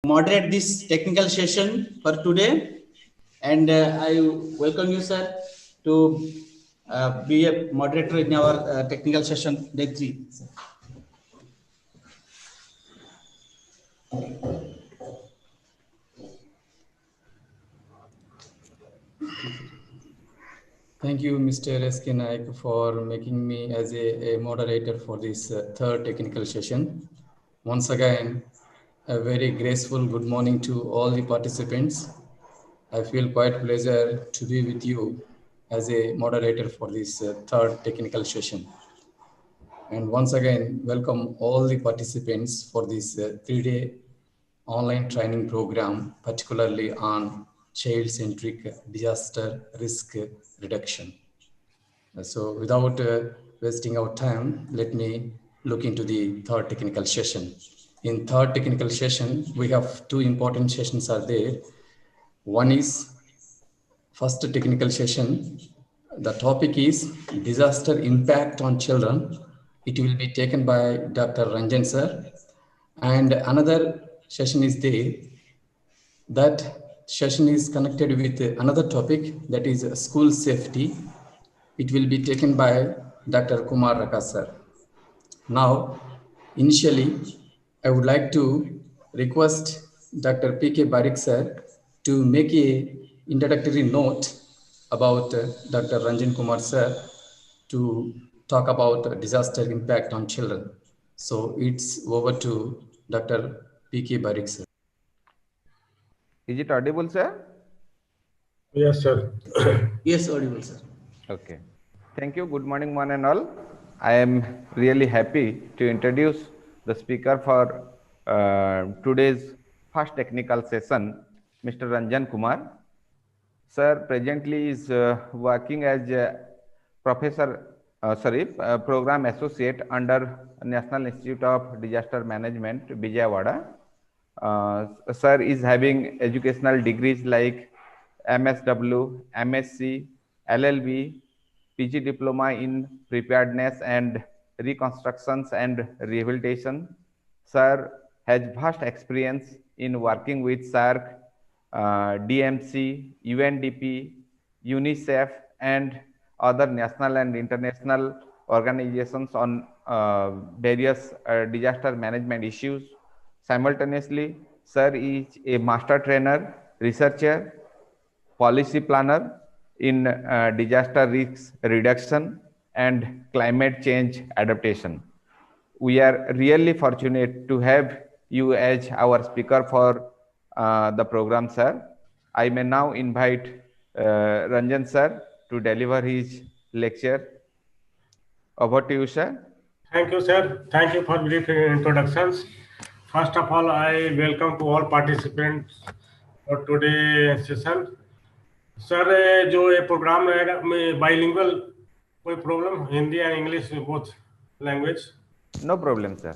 moderate this technical session for today, and I welcome you, sir, to be a moderator in our technical session day 3. Thank you, Mr. S.K. Naik, for making me as a moderator for this third technical session. Once again, a very graceful good morning to all the participants. I feel quite pleasure to be with you as a moderator for this third technical session. And once again, welcome all the participants for this 3-day online training program, particularly on child-centric disaster risk reduction. So without wasting our time, let me look into the third technical session. In third technical session, we have two important sessions are there. One is first technical session. The topic is disaster impact on children. It will be taken by Dr. Ranjan sir. And another session is there. That session is connected with another topic, that is school safety. It will be taken by Dr. Kumar Raka sir. Now, initially, I would like to request Dr. P.K. Barik sir to make a introductory note about Dr. Ranjan Kumar sir to talk about disaster impact on children. So it's over to Dr. P.K. Barik sir. Is it audible, sir? Yes, sir. Yes, audible, sir. Okay. Thank you. Good morning, one and all. I am really happy to introduce the speaker for today's first technical session, Mr. Ranjan Kumar. Sir presently is working as a program associate under National Institute of Disaster Management, Vijayawada. Sir is having educational degrees like MSW, MSc, LLB, PG Diploma in Preparedness and Reconstructions and Rehabilitation. Sir has vast experience in working with SARC, DMC, UNDP, UNICEF, and other national and international organizations on various disaster management issues. Simultaneously, sir is a master trainer, researcher, policy planner in disaster risk reduction and climate change adaptation. We are really fortunate to have you as our speaker for the program, sir. I may now invite Ranjan sir to deliver his lecture. Over to you, sir. Thank you, sir. Thank you for brief introductions. First of all, I welcome to all participants for today's session. Sir जो ये program रहेगा में bilingual कोई problem Hindi and English both language no problem sir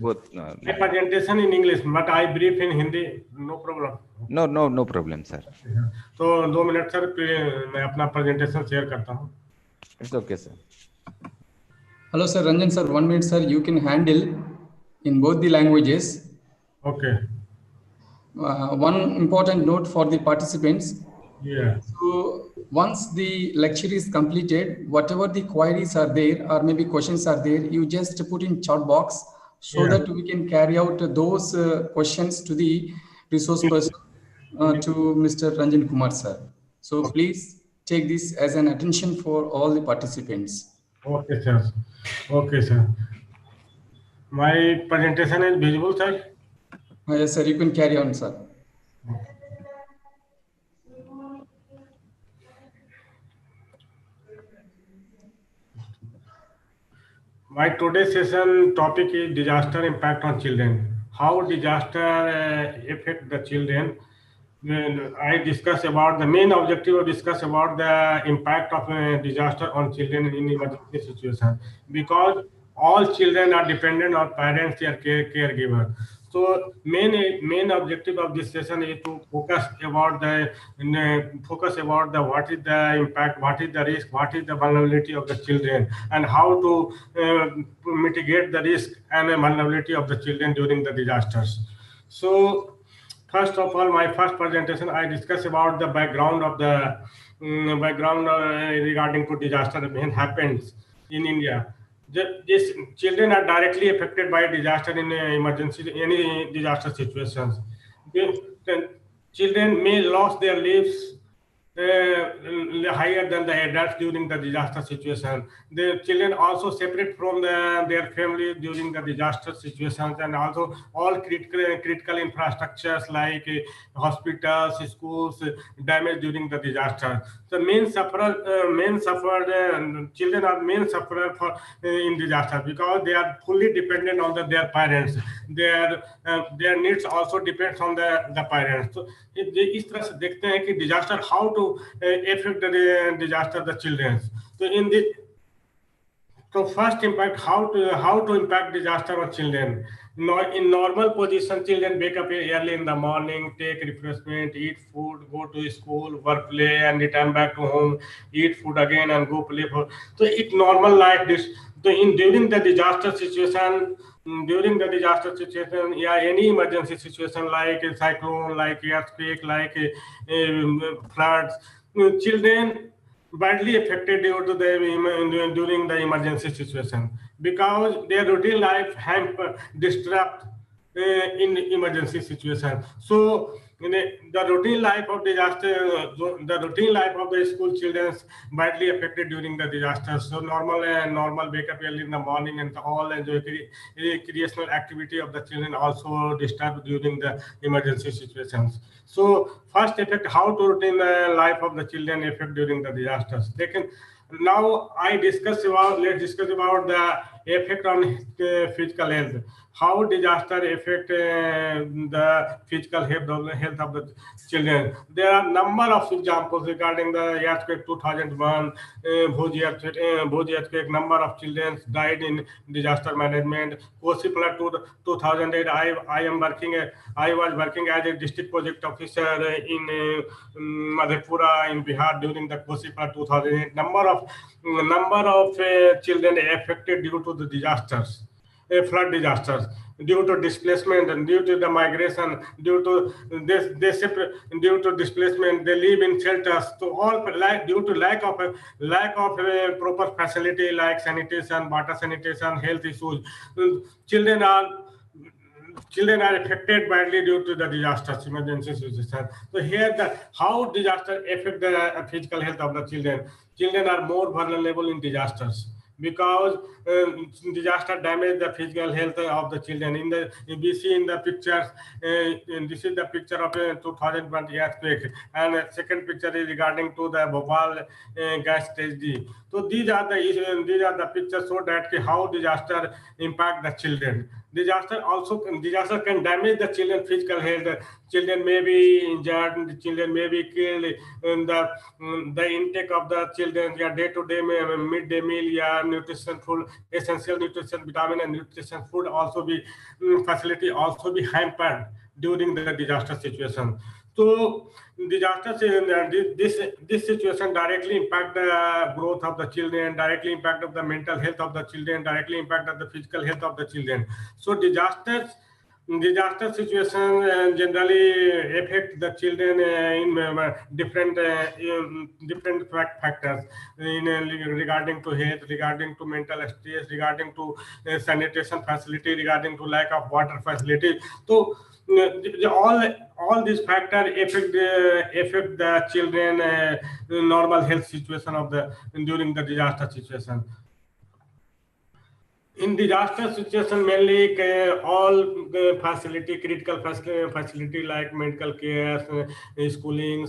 both my presentation in English but I brief in Hindi no problem no problem sir तो 2 minute sir मैं अपना presentation share करता हूँ it's okay sir hello sir Ranjan sir 1 minute sir you can handle in both the languages okay one important note for the participants. Yeah. So once the lecture is completed, whatever the queries are there or maybe questions are there, you just put in chat box so that we can carry out those questions to the resource person, to Mr. Ranjan Kumar sir. So please take this as an attention for all the participants. Okay, sir. Okay, sir. My presentation is visible, sir? Yes, sir. You can carry on, sir. My today's session topic is disaster impact on children. How disaster affect the children. I discuss about the main objective of discuss about the impact of disaster on children in emergency situation, because all children are dependent on parents or caregiver. So main objective of this session is to focus about the what is the impact, what is the risk, what is the vulnerability of the children, and how to mitigate the risk and the vulnerability of the children during the disasters. So first of all, my first presentation, I discuss about the background of the regarding to disaster when happens in India. These children are directly affected by disaster in emergency, any disaster situations. The children may lose their lives higher than the adults during the disaster situation. The children also separate from their family during the disaster situations, and also all critical infrastructures like hospitals, schools damaged during the disaster. So children are main sufferer for in disaster because they are fully dependent on their parents. Their needs also depends on the parents. So इस तरह से देखते हैं कि disaster how to affect the disaster the children. So first impact, how to impact disaster on children. In normal position, children wake up early in the morning, take refreshment, eat food, go to school, work, play, and return back to home, eat food again, and go play for. So it normal like this. So during the disaster situation, yeah, any emergency situation like a cyclone, like earthquake, like floods, children badly affected due to during the emergency situation because their routine life disrupt in emergency situation. So the routine life of the school children badly affected during the disaster. So normal wake up early in the morning and all enjoy recreational activity of the children also disturbed during the emergency situations. So first effect, how to routine the life of the children affect during the disasters. Now let's discuss about the effect on physical health. How disaster affect the physical health of the children. There are number of examples regarding the earthquake 2001, Bhuj earthquake. Number of children died in disaster management. Kosi flood 2008. I was working as a district project officer in Madhepura in Bihar during the Kosi flood 2008. Number of children affected due to the disasters, flood disasters, due to displacement and due to the migration, due to displacement, they live in shelters. So all due to lack of proper facility like sanitation, water sanitation, health issues. Children are affected badly due to the disasters, emergency situation. So here how disaster affect the physical health of the children. Children are more vulnerable in disasters because disaster damage the physical health of the children. We see in the pictures, this is the picture of a 2020 earthquake, and second picture is regarding to the Bhopal gas tragedy. So these are the pictures so that how disaster impact the children. Disaster can damage the children physical health. Children may be injured, children may be killed. The intake of the children, yeah, day-to-day midday meal, yeah, nutrition food, essential nutrition, vitamin and nutrition food also be facility also be hampered during the disaster situation. So this situation directly impact the growth of the children, directly impact of the mental health of the children, directly impact of the physical health of the children. So disaster situation generally affect the children in different factors regarding to health, regarding to mental stress, regarding to sanitation facility, regarding to lack of water facility. So all these factors affect the children normal health situation of during the disaster situation. In disaster situation, mainly all critical facility like medical care, schooling,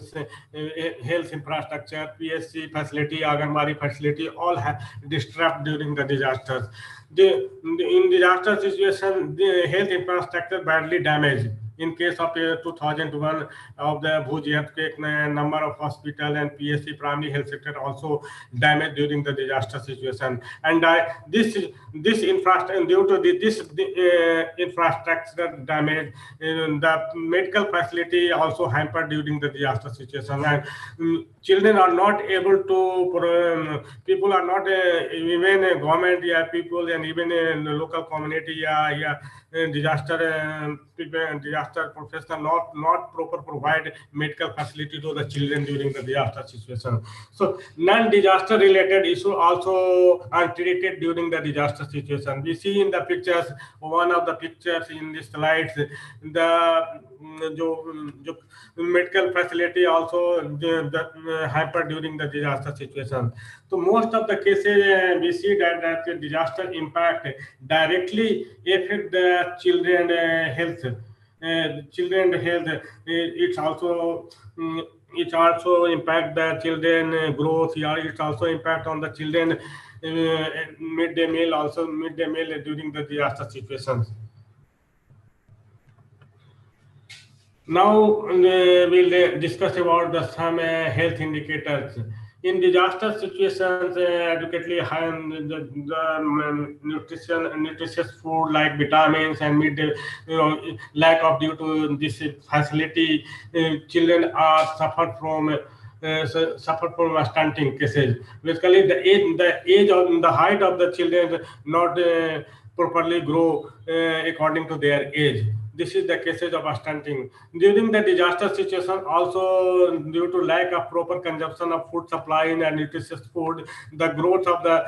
health infrastructure, PSC facility, Anganwadi facility, all have disrupt during the disasters. In disaster situation, the health infrastructure badly damaged. In case of 2001 of the Bhuj earthquake, number of hospital and PSC primary health sector also damaged during the disaster situation. And this infrastructure, due to this infrastructure damage, the medical facility also hampered during the disaster situation. And children are not able to, people are not, even government, people and even local community, disaster professional not proper provide medical facility to the children during the disaster situation. So non-disaster related issue also untreated during the disaster situation. We see in the pictures, one of the pictures in the slides, the medical facility also hamper during the disaster situation. So most of the cases we see that the disaster impact directly affect the children health. Children health. It also impact the children growth. Yeah, it also impact on the children midday meal during the disaster situations. Now we'll discuss about some health indicators. In disaster situations, adequately high nutritious food like vitamins and midday, lack of due to this facility, children are suffer from stunting cases. Basically, the height of the children not properly grow according to their age. This is the cases of stunting. During the disaster situation, also due to lack of proper consumption of food supply and nutritious food, the growth of the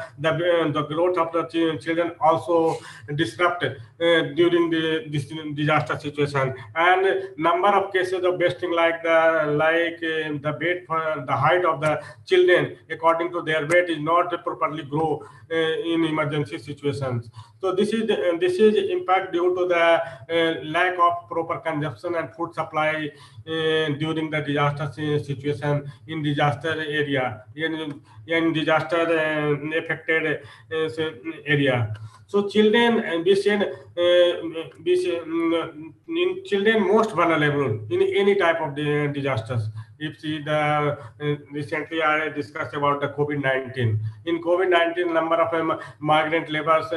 children also disrupted during this disaster situation. And number of cases of wasting like the weight for the height of the children according to their weight is not properly grow in emergency situations. So this is impact due to the lack of proper consumption and food supply during the disaster situation in disaster area, in disaster affected area. So children, in children most vulnerable in any type of disasters. If see the recently I discussed about the COVID-19. In COVID-19, number of migrant laborers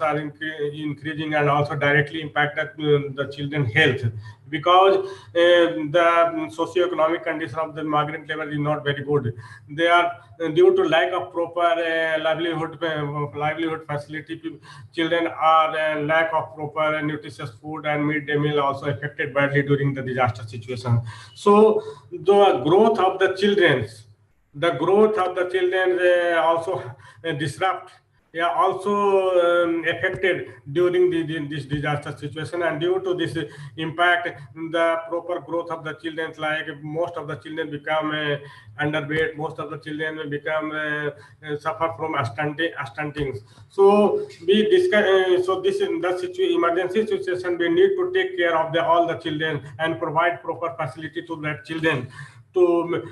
are increasing and also directly impacted the children health, because the socio-economic condition of the migrant labor is not very good. They are due to lack of proper livelihood facility. Children are lack of proper nutritious food and midday meal also affected badly during the disaster situation. So the growth of the children also disrupt, also affected during this disaster situation. And due to this impact, the proper growth of the children, like most of the children become underweight, most of the children become suffer from stunting. So we discuss. So this in the emergency situation, we need to take care of all the children and provide proper facility to that children, to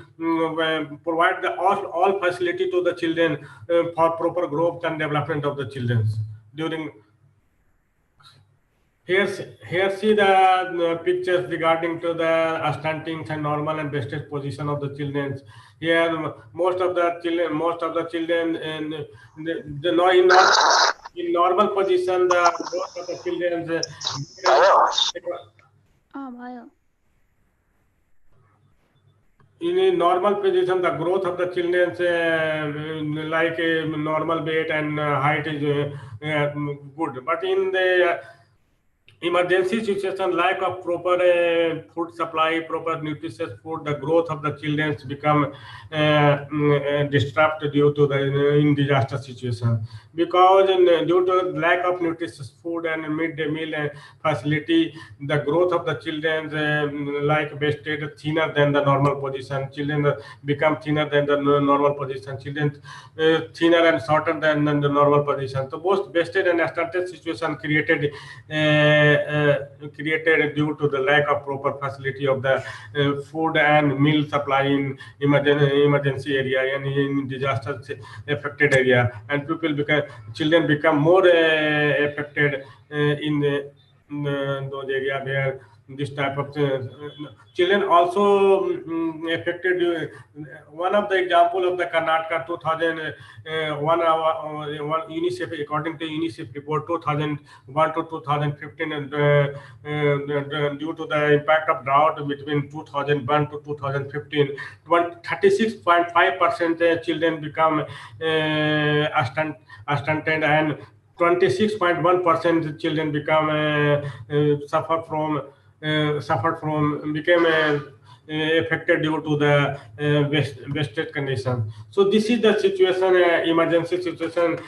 provide all facility to the children for proper growth and development of the children. During here see the pictures regarding to the stunting and normal and wastage position of the children. Here most of the children in normal position, the growth of the children in a normal position, the growth of the children like a normal weight and height is good. But in the emergency situation, lack of proper food supply, proper nutritious food, the growth of the children become disrupted due to the in disaster situation, because due to lack of nutritious food and midday meal facility, the growth of the children like wasted thinner than the normal position. Children become thinner than the normal position. Children thinner and shorter than the normal position. So both wasted and stunted situation created due to the lack of proper facility of the food and meal supply in emergency area and in disaster affected area, and children become more affected in those areas where this type of children also affected. One of the example of the Karnataka 2001 UNICEF, according to UNICEF report 2001 to 2015, and due to the impact of drought between 2001 to 2015, 36.5% children become stunted, and 26.1% children become suffered from became affected due to the wasted condition. So this is the situation, emergency situation.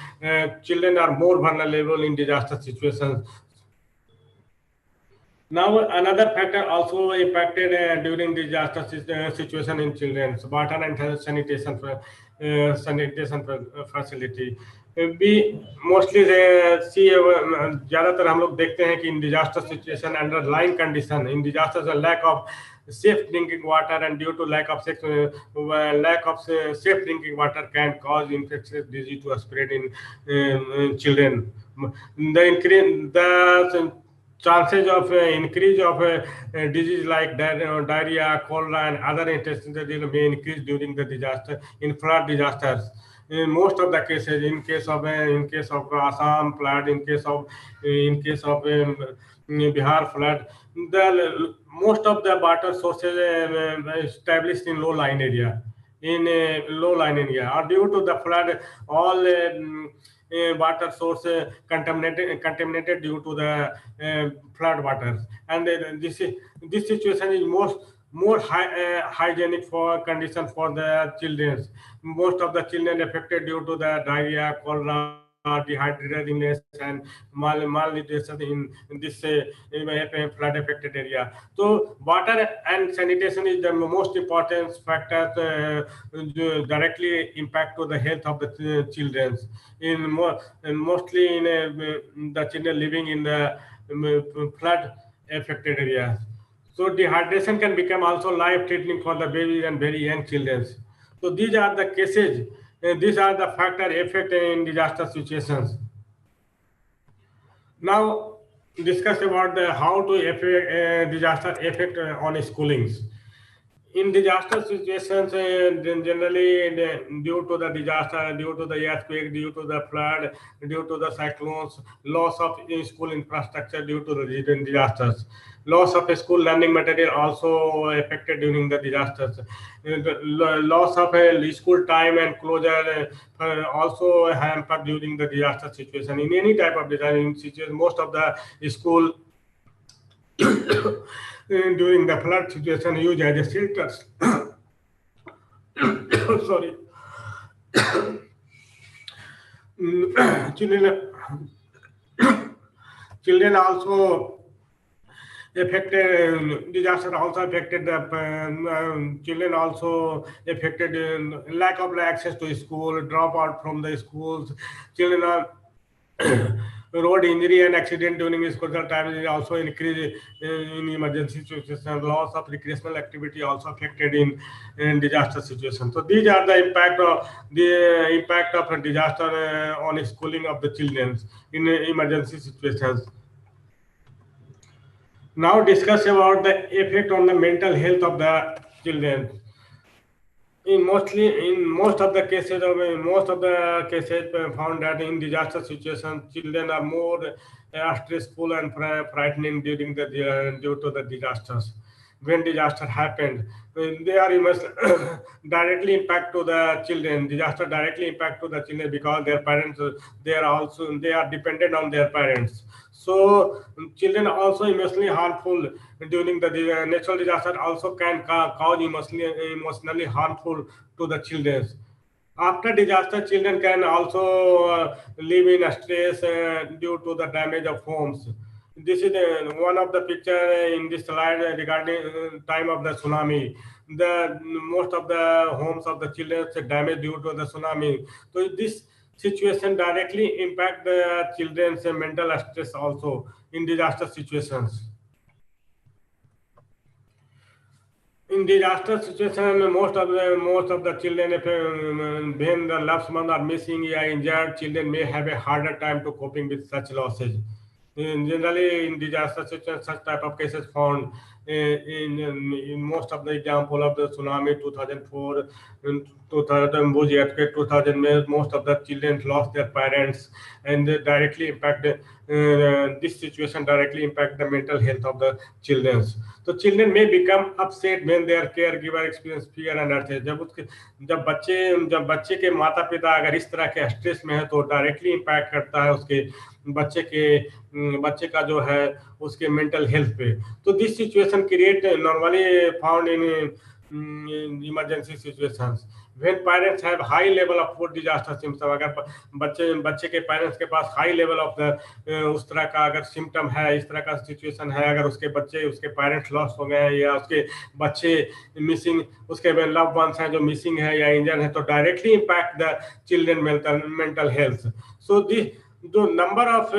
Children are more vulnerable in disaster situations. Now, another factor also impacted during disaster situation in children, water and sanitation facility. We mostly see ज़्यादातर हम लोग देखते हैं कि in disaster situation underlying condition in disasters a lack of safe drinking water, and due to lack of safe drinking water can cause infectious disease to spread in children. The chances of increase of disease like diarrhea, cholera, and other intestinal disease may increase during the disaster in flood disasters. In most of the cases, in case of Assam flood, in case of Bihar flood, the most of the water sources established in low-lying area. Or due to the flood, all water source contaminated due to the flood waters, and this situation is more hygienic for condition for the children. Most of the children affected due to the diarrhea, cholera, dehydratedness, and malnutrition in this flood affected area. So water and sanitation is the most important factor directly impact to the health of the children mostly in the children living in the flood affected areas. So dehydration can become also life threatening for the babies and very young children. So these are the cases, these are the factor affect in disaster situations. Now discuss about how to affect disaster effect on schoolings. In disaster situations, generally due to the disaster, due to the earthquake, due to the flood, due to the cyclones, loss of school infrastructure due to the disasters, loss of school learning material also affected during the disasters, loss of school time and closure also hampered during the disaster situation. In any type of disaster situation, most of the school during the flood situation used as a shelters. Sorry. Children also affected, disaster also affected the children also affected lack of access to school, drop out from the schools. Children are road injury and accident during school time is also increased in emergency situations. Loss of recreational activity also affected in disaster situations. So these are the impact of a disaster on schooling of the children in emergency situations. Now discuss about the effect on the mental health of the children. In most of the cases found that in disaster situations, children are more stressful and frightening during due to the disasters. When disaster happened, they are directly impact to the children. Disaster directly impact to the children because their parents they are dependent on their parents. So children also emotionally harmful during the natural disaster also can cause emotionally harmful to the children. After disaster, children can also live in a stress due to the damage of homes. This is one of the picture in this slide regarding time of the tsunami. The most of the homes of the children damaged due to the tsunami. So this situation directly impact the children's mental stress also in disaster situations. In disaster situation, most of the children, when the loved ones are missing or injured, children may have a harder time to coping with such losses. Generally, in disaster situations, such type of cases found in most of the example of the tsunami 2004, 2000 Bhuj earthquake 2000, most of the children lost their parents, and they directly impact this situation directly impact the mental health of the children. So children may become upset when their caregiver experience fear and anxiety. जब बच्चे के माता पिता अगर इस तरह के stress में है तो डायरेक्टली इम्पैक्ट करता है उसके बच्चे का जो है उसके मेंटल हेल्थ पे. तो this situation create normally found in emergency situations when parents have high level of food disaster symptom. अगर बच्चे के पेरेंट्स के पास हाई लेवल ऑफ उस तरह का अगर सिम्टम है, इस तरह का सिचुएशन है, अगर उसके पेरेंट्स लॉस हो गए हैं या उसके बच्चे मिसिंग, उसके लव वंस हैं जो मिसिंग है या इंजर्ड है, तो directly impact the children mental health. So this the number of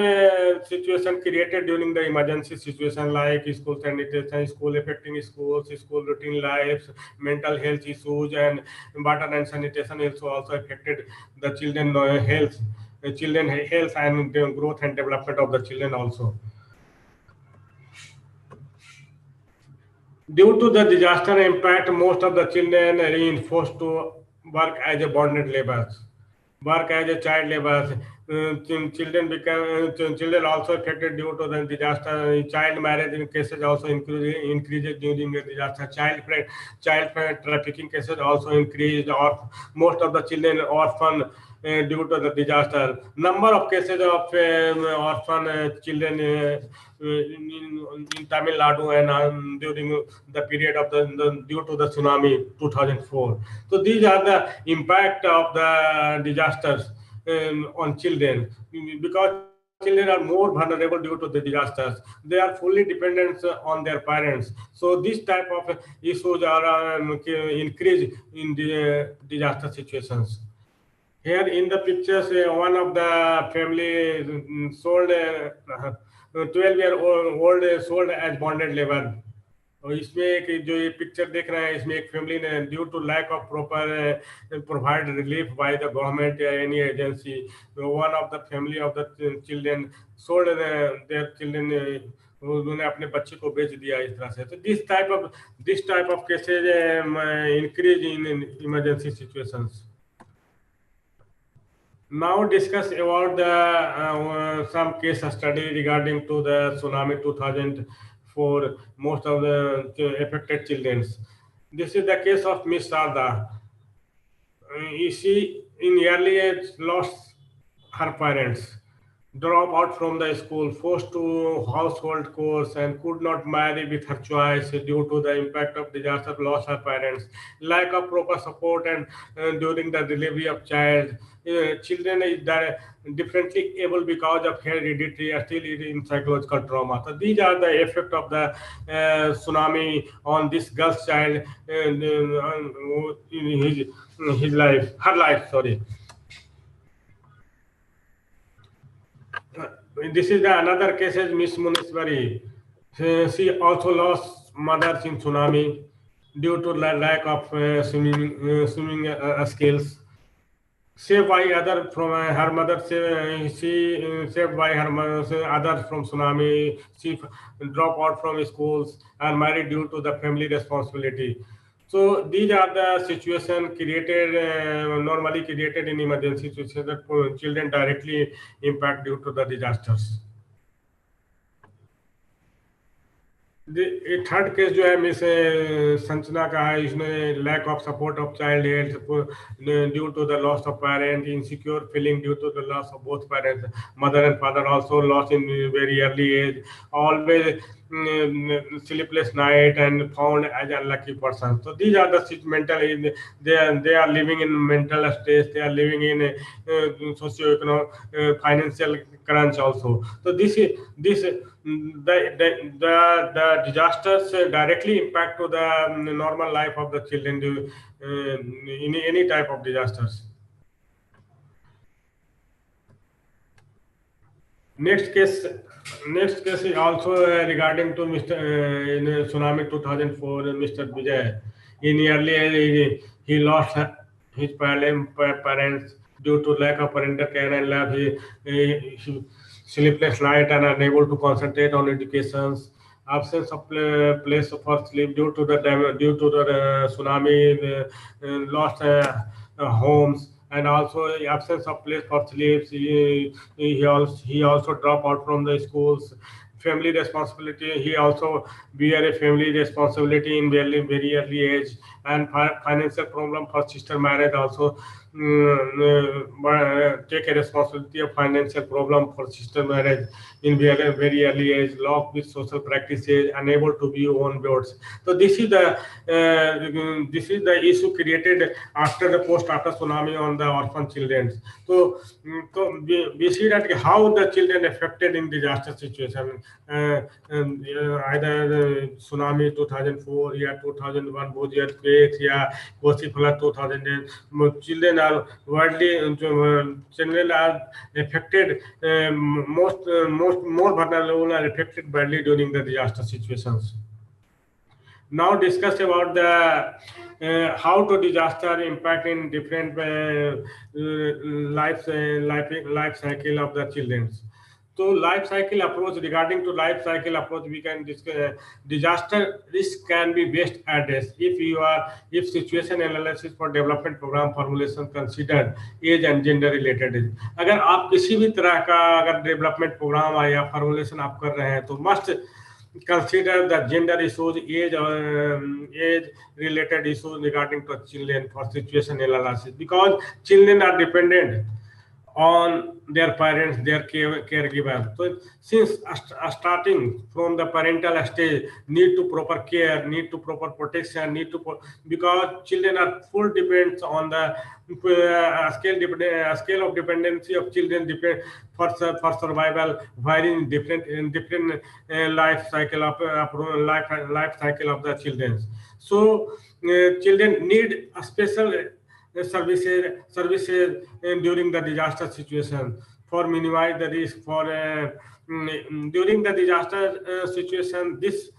situation created during the emergency situation like school sanitation, school affecting schools, school routine lives, mental health issues, and water and sanitation also affected the children health and the growth and development of the children also. Due to the disaster impact, most of the children are reinforced to work as a bonded laborers, work as a child laborers. Children also affected due to the disaster. Child marriage in cases also increases during the disaster. Child trafficking cases also increased. Or most of the children orphan due to the disaster. Number of cases of orphan children in Tamil Nadu and during the period of due to the tsunami 2004. So these are the impact of the disasters on children, because children are more vulnerable due to the disasters. They are fully dependent on their parents. So this type of issues are increased in the disaster situations. Here in the pictures, one of the family sold 12-year-old sold as bonded labor. और इसमें एक जो ये picture देख रहे हैं, इसमें एक फैमिली ने due to lack of proper provide relief by the government या any agency, one of the family of the children sold their children, उन्होंने अपने बच्चे को बेच दिया इस तरह से. तो this type of cases increase in emergency situations. Now discuss about the some case study regarding to the tsunami 2004. Most of the affected children. This is the case of Miss Sarda. She in early age lost her parents, dropped out from the school, forced to household chores, and could not marry with her choice due to the impact of disaster, lost her parents, lack of proper support and during the delivery of child. Children is differently able because of hereditary or still in psychological trauma. So these are the effect of the tsunami on this girl's child in her life. Sorry. This is another case is Miss Muniswari. She also lost mothers in tsunami due to lack of swimming skills. Saved by other from her mother, she saved by her mother, others from tsunami. She dropped out from schools and married due to the family responsibility. So these are the situations created, normally created in emergency situations that children directly impact due to the disasters. Third case जो है Miss Sanjana का है, इसमें lack of support of child health due to the loss of parent, insecure feeling due to the loss of both parents, mother and father also loss in very early age, always sleepless night and found as unlucky person. So these are the mental, they are living in mental stress, they are living in socio-economic financial crunch also. So the disasters directly impact to the normal life of the children in any type of disasters. Next case is also regarding to Mr. In tsunami 2004, Mr. Vijay. In early age, he lost his parents due to lack of parental care and love. sleepless night and unable to concentrate on education, absence of place for sleep due to the tsunami, lost homes, and also absence of place for sleep. He also drop out from the schools. Family responsibility, he also bear a family responsibility in very early age, and financial problem for sister marriage also. Take a responsibility of financial problem for sister marriage in very early age, locked with social practices, unable to be on boards. So this is the issue created after the after tsunami on the orphan children. So we see that how the children affected in disaster situation. Either tsunami 2004 or 2001 both earthquakes, yeah, Kosi flood 2010. Children are children are affected, most more vulnerable are affected badly during the disaster situations. Now discuss about the how to disaster impact in different life cycle of the children. So life cycle approach, regarding to life cycle approach, we can discuss disaster risk can be best addressed if situation analysis for development program formulation considered age and gender related is. अगर आप किसी भी तरह का अगर development programme या formulation आप कर रहे हैं तो must consider the gender issues, age related issues regarding to children for situation analysis, because children are dependent on their parents, their caregiver. So since starting from the parental stage, need to proper care, need to proper protection, because children are full depends on the scale of dependency of children depend for survival, varying in different life cycle of the children. So children need a special services during the disaster situation for minimize the risk for during the disaster situation. This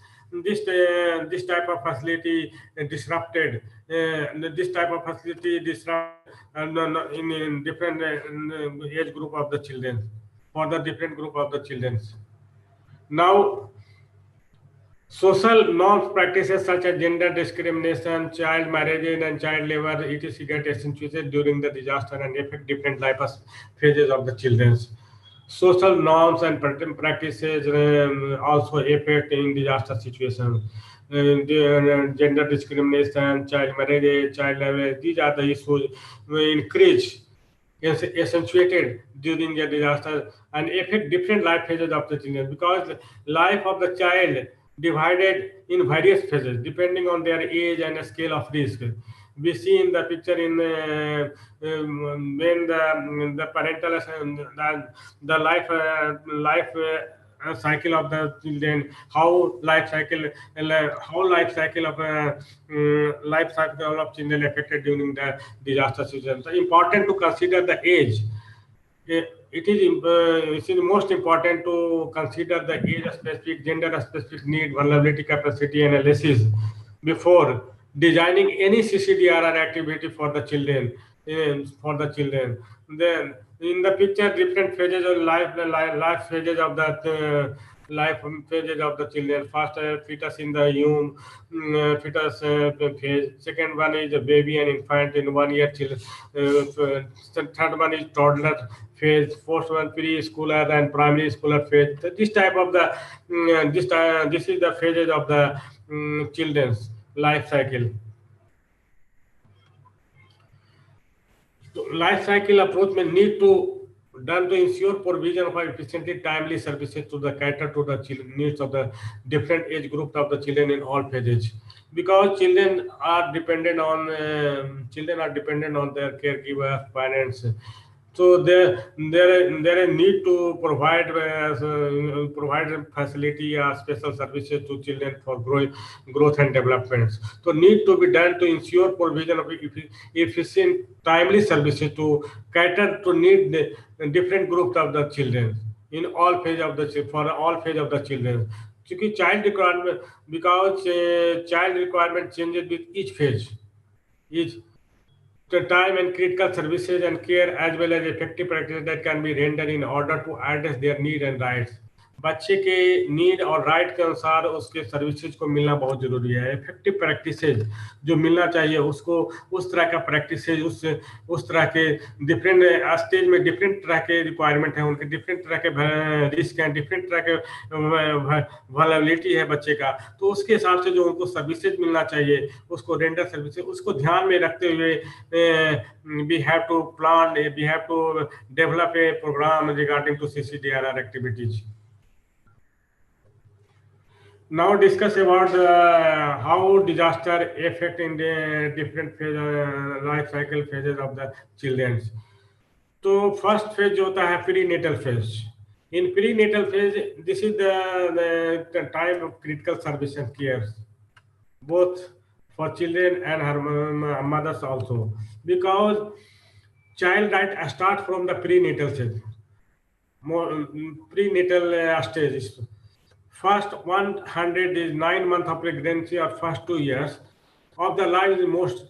type of facility disrupted. This type of facility disrupt in different age group of the children, for the different group of the children. Now, social norms practices such as gender discrimination, child marriage, and child labor, etc. get accentuated during the disaster and affect different life phases of the children. Social norms and practices also affect in disaster situations. Gender discrimination, child marriage, child labor, these are the issues increase accentuated during the disaster and affect different life phases of the children, because life of the child divided in various phases depending on their age and scale of risk. We see in the picture in when the parental the life cycle of the children, how life cycle of children affected during the disaster season. So important to consider the age. It is most important to consider the age specific, gender specific need, vulnerability capacity analysis before designing any CCDRR activity for the children. Then in the picture, different phases of life phases of that. Life phases of the children. First, fetus in the womb, fetus phase. Second one is a baby and infant in 1 year children. Third one is toddler phase. Fourth one preschooler and primary schooler phase. So this type of the this is the phases of the children's life cycle. Life cycle approach may need to done to ensure provision of efficiently timely services to the cater to the needs of the different age group of the children in all phases, because children are dependent on their caregiver parents. So there a need to provide facility or special services to children for growth and development. So need to be done to ensure provision of efficient timely services to cater to need the different groups of the children in all phase of the for all phase of the children. Because child requirement changes with each phase. the time and critical services and care as well as effective practices that can be rendered in order to address their need and rights. बच्चे के need और right के अनुसार उसके services को मिलना बहुत जरूरी है। इफेक्टिव प्रैक्टिसेज जो मिलना चाहिए उसको, उस तरह का प्रैक्टिसेज, उस तरह के डिफरेंट स्टेज में डिफरेंट तरह के रिक्वायरमेंट हैं, उनके डिफरेंट तरह के रिस्क हैं, डिफरेंट तरह के वल्नरेबिलिटी है बच्चे का, तो उसके हिसाब से जो उनको सर्विसेज मिलना चाहिए, उसको रेंडर सर्विसेज, उसको ध्यान में रखते हुए we have to plan, we have to develop a program regarding to CCDRR activities. Now discuss about how disaster affect in the different phase, life cycle phases of the children. तो first phase जो होता है prenatal phase. In prenatal phase, this is the time of critical service and care, both for children and her mothers also, because child right start from the prenatal stage. Prenatal stage. First 100 is 9 months of pregnancy or first 2 years of the life is most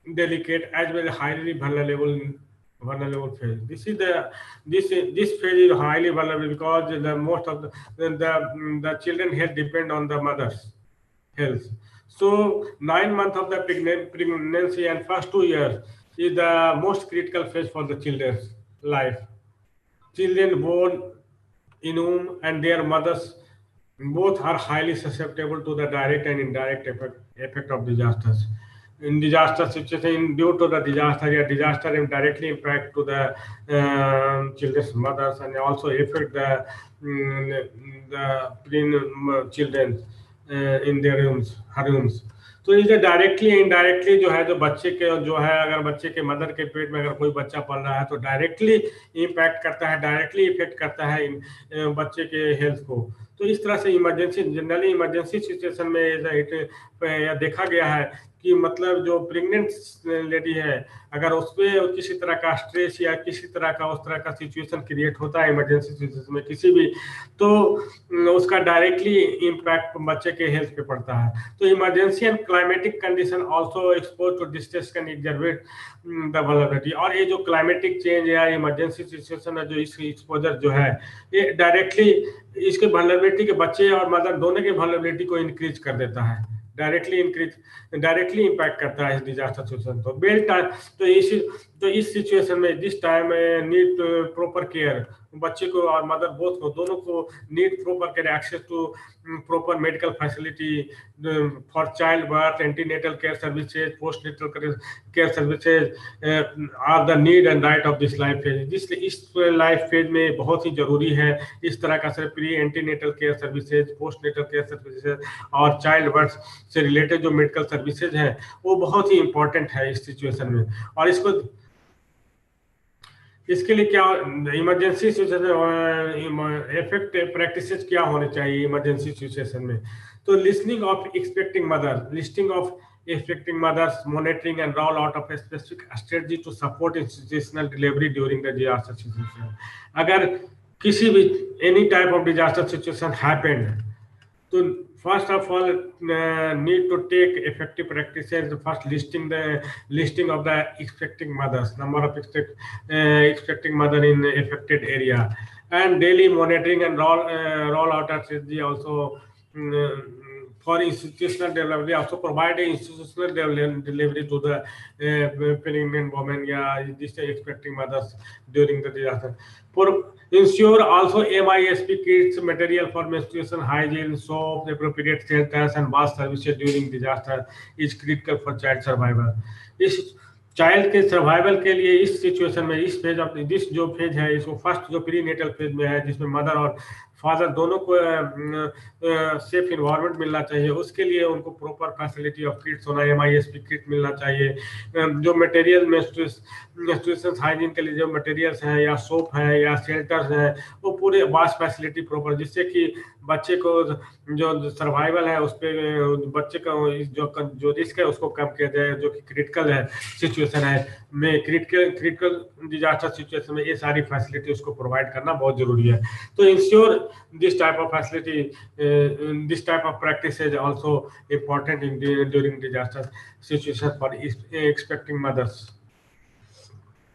delicate as well as highly vulnerable phase. This phase is highly vulnerable because the most of the children health depend on the mother's health. So 9 months of the pregnancy and first 2 years is the most critical phase for the children's life. Children born in womb and their mothers both are highly susceptible to the direct and indirect effect of disasters. In disaster situation, due to the disaster directly impact to the children's mothers and also affect the children in their her rooms. तो इसे directly indirectly जो है, जो बच्चे के जो है, अगर बच्चे के मदर के पेट में अगर कोई बच्चा पल रहा है तो डायरेक्टली इम्पैक्ट करता है, डायरेक्टली इफेक्ट करता है बच्चे के हेल्थ को. तो इस तरह से इमरजेंसी, जनरली इमरजेंसी सिचुएशन में देखा गया है कि मतलब जो प्रेग्नेंट लेडी है, अगर उस पर किसी तरह का स्ट्रेस या किसी तरह का उस तरह का सिचुएशन क्रिएट होता है इमरजेंसी सिचुएशन में किसी भी, तो उसका डायरेक्टली इम्पैक्ट बच्चे के हेल्थ पे पड़ता है. तो emergency and climatic condition also expose to distress can aggravate the vulnerability. और ये जो क्लाइमेटिक चेंज या इमरजेंसी सिचुएशन है, जो इसकी एक्सपोजर जो है, ये डायरेक्टली इसके वल्नरेबिलिटी के बच्चे और मदर दोनों के वल्नरेबिलिटी को इंक्रीज कर देता है, डायरेक्टली इम्पैक्ट करता है इस डिजास्टर सिचुएशन. तो बेल टाइम, तो इस सिचुएशन में this time need proper care, बच्चे को और मदर बोथ को, दोनों को need proper care, access to proper medical facility for child birth, antenatal care services, post natal care services are the need and right of this life phase. इस life phase में बहुत ही जरूरी है इस तरह का सिर्फ pre antenatal care services, post natal care services और चाइल्ड बर्थ से रिलेटेड जो मेडिकल सर्विसेज हैं वो बहुत ही इंपॉर्टेंट है इस सिचुएशन में. और इसके लिए क्या इमरजेंसी सिचुएशन इफेक्टिव प्रैक्टिसेस क्या होने चाहिए इमरजेंसी सिचुएशन में? तो listing of expecting mothers, monitoring and roll out of a specific strategy to support institutional delivery during the disaster situation. अगर किसी भी any type of disaster situation happened, तो first of all need to take effective practices. First listing of the expecting mothers, number of expecting mother in affected area, and daily monitoring and roll out strategy also. For institutional delivery, also provide institutional delivery to the pregnant women, this expecting mothers during the disaster. For ensure also MISP kits, material for menstruation hygiene, soap, appropriate shelters and bath services during disaster is critical for child survival. इस child के survival के लिए इस situation में इस phase of this जो phase है, इसको फर्स्ट जो प्रीनेटल फेज में है, जिसमें मदर और फादर दोनों को सेफ इन्वायरमेंट मिलना चाहिए, उसके लिए उनको प्रॉपर फैसिलिटी ऑफ किट्स होना, MISP किट मिलना चाहिए. जो मटेरियल मेंस्ट्रुएशन हाइजीन के लिए जो मटेरियल्स हैं या सोप है या शेल्टर्स हैं, वो पूरे वाश फैसिलिटी प्रॉपर, जिससे कि बच्चे को जो सर्वाइवल है उस पर बच्चे का जो रिस्क है उसको कम किया जाए, जो कि क्रिटिकल है सिचुएशन है में, क्रिटिकल डिजास्टर सिचुएशन में ये सारी फैसिलिटी उसको प्रोवाइड करना बहुत जरूरी है. तो ensure this type of facility, this type of practice is also important in during disaster situation for expecting mothers.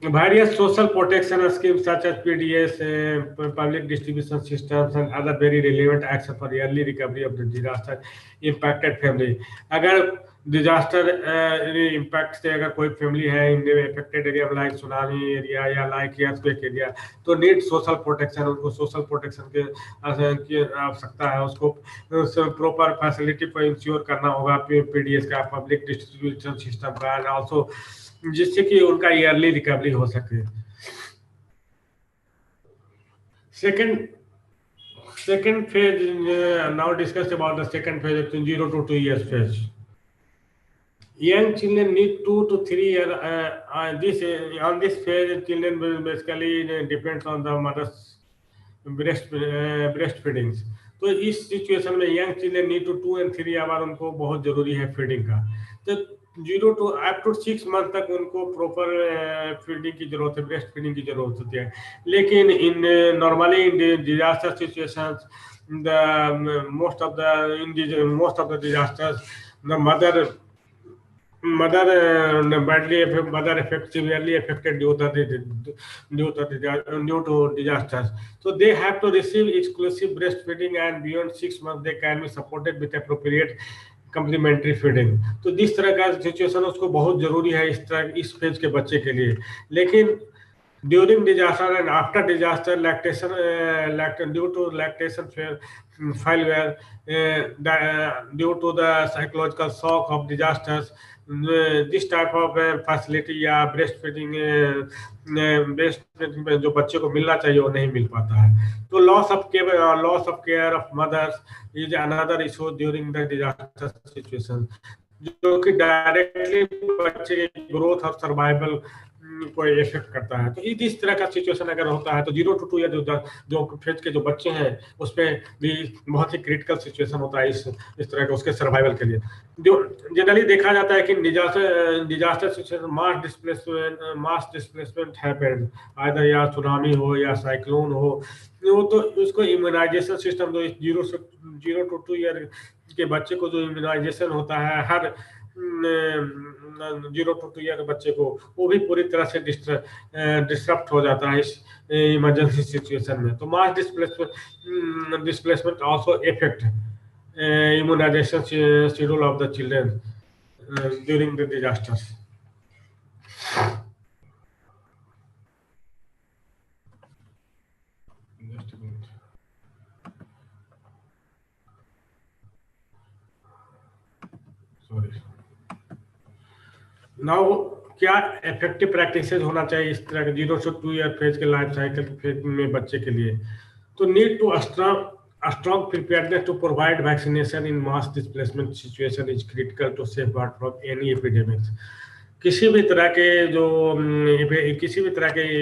Various social protection schemes such as PDS, public distribution systems, and other very relevant actions for early recovery of the disaster impacted family. अगर disaster impact से अगर कोई family है in affected area like tsunami area या like earthquake area, तो need social protection, उनको social protection की आवश्यकता है, उसको प्रॉपर फैसिलिटी को इंश्योर करना होगा पीडीएस का, पब्लिक डिस्ट्रीब्यूशन सिस्टम का, एंड ऑल्सो जिससे कि उनका ईयरली रिकवरी हो सके. Second phase, now discussed about the second phase of 0 to 2 years phase. Young children need 2 to 3 years. On this phase, children will basically depends on the mother's breastfeedings. तो इस situation में young children need to 2 and 3 hour उनको बहुत जरूरी है feeding का. तो 0 to up to 6 month तक उनको प्रॉपर फीडिंग की जरूरत है, ब्रेस्ट फीडिंग की जरूरत होती है. लेकिन in normally in disaster situations, the most of the disasters, the mother severely affected due to disasters. So they have to receive exclusive breastfeeding, and beyond 6 months they can be supported with appropriate complementary feeding. तो जिस तरह का situation उसको बहुत जरूरी है इस phase के बच्चे के लिए. लेकिन during disaster and after disaster, due to lactation failure, due to the psychological shock of disasters, this type of facility या breastfeeding जो बच्चे को मिलना चाहिए वो नहीं मिल पाता है. तो loss of care of mothers is another issue during the disaster situation, जो कि डायरेक्टली बच्चे की ग्रोथ और सर्वाइवल को इफेक्ट करता है. तो इस तरह का सिचुएशन अगर होता है तो 0 to 2 या जो फेज के जो बच्चे हैं उसमें भी बहुत ही क्रिटिकल सिचुएशन होता है इस तरह का उसके सर्वाइवल के लिए. जो जनरली देखा जाता है कि डिजास्टर सिचुएशन मास डिस्प्लेसमेंट हैपेंड, आइदर या सुनामी हो या साइक्लोन हो, तो उसको इम्यूनाइजेशन सिस्टम जो 0 to 2 ईयर के बच्चे को जो इम्यूनाइजेशन होता है हर 0 to 2 ईयर बच्चे को, वो भी पूरी तरह से डिस्टर्ब हो जाता है इस इमरजेंसी सिचुएशन में. तो mass displacement also effect immunization schedule of the children during the disasters. Just a minute. Sorry. Now, क्या इफेक्टिव प्रैक्टिसेस होना चाहिए इस तरह के 0 to 2 ईयर फेज के लाइफ साइकिल फेज में बच्चे के लिए? तो need to A strong preparedness to provide vaccination in mass displacement situation is critical to safeguard from any epidemics. किसी भी तरह के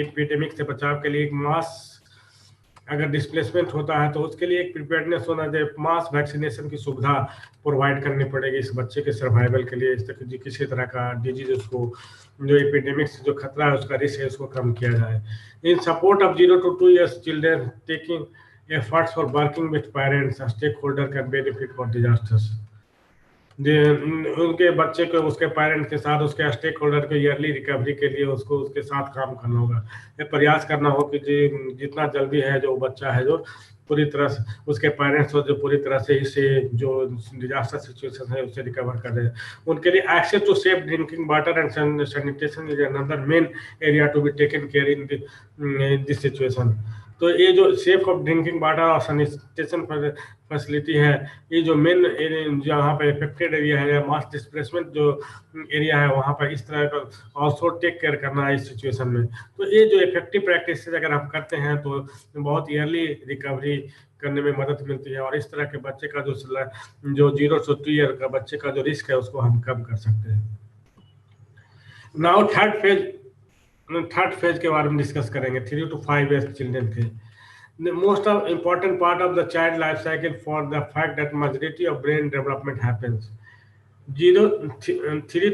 एपिडेमिक से बचाव के लिए एक मास अगर डिस्प्लेसमेंट होता है तो उसके लिए एक प्रिपेयर्डनेस होना चाहिए. मास वैक्सीनेशन की सुविधा प्रोवाइड करनी पड़ेगी इस बच्चे के सर्वाइवल के लिए. इस तरह किसी तरह का डिजीज उसको जो एपिडेमिक से जो खतरा है उसका रिस्क है उसको कम किया जाए. इन support of 0 to 2 years children taking efforts for working with parents and stakeholder can benefit for disasters. उनके बच्चे को उसके पेरेंट्स के साथ उसके स्टेक होल्डर के ईयरली रिकवरी के लिए उसको उसके साथ काम करना होगा. ये प्रयास करना हो कि जितना जल्दी है जो बच्चा है जो पूरी तरह से उसके पेरेंट्स हो जो पूरी तरह से इसे जो डिजास्टर सिचुएशन है उससे रिकवर कर रहे हैं. उनके लिए access to safe drinking water and sanitation is another main area to be taken care in this situation. तो ये जो सेफ ऑफ ड्रिंकिंग वाटर और सैनिटेशन फैसिलिटी है, ये जो मेन जहाँ पे इफेक्टेड एरिया है या मास डिस्प्लेसमेंट जो एरिया है वहाँ पर इस तरह का ऑल्सो टेक केयर करना है इस सिचुएशन में. तो ये जो इफेक्टिव प्रैक्टिस अगर हम करते हैं तो बहुत ईयरली रिकवरी करने में मदद मिलती है और इस तरह के बच्चे का जो 0 to 2 ईयर का बच्चे का जो रिस्क है उसको हम कम कर सकते हैं. नाउ थर्ड फेज के बारे में डिस्कस करेंगे. 3 to 5 years चिल्ड्रन के the most important part of the child life cycle for the fact that majority of brain development happens. 3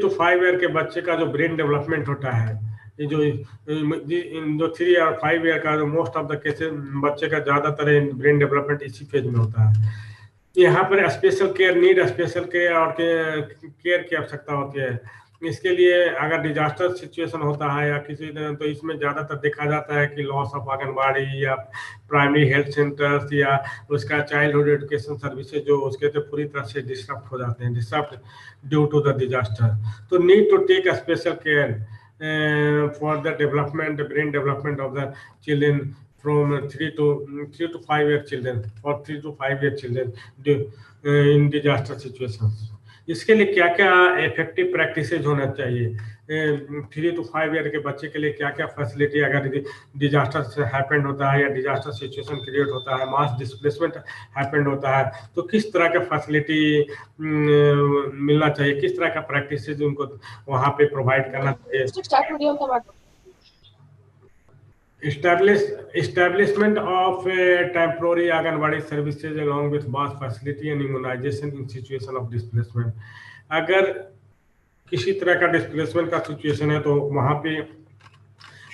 to 5 year के बच्चे का जो ब्रेन डेवलपमेंट होता है, ये जो 3 और 5 ईयर का जो मोस्ट ऑफ द केसेस बच्चे का ज़्यादातर ब्रेन डेवलपमेंट इसी फेज में होता है. यहाँ पर स्पेशल केयर और केयर की आवश्यकता होती है. इसके लिए अगर डिजास्टर सिचुएशन होता है या किसी तरह, तो इसमें ज़्यादातर देखा जाता है कि लॉस ऑफ आंगनबाड़ी या प्राइमरी हेल्थ सेंटर्स या उसका चाइल्डहुड एजुकेशन सर्विसेज जो उसके तो पूरी तरह से डिस्टर्ब हो जाते हैं, disturb due to the disaster. तो need to take special care for the development, the brain development of the children from 3 to 5 year children, or 3 to 5 year children in disaster situations. इसके लिए क्या क्या effective practices होना चाहिए? 3 to 5 year के बच्चे के लिए क्या क्या फैसिलिटी, अगर डिजास्टर हैपेंड होता है या डिजास्टर सिचुएशन क्रिएट होता है, मास डिस्प्लेसमेंट हैपेंड होता है, तो किस तरह का फैसिलिटी मिलना चाहिए, किस तरह का प्रैक्टिसेज उनको वहाँ पे प्रोवाइड करना चाहिए? Establishment of temporary anganwadi services along with mass facility and immunization in situation of displacement. अगर किसी तरह का डिस्प्लेसमेंट का सिचुएशन है तो वहाँ पे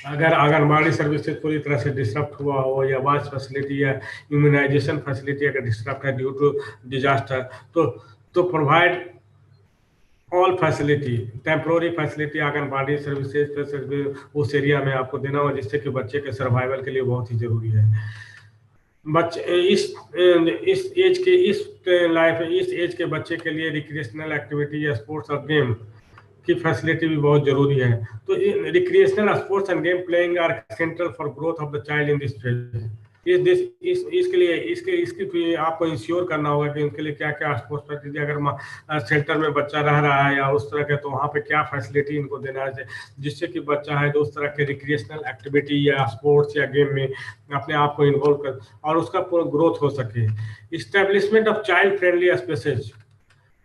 अगर आंगनबाड़ी सर्विसेज पूरी तरह से डिस्टर्ब हुआ हो या मास फैसिलिटी या इम्यूनाइजेशन फैसिलिटी अगर डिस्टर्ब है ड्यू टू डिजास्टर, तो provide all facility, temporary facility anganwadi services उस एरिया में आपको देना हो, जिससे कि बच्चे के सर्वाइवल के लिए बहुत ही जरूरी है। बच्चे इस एज के बच्चे के लिए रिक्रिएशनल एक्टिविटी या स्पोर्ट्स और गेम की फैसिलिटी भी बहुत जरूरी है। तो recreational sports and game playing are central for growth of the child in this phase. इसके लिए आपको इंश्योर करना होगा कि उनके लिए क्या क्या स्पोर्ट्स फैसिलिटी, अगर सेंटर में बच्चा रह रहा है या उस तरह के, तो वहाँ पे क्या फैसिलिटी इनको देना है जिससे कि बच्चा है जो उस तरह के रिक्रिएशनल एक्टिविटी या स्पोर्ट्स या गेम में अपने आप को इन्वॉल्व कर और उसका पूरा ग्रोथ हो सके। Establishment of child friendly spaces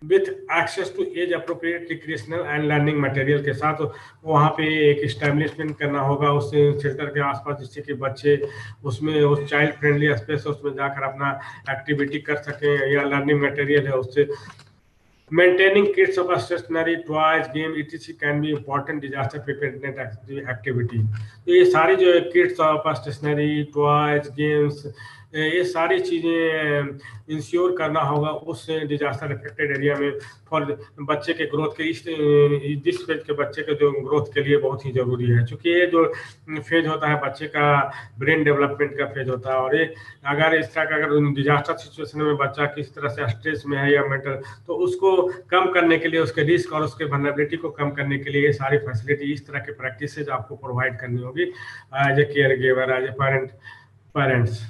with access to age appropriate recreational and learning material के साथ वहाँ पे एक इस्टेब्लिशमेंट करना होगा उस सेंटर के आसपास, जिससे कि बच्चे उसमें उस चाइल्ड फ्रेंडली स्पेस उसमें जाकर अपना एक्टिविटी कर सकें या लर्निंग मटेरियल है उससे। Maintaining kits of stationery, toys, game, etc. can be important disaster preparedness activity. तो ये सारी जो kits of stationery, toys, games, ये सारी चीज़ें इंश्योर करना होगा उस डिजास्टर अफेक्टेड एरिया में फॉर बच्चे के ग्रोथ के इस फेज के बच्चे के जो ग्रोथ के लिए बहुत ही ज़रूरी है, क्योंकि ये जो फेज होता है बच्चे का ब्रेन डेवलपमेंट का फेज होता है। और ये अगर इस तरह का अगर डिजास्टर सिचुएशन में बच्चा किस तरह से स्ट्रेस में है या मेंटल, तो उसको कम करने के लिए, उसके रिस्क और उसके वल्नरेबिलिटी को कम करने के लिए ये सारी फैसिलिटी, इस तरह के प्रैक्टिसेज आपको प्रोवाइड करनी होगी as a caregiver, as a parents.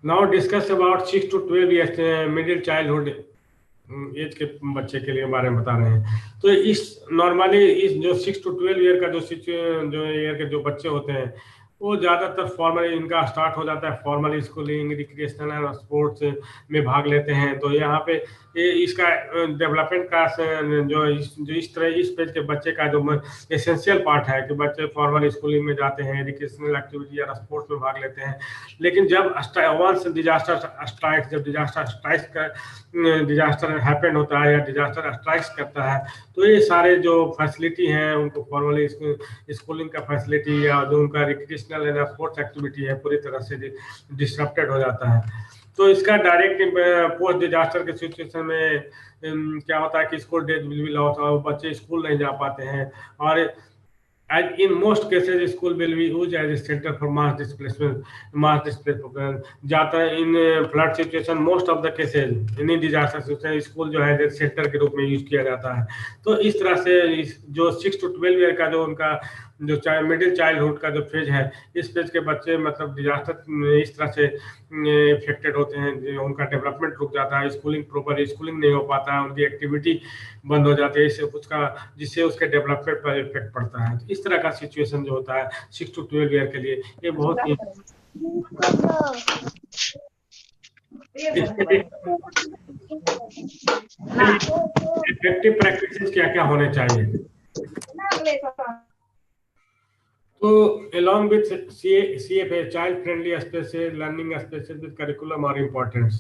Now discuss about 6 to 12 years middle childhood age के बच्चे के लिए बारे में बता रहे हैं। तो इस नॉर्मली इस जो 6 to 12 ईयर का जो ईयर के जो बच्चे होते हैं वो ज़्यादातर फॉर्मली इनका स्टार्ट हो जाता है, फॉर्मल स्कूलिंग, रिक्रिएशनल और स्पोर्ट्स में भाग लेते हैं। तो यहाँ पे इसका डेवलपमेंट का जो इस तरह इस पेज के बच्चे का जो एसेंशियल पार्ट है कि बच्चे फॉर्मल स्कूलिंग में जाते हैं, रिक्रिएशनल एक्टिविटी या स्पोर्ट्स में भाग लेते हैं। लेकिन जब वंस डिजास्टर हैपन होता है या डिजास्टर स्ट्राइक्स करता है, तो ये सारे जो फैसिलिटी हैं उनको फॉर्मली स्कूलिंग का फैसिलिटी या जो उनका रिक्रिएशनल या स्पोर्ट्स एक्टिविटी है पूरी तरह से डिस्टर्प्टेड हो जाता है। तो इसका डायरेक्ट पोस्ट डिजास्टर के सिचुएशन में क्या होता है कि school days will be loss, और बच्चे स्कूल नहीं जा पाते हैं। और as in most cases school will be used as a center for mass displacement जाता है in flood situation, most of the cases in disaster situation school जो है सेंटर के रूप में यूज किया जाता है। तो इस तरह से जो 6 to 12 ईयर का जो उनका जो मिडिल चाइल्डहुड का जो फेज है, इस फेज के बच्चे मतलब डिजास्टर इस तरह से इफेक्टेड होते हैं, उनका डेवलपमेंट रुक जाता है, स्कूलिंग प्रॉपर स्कूलिंग नहीं हो पाता है, उनकी एक्टिविटी बंद हो जाती है, जिससे उसके डेवलपमेंट पर इफेक्ट पड़ता है। इस तरह का सिचुएशन जो होता है 6 to 12 ईयर के लिए ये बहुत ही इफेक्टिव प्रैक्टिसेस क्या क्या होने चाहिए। तो along with CFA, child friendly spaces, learning spaces with curriculum are important.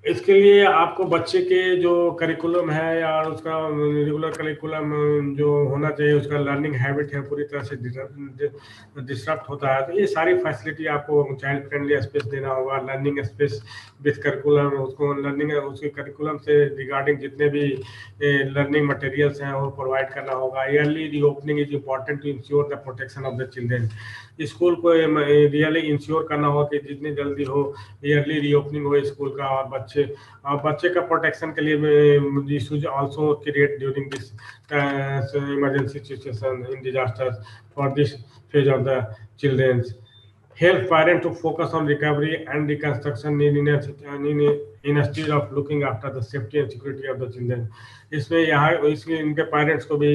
इसके लिए आपको बच्चे के जो करिकुलम है या उसका रेगुलर करिकुलम जो होना चाहिए, उसका लर्निंग हैबिट है पूरी तरह से डिस्टर्ब होता है। तो ये सारी फैसिलिटी आपको चाइल्ड फ्रेंडली स्पेस देना होगा, लर्निंग स्पेस विथ करिकुलम, उसको लर्निंग उसके करिकुलम से रिगार्डिंग जितने भी लर्निंग मटेरियल्स हैं वो प्रोवाइड करना होगा। Early reopening is important to ensure the protection of the children. School को रियली इंश्योर करना होगा कि जितनी जल्दी हो ईयरली रीओपनिंग हो स्कूल का, और बच्चे का प्रोटेक्शन के लिए issues also create during this emergency situation in disasters for this phase of the children's. Help parents to focus on recovery and reconstruction instead of looking after the safety and security of the children। इसमें यहाँ इसलिए इनके parents को भी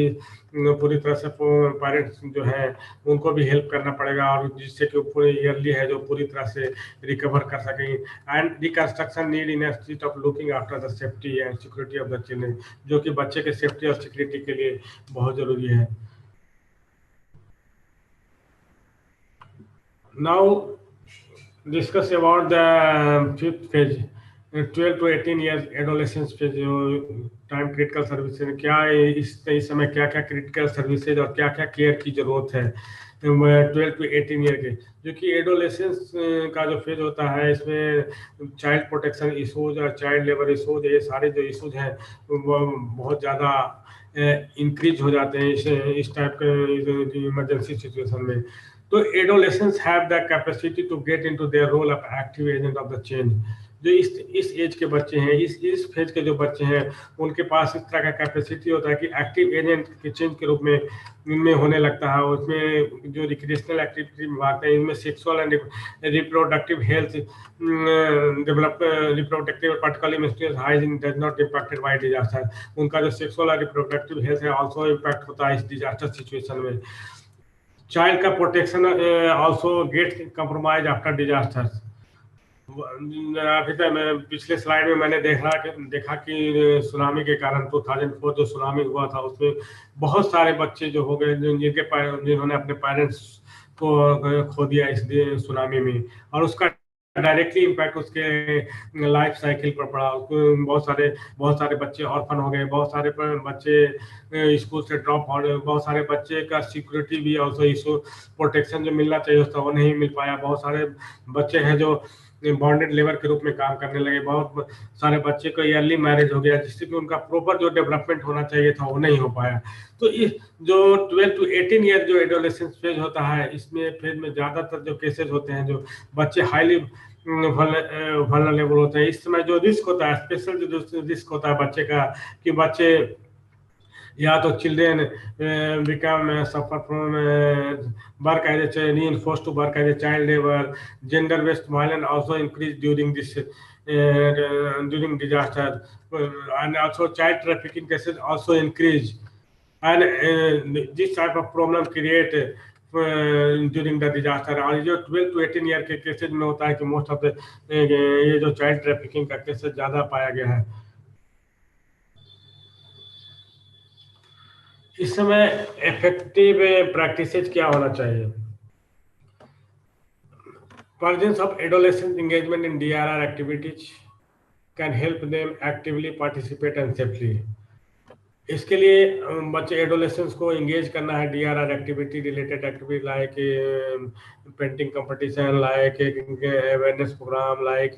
पूरी तरह से parents जो हैं उनको भी हेल्प करना पड़ेगा, और जिससे कि पूरे ईयरली है जो पूरी तरह से रिकवर कर सकें। And reconstruction need institute of looking after the safety and security of the children, जो कि बच्चे के सेफ्टी और सिक्योरिटी के लिए बहुत जरूरी है। Now discuss about the fifth phase, 12 to 18 years adolescence phase, जो टाइम क्रिटिकल सर्विसेज, क्या इस समय क्या क्या क्रिटिकल सर्विसेज और क्या क्या केयर की जरूरत है 12 टू 18 ईयर के। जो कि एडोलेसेंस का जो फेज होता है, इसमें चाइल्ड प्रोटेक्शन इशूज और चाइल्ड लेबर इशूज, ये सारे जो इशूज हैं वो बहुत ज़्यादा इंक्रीज हो जाते हैं इस टाइप के इमरजेंसी सिचुएशन में। तो adolescence have the capacity to get into their role of active agent of the change. जो इस एज के बच्चे हैं, इस फेज के जो बच्चे हैं, उनके पास इस तरह का कैपेसिटी होता है कि एक्टिव एजेंट के चेंज के रूप में इनमें होने लगता है। उसमें जो रिक्रिएशनल एक्टिविटी में भागते हैं, इनमें sexual and reproductive health develop, reproductive particularly menstrual hygiene does not impacted by disaster. उनका जो सेक्सुअल और रिप्रोडक्टिव हेल्थ है ऑल्सो इम्पैक्ट होता है इस डिजास्टर सिचुएशन में। चाइल्ड का protection also get compromise after disasters. अभी तक मैं पिछले स्लाइड में मैंने देखा कि सुनामी के कारण 2004 जो सुनामी हुआ था, उसमें बहुत सारे बच्चे जो हो गए जिन्होंने अपने पेरेंट्स को खो दिया इस सुनामी में, और उसका डायरेक्टली इम्पैक्ट उसके लाइफ साइकिल पर पड़ा। बहुत सारे बच्चे ऑर्फन हो गए, बहुत सारे बच्चे स्कूल से ड्रॉप हो गए, बहुत सारे बच्चे का सिक्योरिटी भी ऑल्सो इशू, प्रोटेक्शन जो मिलना चाहिए उसका वो नहीं मिल पाया। बहुत सारे बच्चे हैं जो बॉन्डेड लेबर के रूप में काम करने लगे। बहुत सारे बच्चे को ईयरली मैरिज हो गया, जिससे कि उनका प्रॉपर जो डेवलपमेंट होना चाहिए था वो नहीं हो पाया। तो इस जो 12 टू 18 ईयर जो एडोलेसेंस फेज होता है, इसमें फेज में ज़्यादातर जो केसेस होते हैं, जो बच्चे हाईली वल्नरेबल होते हैं। इस समय जो रिस्क होता है, स्पेशल जो रिस्क होता है बच्चे का, कि बच्चे या तो children become suffer from work as a reinforced to work as a child labour, gender based violence also increase during this during disaster, and also child trafficking cases also increase, and this type of problem create during the disaster. और जो 12 to 18 year के cases में होता है कि most of the ये जो child trafficking का केसेज ज़्यादा पाया गया है। इस समय इफेक्टिव प्रैक्टिसेज क्या होना चाहिए? Presence of adolescent engagement in DRR activities can help them actively participate and safely। इसके लिए बच्चे एडोलेसेंस को एंगेज करना है DRR activity, related activity like painting competition, like awareness program, like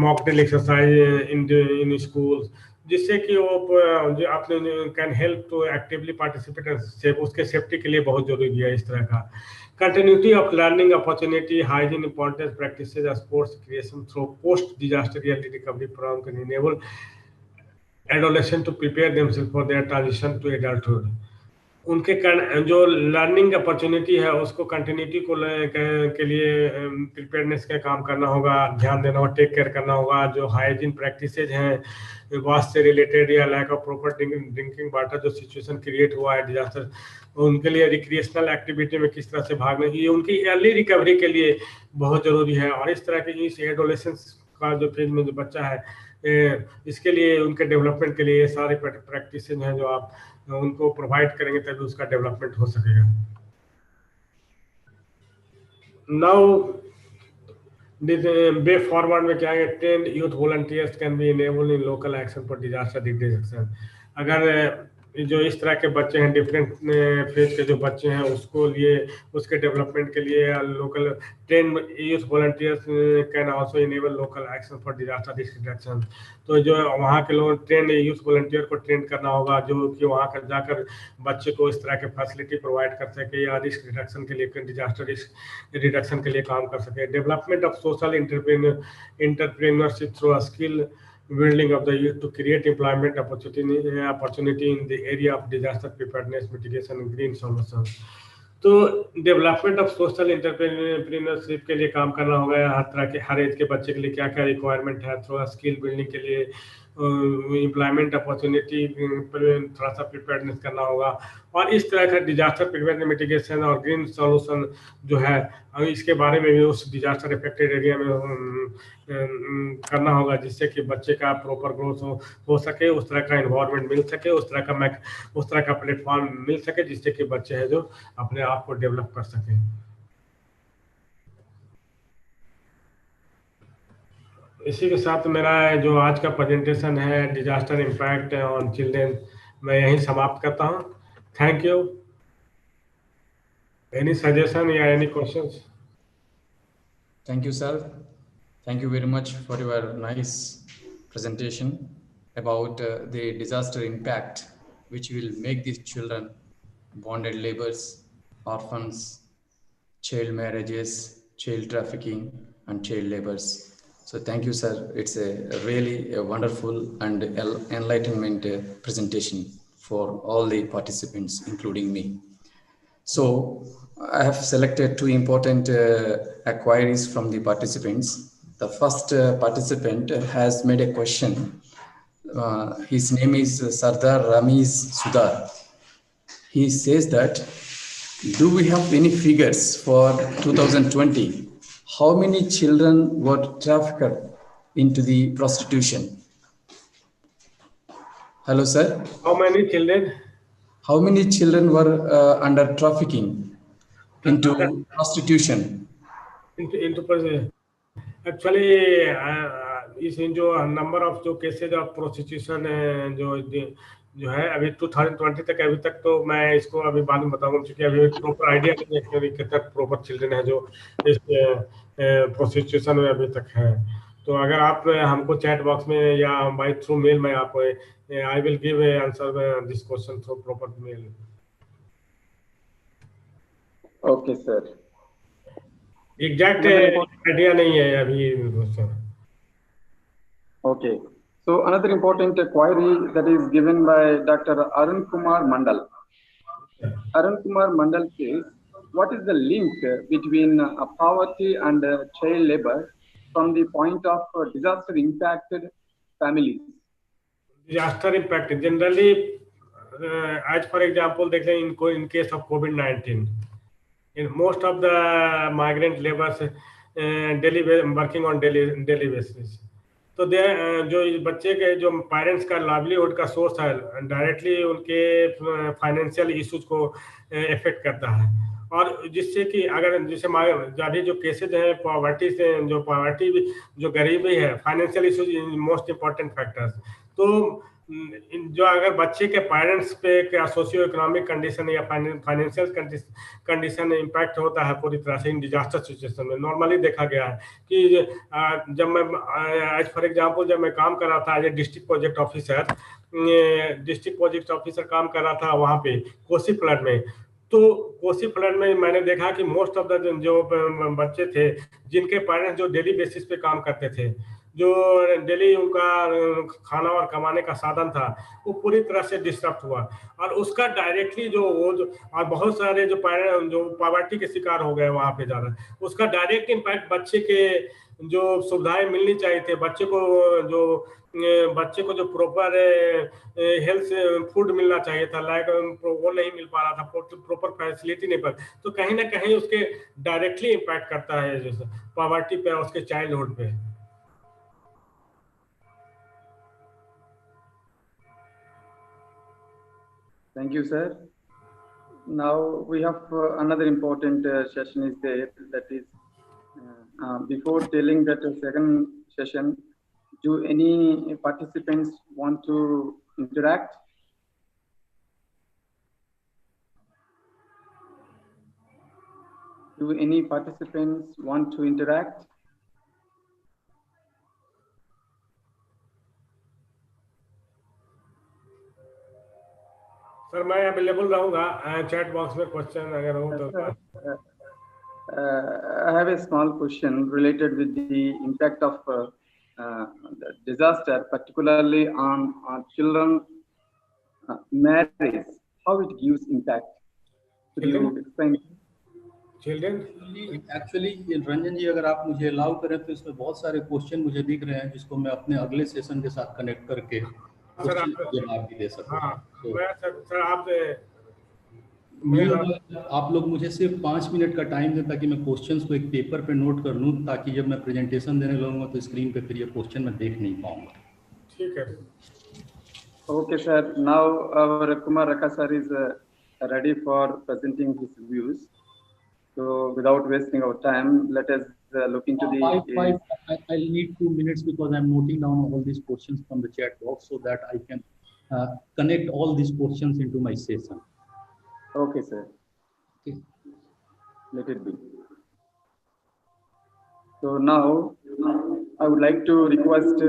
mock drill exercise in schools, जिससे कि वो जो आपने can help to actively participate, उसके सेफ्टी के लिए बहुत जरूरी है इस तरह का। Continuity of learning opportunity, hygiene importance practices, sports creation through post-disaster early recovery program can enable adolescents to prepare themselves for their transition to adulthood। उनके जो लर्निंग अपॉर्चुनिटी है उसको कंटिन्यूटी को के लिए प्रिपेयरनेस का काम करना होगा, ध्यान देना होगा, टेक केयर करना होगा। जो हाइजीन प्रैक्टिसेज हैं वाश से रिलेटेड, या lack of proper drinking water जो सिचुएशन क्रिएट हुआ है डिजास्टर, उनके लिए रिक्रिएशनल एक्टिविटी में किस तरह से भागना, ये उनकी अर्ली रिकवरी के लिए बहुत ज़रूरी है। और इस तरह की इस एडोलेसेंस का जो फेज में जो बच्चा है, इसके लिए उनके डेवलपमेंट के लिए ये सारे प्रैक्टिसेज हैं जो आप उनको प्रोवाइड करेंगे तभी उसका डेवलपमेंट हो सकेगा। नाउ वे फॉरवर्ड में क्या है, trend youth volunteers can be enabled in local action for disaster reduction. अगर जो इस तरह के बच्चे हैं, डिफरेंट फेज के जो बच्चे हैं, उसको लिए उसके डेवलपमेंट के लिए local train youth volunteers can also enable local action for disaster risk reduction. तो जो वहाँ के लोग ट्रेन यूथ वॉलंटियर को ट्रेन करना होगा, जो कि वहाँ कर जाकर बच्चे को इस तरह के फैसिलिटी प्रोवाइड कर सके या रिस्क रिडक्शन के लिए, डिजास्टर रिस्क रिडक्शन के लिए काम कर सके। Development of social entrepreneurship through skill building of the youth to create employment opportunity in the area of disaster preparedness, mitigation and green solutions। तो डेवलपमेंट ऑफ सोशल एंटरप्रेन्योरशिप के लिए काम करना होगा, हर तरह के हर एज के बच्चे के लिए क्या क्या रिक्वायरमेंट है, थोड़ा स्किल बिल्डिंग के लिए एम्प्लॉयमेंट अपॉर्चुनिटी थोड़ा सा प्रिपेयर्डनेस करना होगा। और इस तरह का डिजास्टर प्रिवेंशन, मिटिगेशन और ग्रीन सॉल्यूशन जो है, इसके बारे में भी उस डिजास्टर इफेक्टेड एरिया में करना होगा, जिससे कि बच्चे का प्रॉपर ग्रोथ हो सके, उस तरह का इन्वायरमेंट मिल सके, उस तरह का प्लेटफॉर्म मिल सके, जिससे कि बच्चे हैं जो अपने आप को डेवलप कर सके। इसी के साथ मेरा जो आज का प्रेजेंटेशन है डिजास्टर इम्पैक्ट ऑन चिल्ड्रेन, मैं यहीं समाप्त करता हूँ। Thank you. एनी सजेशन या any questions? Thank you, sir. Thank you very much for your nice presentation about the disaster impact, which will make these children bonded laborers, orphans, child marriages, child trafficking, and child labors. So thank you, sir. It's a really a wonderful and enlightenment presentation for all the participants, including me. So I have selected two important inquiries from the participants. The first participant has made a question. His name is Sardar Ramiz Sudar. He says that, do we have any figures for 2020? How many children were trafficked into the prostitution? Hello, sir. How many children? How many children were under trafficking into prostitution? Actually इस जो number of जो cases of prostitution जो है अभी 2020 तक, अभी तक तो मैं इसको अभी बाद में बताऊंगा, क्योंकि अभी प्रॉपर आइडिया नहीं है कि कितने प्रॉपर चिल्ड्रन है जो इस प्रोस्टिट्यूशन में अभी तक है। तो अगर आप हमको चैट बॉक्स में या बाय थ्रू मेल में आपको I will give answer this question through proper mail. Okay sir. Exact idea नहीं है अभी सर। Okay. So another important query that is given by Dr. Arun Kumar Mandal. Arun Kumar Mandal says, what is the link between poverty and child labor from the point of disaster impacted families? Disaster impact generally, as for example, they say in case of COVID-19, in most of the migrant laborers daily working on daily basis, तो दे जो बच्चे के जो parents का livelihood का source है, directly उनके financial issues को इफेक्ट करता है। और जिससे कि अगर जैसे अभी जो केसेज हैं पॉवर्टी से, जो पॉवर्टी जो गरीबी है, financial issues most important factors. तो जो अगर बच्चे के पेरेंट्स पे सोशियो इकोनॉमिक कंडीशन या फाइनेंशियल कंडीशन इम्पैक्ट होता है पूरी तरह से इन डिजास्टर सिचुएशन में। नॉर्मली देखा गया है कि जब मैं एज फॉर एग्जांपल जब मैं काम कर रहा था as a district project officer काम कर रहा था वहाँ पे कोसी फ्लड में, तो कोसी फ्लड में मैंने देखा कि मोस्ट ऑफ द जो बच्चे थे जिनके पेरेंट्स जो डेली बेसिस पे काम करते थे, जो डेली उनका खाना और कमाने का साधन था, वो पूरी तरह से डिस्टर्ब हुआ। और उसका डायरेक्टली और बहुत सारे जो पॉवर्टी के शिकार हो गए वहाँ पे ज़्यादा, उसका डायरेक्ट इम्पैक्ट बच्चे के जो सुविधाएं मिलनी चाहिए थे, बच्चे को जो प्रॉपर हेल्थ फूड मिलना चाहिए था, लाइक वो नहीं मिल पा रहा था, प्रॉपर फैसिलिटी नहीं पर, तो कहीं ना कहीं उसके डायरेक्टली इम्पैक्ट करता है जैसे पॉवर्टी पे, उसके चाइल्डहुड पे। Thank you, sir. Now we have another important session is there, that is Before telling that second session, do any participants want to interact? Do any participants want to interact? Sir मैं available रहूंगा chat box में question अगर हो तो I have a small question related with the impact of the disaster, particularly on children marriage. How it gives impact? Could you explain? Children actually Ranjan ji, अगर आप मुझे allow करें तो इसमें बहुत सारे क्वेश्चन मुझे दिख रहे हैं जिसको मैं अपने अगले सेशन के साथ कनेक्ट करके जवाब भी दे सकता हूँ। आप लोग मुझे सिर्फ 5 मिनट का टाइम दें ताकि मैं क्वेश्चंस को एक पेपर पे नोट कर लूँ, ताकि जब मैं प्रेजेंटेशन देने लगूंगा तो स्क्रीन पे फिर ये क्वेश्चन मैं देख नहीं पाऊंगा। ठीक है। Okay, sir. Now our Kumar Raka sir is ready for presenting his views. So without wasting our time, let us look into the... I'll need 2 minutes because I'm noting down all these questions from the chat box so that I can connect all these questions into my session. Okay, sir. Okay. Let it be. So now I would like to request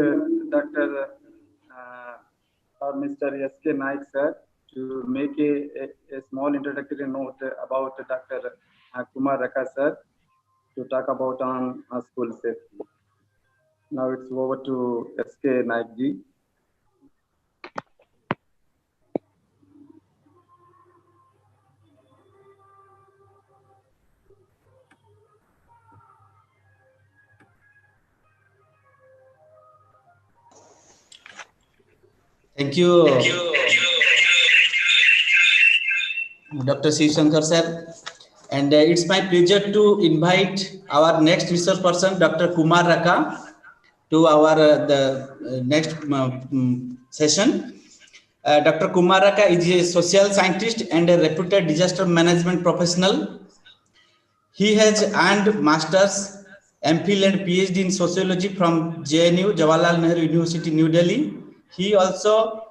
Dr. or Mr. S.K. Naik sir to make a small introductory note about Dr. Kumar Raka sir to talk about on school safety. Now it's over to S.K. Naik ji. Thank you, Dr. Shiv Shankar sir. And it's my pleasure to invite our next research person, Dr. Kumar Raka, to our the next session. Dr. Kumar Raka is a social scientist and a reputed disaster management professional. He has earned Masters, MPhil and PhD in sociology from JNU, Jawaharlal Nehru University, New Delhi. He also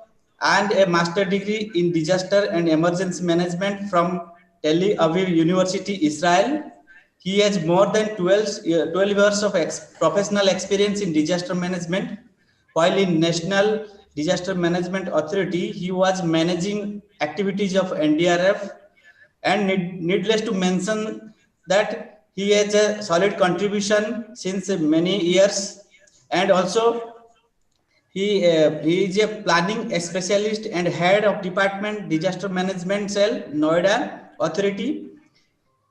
earned a master degree in disaster and emergency management from Tel Aviv University, Israel. He has more than 12 years of professional experience in disaster management. While in National Disaster Management Authority, he was managing activities of NDRF. And needless to mention that he has a solid contribution since many years, and also he is a planning specialist and head of department disaster management cell, Noida Authority.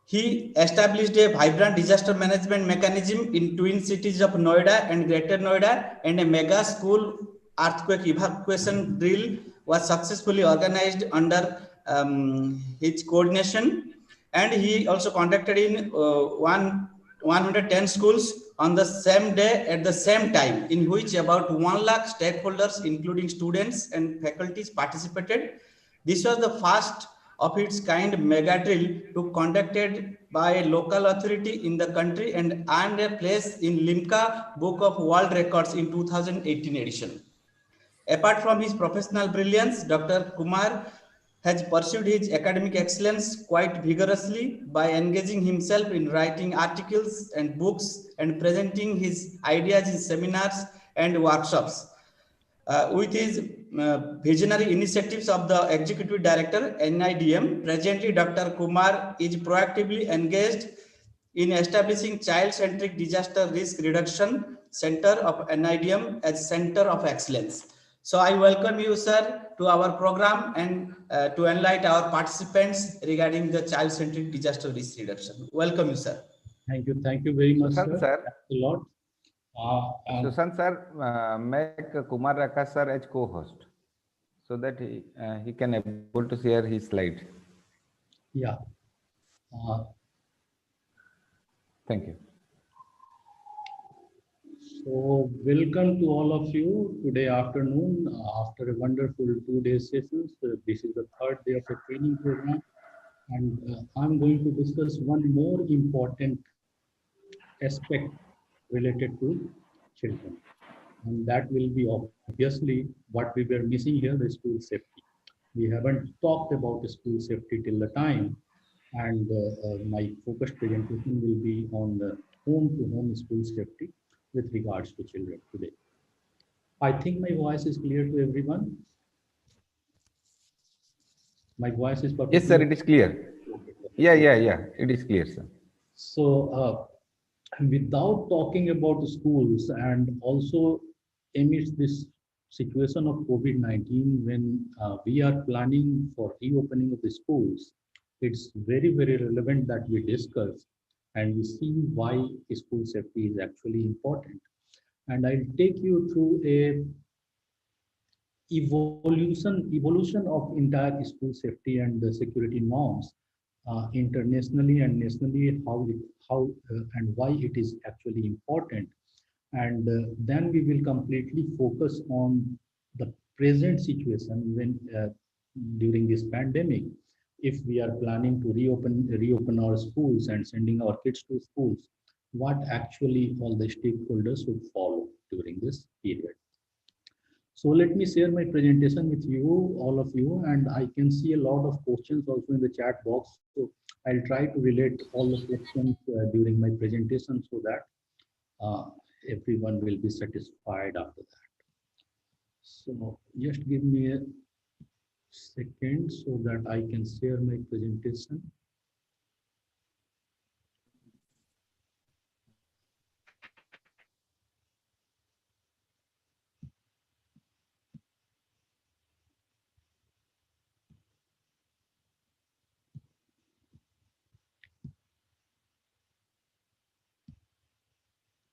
He established a vibrant disaster management mechanism in twin cities of Noida and Greater Noida, and a mega school earthquake evacuation drill was successfully organized under his coordination. And he also conducted in 110 schools on the same day at the same time, in which about 1 lakh stakeholders, including students and faculties, participated. This was the first of its kind mega drill to conducted by a local authority in the country and earned a place in Limca Book of World Records in 2018 edition. Apart from his professional brilliance, Dr. Kumar has pursued his academic excellence quite vigorously by engaging himself in writing articles and books and presenting his ideas in seminars and workshops. With his visionary initiatives of the Executive Director, NIDM, presently Dr. Kumar is proactively engaged in establishing Child-Centric Disaster Risk Reduction Center of NIDM as Center of Excellence. So I welcome you, sir, to our program and to enlighten our participants regarding the child-centric disaster risk reduction. Welcome you, sir. Thank you very much, sir. Sir. A lot. Sushant sir, make Kumar Raka sir as co-host so that he can able to share his slide. Yeah. Thank you. So welcome to all of you today afternoon after a wonderful 2-day sessions. This is the 3rd day of the training program, and I'm going to discuss one more important aspect related to children. And that will be obviously what we were missing here, the school safety. We haven't talked about the school safety till the time, and my focused presentation will be on the home-to-home school safety with regards to children today. I think my voice is clear to everyone. My voice is Yes, sir, perfectly it is clear. okay. Yeah, it is clear, sir. So, without talking about the schools, and also amidst this situation of COVID-19, when we are planning for reopening of the schools, it's very, very relevant that we discuss and we see why school safety is actually important. And I'll take you through a evolution of entire school safety and the security norms internationally and nationally, how and why it is actually important. And then we will completely focus on the present situation when during this pandemic, if we are planning to reopen our schools and sending our kids to schools, what actually all the stakeholders should follow during this period. So let me share my presentation with you, all of you, and I can see a lot of questions also in the chat box. So I'll try to relate all the questions during my presentation so that everyone will be satisfied after that. So just give me a second so that I can share my presentation.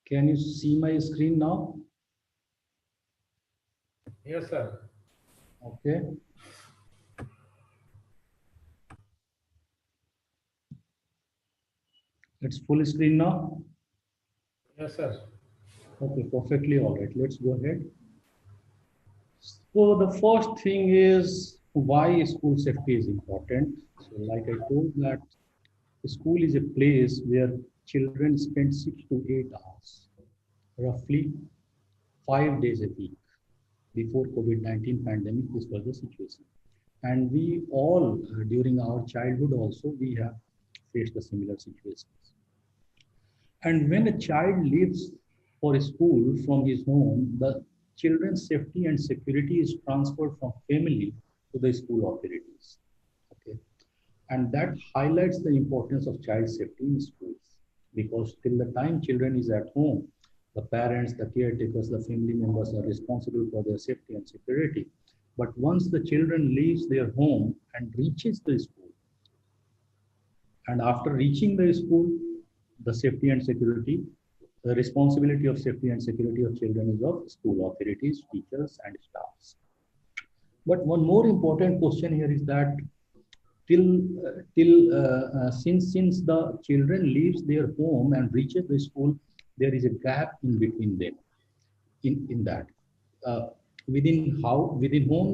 Can you see my screen now? Yes, sir. Okay. It's full screen now. Yes, sir. Okay, perfectly all right. Let's go ahead. So the first thing is why school safety is important. So like I told that school is a place where children spend 6 to 8 hours, roughly 5 days a week. Before COVID-19 pandemic, this was the situation. And we all, during our childhood also, we have faced a similar situations. And when a child leaves for school from his home, the children's safety and security is transferred from family to the school authorities. Okay. And that highlights the importance of child safety in schools, because till the time children is at home, the parents, the caretakers, the family members are responsible for their safety and security. But once the children leaves their home and reaches the school, and after reaching the school, the safety and security, the responsibility of safety and security of children is of school authorities, teachers, and staffs. But one more important question here is that since the children leaves their home and reaches the school, there is a gap in between them. In that, uh, within home,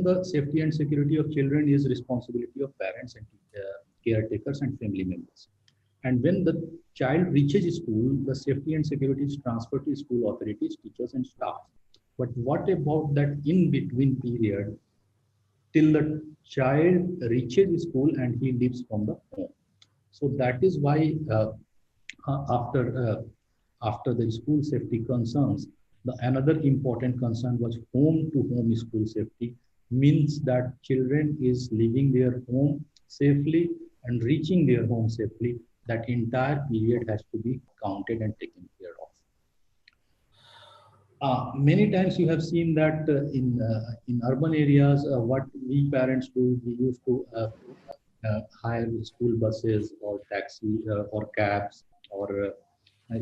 the safety and security of children is responsibility of parents and caretakers and family members. And when the child reaches school, the safety and security is transferred to school authorities, teachers, and staff. But what about that in between period till the child reaches school and he leaves from the home? So that is why after after the school safety concerns, the another important concern was home to home school safety, means that children is leaving their home safely and reaching their home safely. That entire period has to be counted and taken care of. Many times you have seen that in urban areas, what we parents do, we used to hire school buses or taxi or cabs or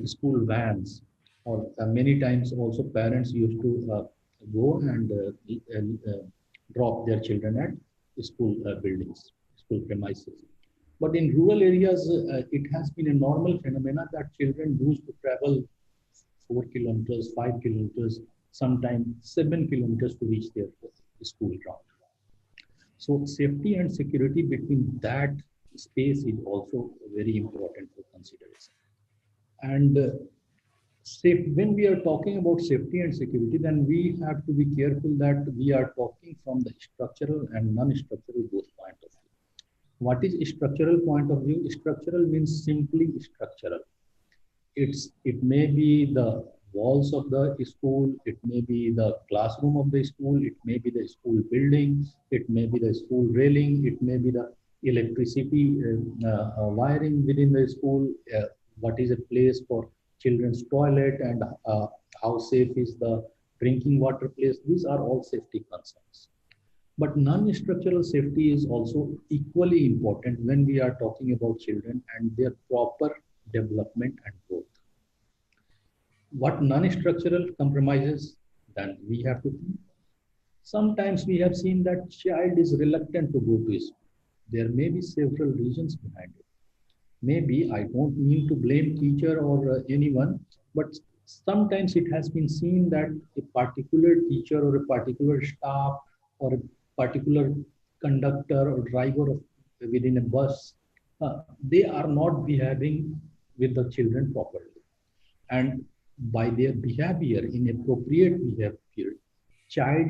school vans, or many times also parents used to go and drop their children at school buildings, school premises. But in rural areas, it has been a normal phenomena that children used to travel 4 kilometers, 5 kilometers, sometimes 7 kilometers to reach their school ground. So safety and security between that space is also very important for consideration. And When we are talking about safety and security, then we have to be careful that we are talking from the structural and non-structural both point of view. What is structural point of view? Structural means simply structural. It may be the walls of the school, it may be the classroom of the school, it may be the school building, it may be the school railing, it may be the electricity wiring within the school, what is a place for children's toilet, and how safe is the drinking water place. These are all safety concerns. But non-structural safety is also equally important when we are talking about children and their proper development and growth. What non-structural compromises, then we have to think. Sometimes we have seen that child is reluctant to go to school. There may be several reasons behind it. Maybe I don't mean to blame teacher or anyone, but sometimes it has been seen that a particular teacher or a particular staff or a particular conductor or driver of, within a bus, they are not behaving with the children properly. And by their behavior, inappropriate behavior, child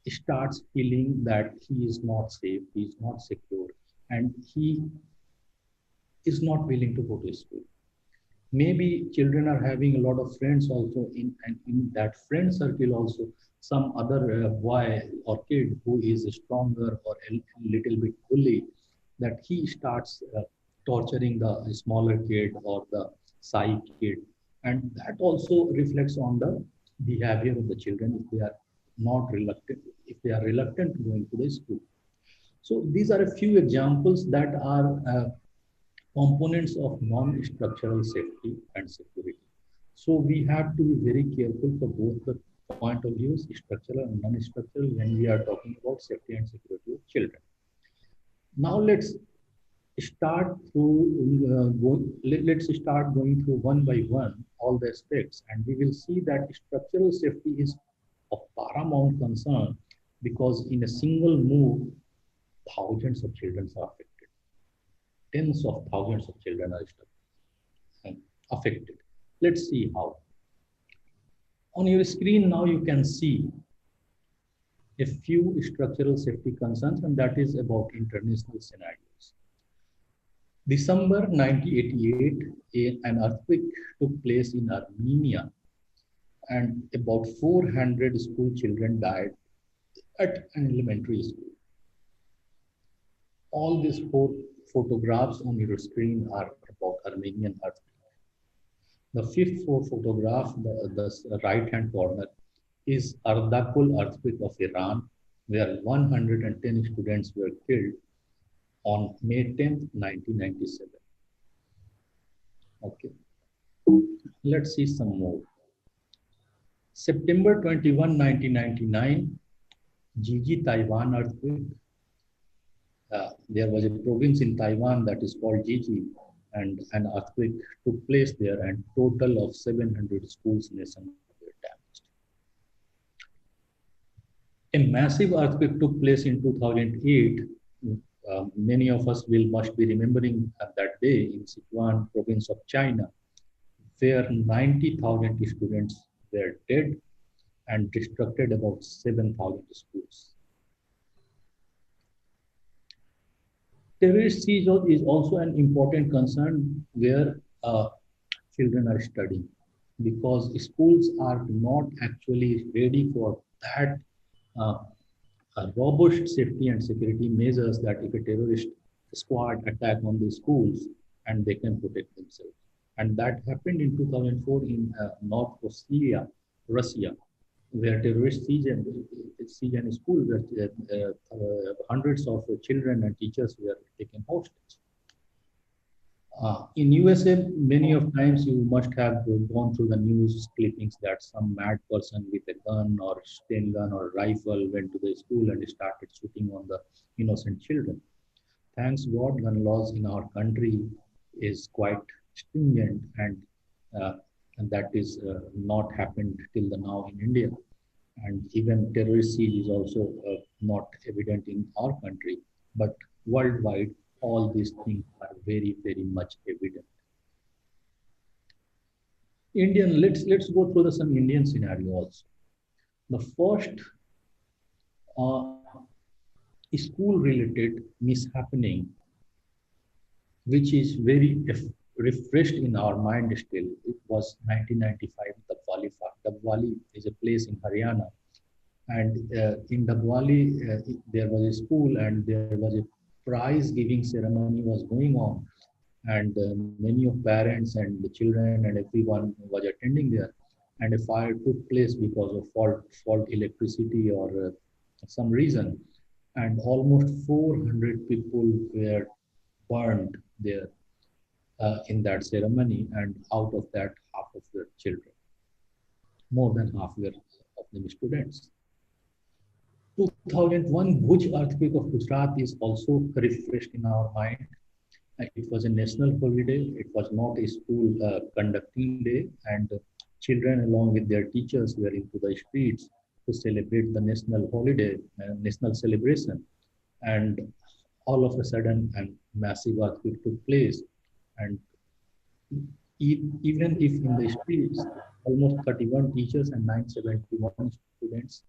starts feeling that he is not safe, he is not secure, and he is not willing to go to school. Maybe children are having a lot of friends also and in that friend circle also some other boy or kid who is stronger or a little bit bully, that he starts torturing the smaller kid or the shy kid, and that also reflects on the behavior of the children if they are not reluctant, if they are reluctant to going to the school. So these are a few examples that are components of non-structural safety and security. So we have to be very careful for both the point of views, structural and non-structural, when we are talking about safety and security of children. Now let's start let's start going through one by one all the aspects, and we will see that structural safety is of paramount concern because in a single move, thousands of children are affected. Tens of thousands of children are affected. Let's see how. On your screen now you can see a few structural safety concerns, and that is about international scenarios. December 1988, an earthquake took place in Armenia, and about 400 school children died at an elementary school. All these four photographs on your screen are about Armenian earthquake. The fifth photograph, the right-hand corner, is Ardakul earthquake of Iran, where 110 students were killed on May 10th, 1997. Okay, let's see some more. September 21, 1999, Jiji Taiwan earthquake. There was a province in Taiwan that is called Jiji, and an earthquake took place there, and total of 700 schools nationwide were damaged. A massive earthquake took place in 2008. Many of us must be remembering that day in Sichuan province of China, where 90,000 students were dead and destructed about 7,000 schools. Terrorist siege is also an important concern where children are studying, because schools are not actually ready for that robust safety and security measures that if a terrorist squad attack on the schools and they can protect themselves. And that happened in 2004 in North Ossetia, Russia, where terrorists siege and school, where hundreds of children and teachers were taken hostage. In USA, many of times you must have gone through the news clippings that some mad person with a gun or stun gun or rifle went to the school and started shooting on the innocent children. Thanks God, gun laws in our country is quite stringent, and that is not happened till the now in India. And even terrorist siege is also not evident in our country, but worldwide, all these things are very, very much evident. let's go through some Indian scenario also. The first school related mishappening, which is very refreshed in our mind still. It was 1995, Dabwali. Dabwali is a place in Haryana. And in Dabwali, there was a school and there was a prize giving ceremony was going on. And many of parents and the children and everyone was attending there. And a fire took place because of fault electricity or some reason. And almost 400 people were burned there in that ceremony, and out of that, half of the children, more than half were of them students. 2001 Bhuj earthquake of Gujarat is also refreshed in our mind. It was a national holiday. It was not a school conducting day, and children along with their teachers were into the streets to celebrate the national holiday, national celebration. And all of a sudden, a massive earthquake took place. And even if in the streets, almost 31 teachers and 971 students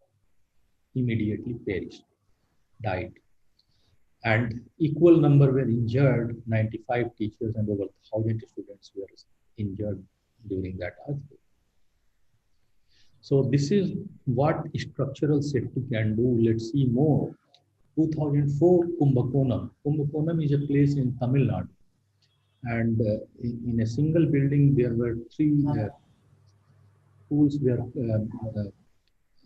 immediately perished, died. And equal number were injured, 95 teachers and over 1,000 students were injured during that earthquake. So this is what structural safety can do. Let's see more. 2004 Kumbakonam. Kumbakonam is a place in Tamil Nadu. And in a single building, there were three schools were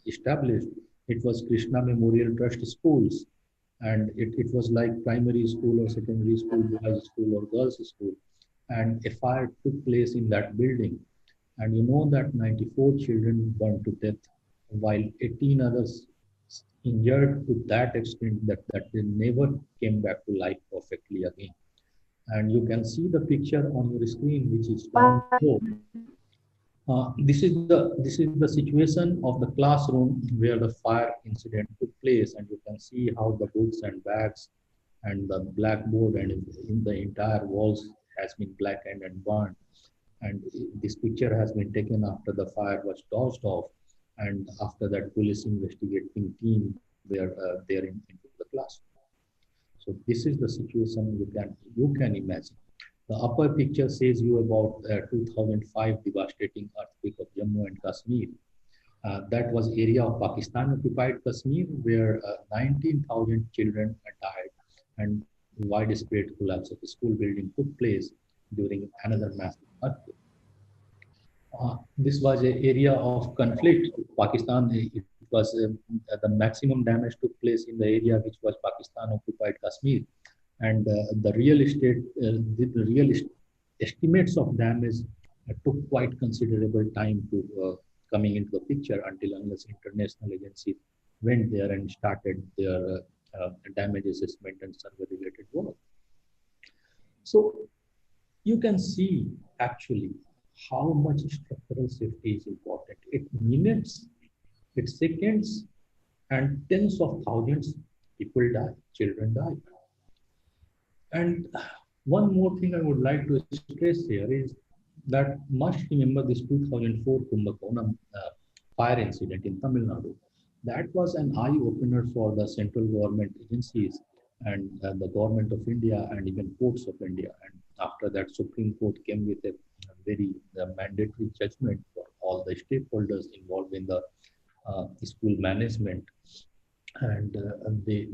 established. It was Krishna Memorial Trust schools. And it was like primary school or secondary school, boys school or girls school. And a fire took place in that building. And you know that 94 children burned to death, while 18 others injured to that extent that they never came back to life perfectly again. And you can see the picture on your screen, which is down below. This is the situation of the classroom where the fire incident took place, and you can see how the books and bags and the blackboard and in the entire walls has been blackened and burned. And this picture has been taken after the fire was dodged off, and after that police investigating team were there into the classroom. So this is the situation you can imagine. The upper picture says you about 2005 devastating earthquake of Jammu and Kashmir. That was area of Pakistan occupied Kashmir where 19,000 children died and widespread collapse of the school building took place during another massive earthquake. This was an area of conflict. Pakistan, it was the maximum damage took place in the area which was Pakistan occupied Kashmir. And the real estimates of damage took quite considerable time to coming into the picture until unless international agencies went there and started their damage assessment and survey related work. So you can see actually how much structural safety is important. It minutes, it seconds, and tens of thousands people die, children die. And one more thing I would like to stress here is that must remember this 2004 Kumbakonam fire incident in Tamil Nadu. That was an eye-opener for the central government agencies and the government of India and even courts of India. And after that, Supreme Court came with a very mandatory judgment for all the stakeholders involved in the school management. And they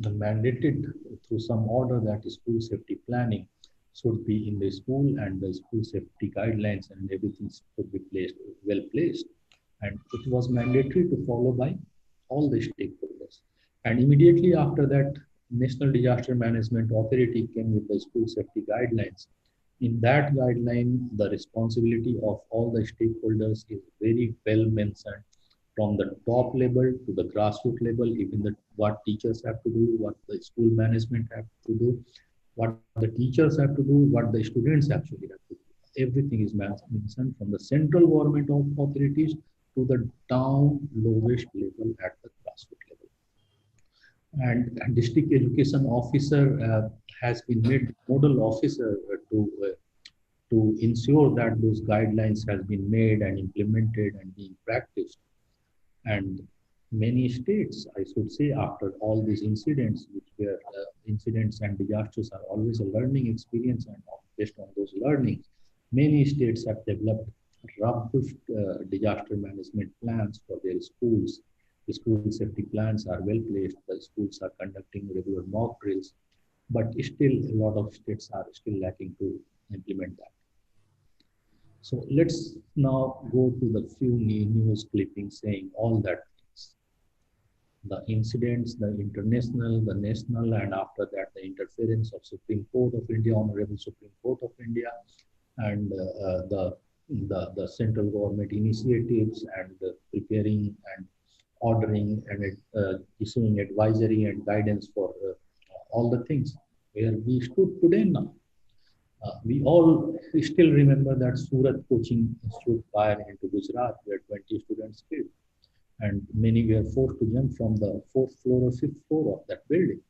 mandated through some order that school safety planning should be in the school and the school safety guidelines and everything should be well placed. And it was mandatory to follow by all the stakeholders. And immediately after that, National Disaster Management Authority came with the school safety guidelines. In that guideline, the responsibility of all the stakeholders is very well mentioned, from the top level to the grassroots level, even what teachers have to do, what the school management have to do, what the teachers have to do, what the students actually have to do. Everything is mentioned from the central government authorities to the down lowest level at the grassroots level. And district education officer has been made model officer to ensure that those guidelines has been made and implemented and being practiced. And many states, I should say, after all these incidents, which were incidents and disasters are always a learning experience, and based on those learnings, many states have developed robust disaster management plans for their schools. The school safety plans are well placed. The schools are conducting regular mock drills, but still a lot of states are still lacking to implement that. So let's now go to the few news clippings saying all that things. The incidents, the international, the national, and after that the interference of Supreme Court of India, Honorable Supreme Court of India, and the central government initiatives and preparing and ordering and issuing advisory and guidance for all the things where we stood today now. We all still remember that Surat coaching institute fire into Gujarat where 20 students killed and many were forced to jump from the 4th floor or 5th floor of that building.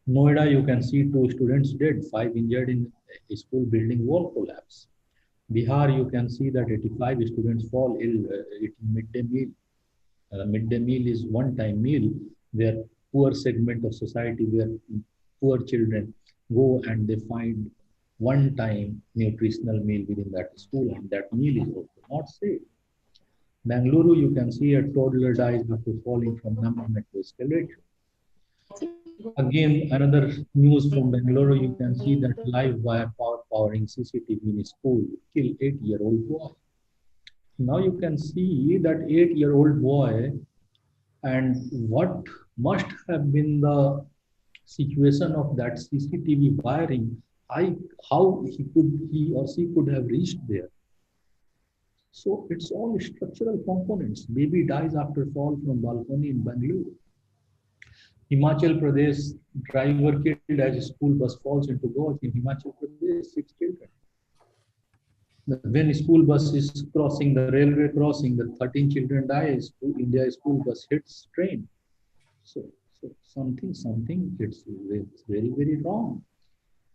Noida, you can see 2 students dead, 5 injured in a school building wall collapse. Bihar, you can see that 85 students fall ill eating midday meal. Midday meal is one-time meal where poor segment of society, where poor children go and they find one-time nutritional meal within that school, and that meal is also not safe. Bangalore, you can see a toddler dies after falling from number metro escalator. Again, another news from Bangalore, you can see that live wire powering CCTV in school kill 8-year-old boy. Now you can see that 8-year-old boy and what must have been the situation of that CCTV wiring, how he or she could have reached there. So it's all structural components. Baby dies after fall from balcony in Bangalore. Himachal Pradesh, driver killed as school bus falls into gorge in Himachal Pradesh, 6 children. When school bus is crossing the railway crossing, the 13 children die. India school bus hits train. So something it's very, very wrong.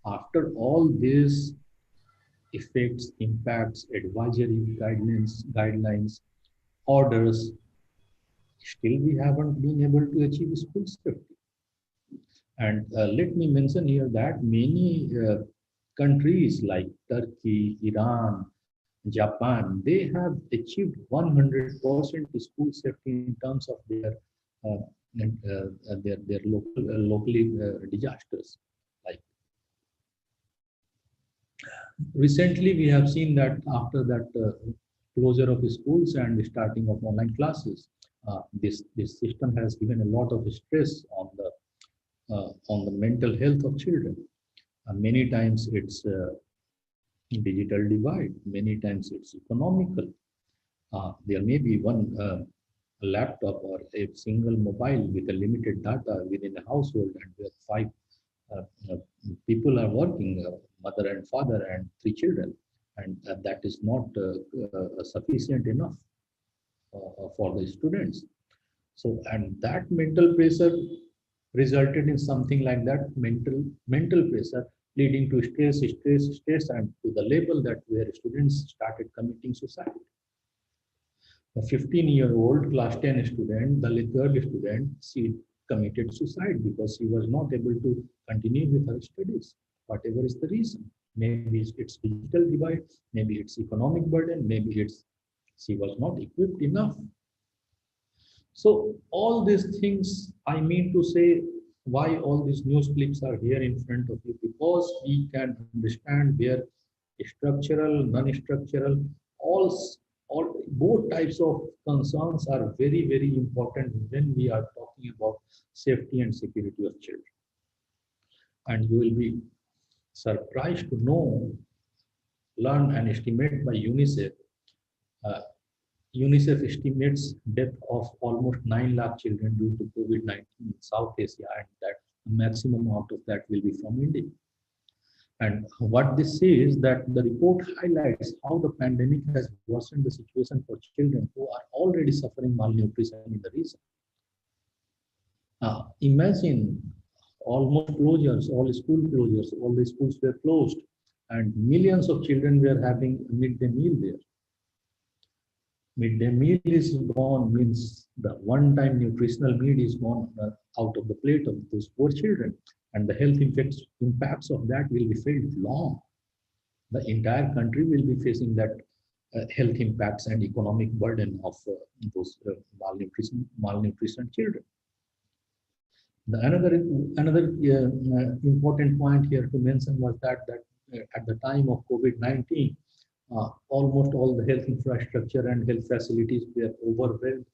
After all these effects, impacts, advisory guidelines, orders, still we haven't been able to achieve school safety. And let me mention here that many countries like Turkey, Iran, Japan, they have achieved 100% school safety in terms of their locally disasters. Like recently, we have seen that after that closure of schools and the starting of online classes, this system has given a lot of stress on the mental health of children. Many times it's digital divide, many times it's economical. There may be one laptop or a single mobile with a limited data within a household, and where 5 people are working, mother and father and 3 children, and that is not sufficient enough for the students. So, and that mental pressure resulted in something like that mental pressure leading to stress, and to the level that where students started committing suicide. A 15-year-old class 10 student, the third student, she committed suicide because she was not able to continue with her studies. Whatever is the reason, maybe it's digital divide, maybe it's economic burden, maybe it's she was not equipped enough. So all these things, I mean to say, why all these news clips are here in front of you, because we can understand where structural, non-structural, both types of concerns are very, very important when we are talking about safety and security of children. And you will be surprised to know, learn and estimate by UNICEF. UNICEF estimates death of almost 9 lakh children due to COVID-19 in South Asia, and that maximum amount of that will be from India. And what this says that the report highlights how the pandemic has worsened the situation for children who are already suffering malnutrition in the region. Imagine almost closures, all school closures, all the schools were closed. and millions of children were having midday meal there. Midday meal is gone means the one-time nutritional need is gone out of the plate of those poor children, and the health impacts of that will be felt long. The entire country will be facing that health impacts and economic burden of those malnutrition children. The another important point here to mention was that at the time of COVID-19, almost all the health infrastructure and health facilities were overwhelmed,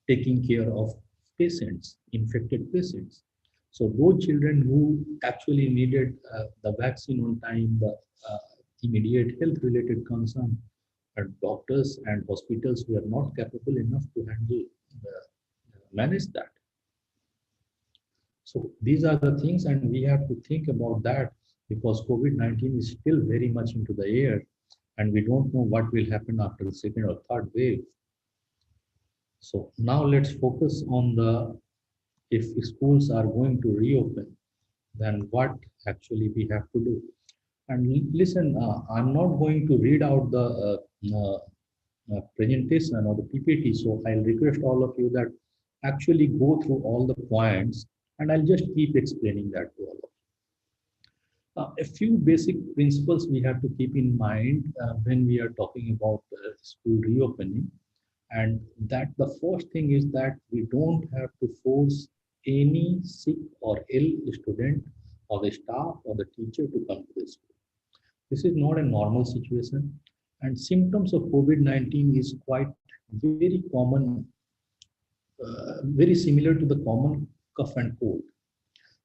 taking care of patients, infected patients. So those children who actually needed the vaccine on time, the immediate health-related concern, doctors and hospitals were not capable enough to handle, manage that. So these are the things, and we have to think about that because COVID-19 is still very much into the air, and we don't know what will happen after the second or third wave. So now let's focus on if schools are going to reopen, then what actually we have to do. And listen, I'm not going to read out the presentation or the PPT, so I'll request all of you that actually go through all the points, and I'll just keep explaining that to all of you. A few basic principles we have to keep in mind when we are talking about school reopening, and that the first thing is that we don't have to force any sick or ill student or the staff or the teacher to come to the school. This is not a normal situation, and symptoms of COVID-19 is quite very common, very similar to the common cough and cold.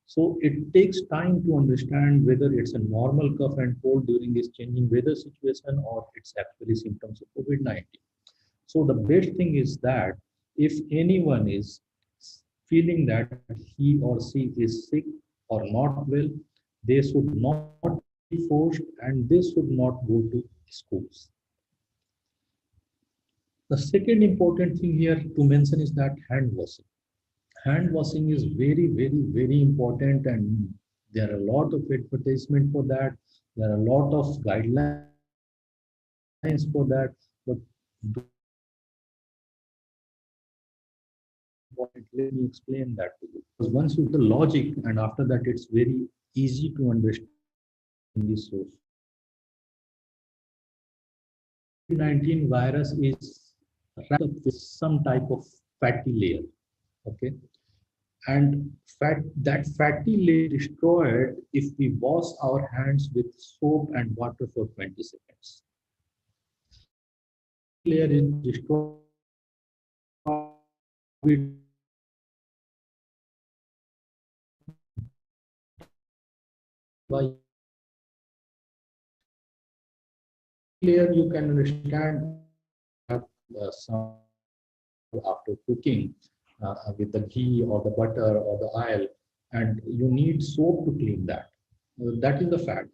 So it takes time to understand whether it's a normal cough and cold during this changing weather situation or it's actually symptoms of COVID-19. So the best thing is that if anyone is feeling that he or she is sick or not well, they should not be forced and they should not go to schools. The second important thing here to mention is that hand washing. Hand washing is very, very, very important, and there are a lot of advertisement for that. There are a lot of guidelines for that, but let me explain that to you. Because once you the logic, and after that, it's very easy to understand this source. COVID-19 virus is wrapped up with some type of fatty layer. Okay, and that fatty layer is destroyed if we wash our hands with soap and water for 20 seconds. Layer is destroyed with layer you can understand some after cooking with the ghee or the butter or the oil, and you need soap to clean that. That is the fact.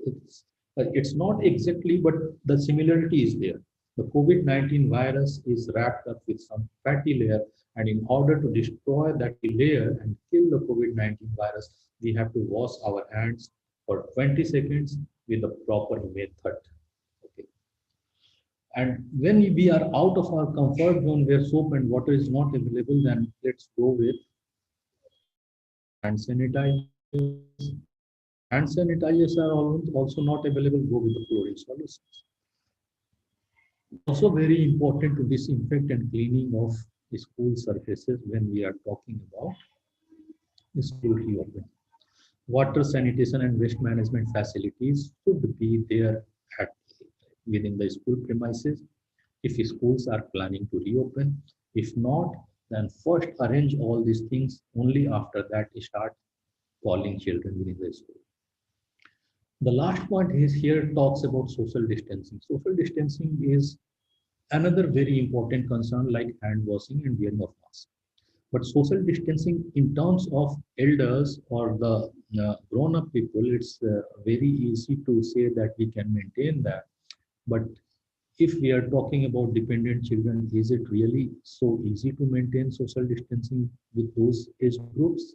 It's not exactly, but the similarity is there. The COVID-19 virus is wrapped up with some fatty layer, and in order to destroy that layer and kill the COVID-19 virus, we have to wash our hands for 20 seconds with the proper method. Okay. And when we are out of our comfort zone where soap and water is not available, then let's go with hand sanitizers. Hand sanitizers are also not available, go with the chlorine solutions. Also very important to disinfect and cleaning of school surfaces when we are talking about school reopening. Water, sanitation and waste management facilities should be there within the school premises if schools are planning to reopen. If not, then first arrange all these things, only after that start calling children within the school. The last point is here talks about social distancing. Social distancing is another very important concern like hand washing and wearing of masks. But social distancing in terms of elders or the grown-up people, it's very easy to say that we can maintain that. But if we are talking about dependent children, is it really so easy to maintain social distancing with those age groups?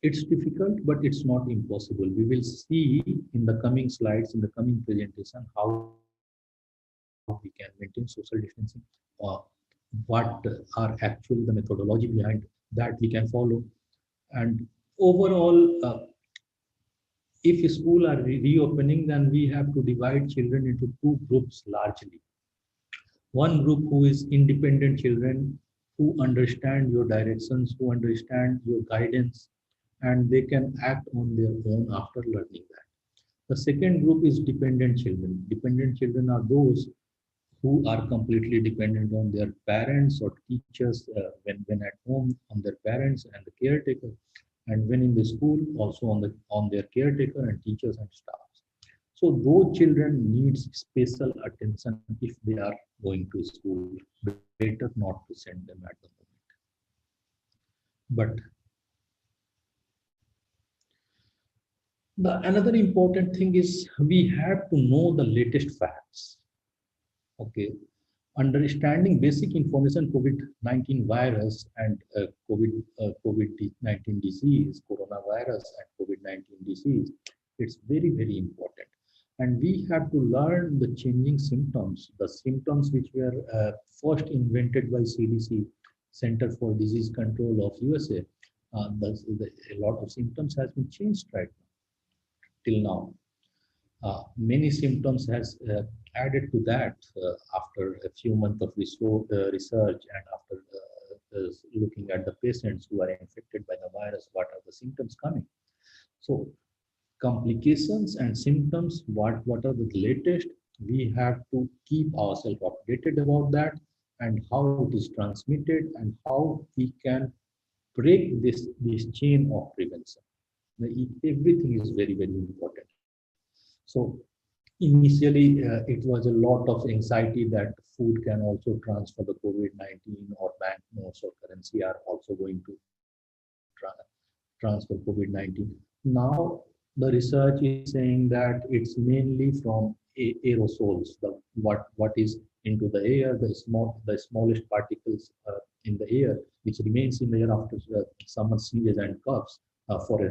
It's difficult, but it's not impossible. We will see in the coming slides, in the coming presentation, how we can maintain social distancing, or what are actually the methodology behind that we can follow. And overall, if school are reopening, then we have to divide children into two groups largely. One group who is independent children, who understand your directions, who understand your guidance, and they can act on their own after learning that. The second group is dependent children. Dependent children are those who are completely dependent on their parents or teachers, when at home on their parents and the caretaker, and when in the school also on their caretaker and teachers and staffs. So those children needs special attention if they are going to school. Better not to send them at the moment. But the another important thing is we have to know the latest facts. Okay, understanding basic information, COVID-19 virus and COVID-19 disease, coronavirus and COVID-19 disease, it's very, very important. And we have to learn the changing symptoms, the symptoms which were first invented by CDC, Center for Disease Control of USA. A lot of symptoms has been changed right now, till now. Many symptoms has added to that after a few months of research, and after looking at the patients who are infected by the virus, what are the symptoms coming. So complications and symptoms, what are the latest, we have to keep ourselves updated about that, and how it is transmitted, and how we can break this chain of prevention. Everything is very, very important. So initially, it was a lot of anxiety that food can also transfer the COVID-19, or banknotes or currency are also going to transfer COVID-19. Now, the research is saying that it's mainly from aerosols, what is into the air, the smallest particles in the air, which remains in the air after someone sneezes and coughs for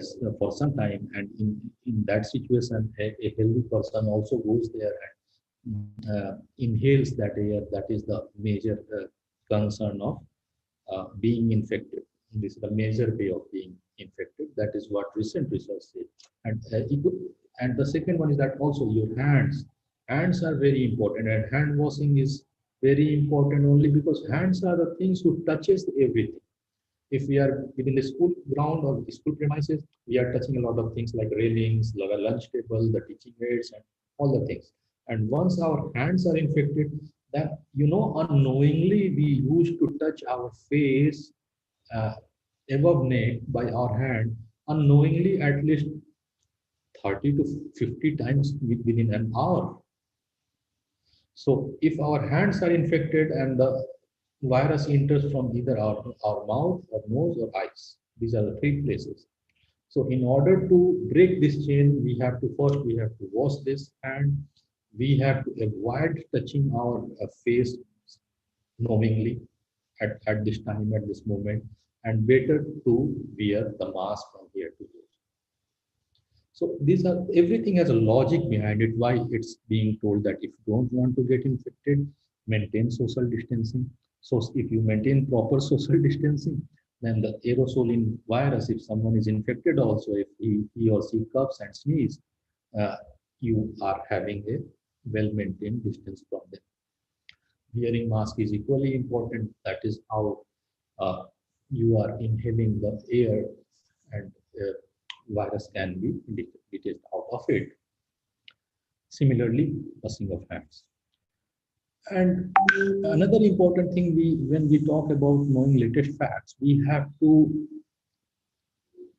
some time. And in that situation, a healthy person also goes there and inhales that air. That is the major concern of being infected. This is the major way of being infected. That is what recent research says. And the second one is that also your hands. Hands are very important, and hand washing is very important only because hands are the things who touches everything. If we are within the school ground or the school premises, we are touching a lot of things like railings, the lunch table, the teaching aids, and all the things. And once our hands are infected, then unknowingly we used to touch our face above neck by our hand, unknowingly at least 30 to 50 times within an hour. So if our hands are infected and the virus enters from either our mouth or nose or eyes, these are the three places. So in order to break this chain, we have to wash this hand. We have to avoid touching our face knowingly at this time, at this moment, and better to wear the mask from here to here. So everything has a logic behind it, why it's being told that if you don't want to get infected, maintain social distancing. So if you maintain proper social distancing, then the aerosol in virus, if someone is infected also, if he or she coughs and sneezes, you are having a well-maintained distance from them. Wearing mask is equally important. That is how you are inhaling the air, and virus can be detected out of it. Similarly, washing of hands. And another important thing, when we talk about knowing latest facts, we have to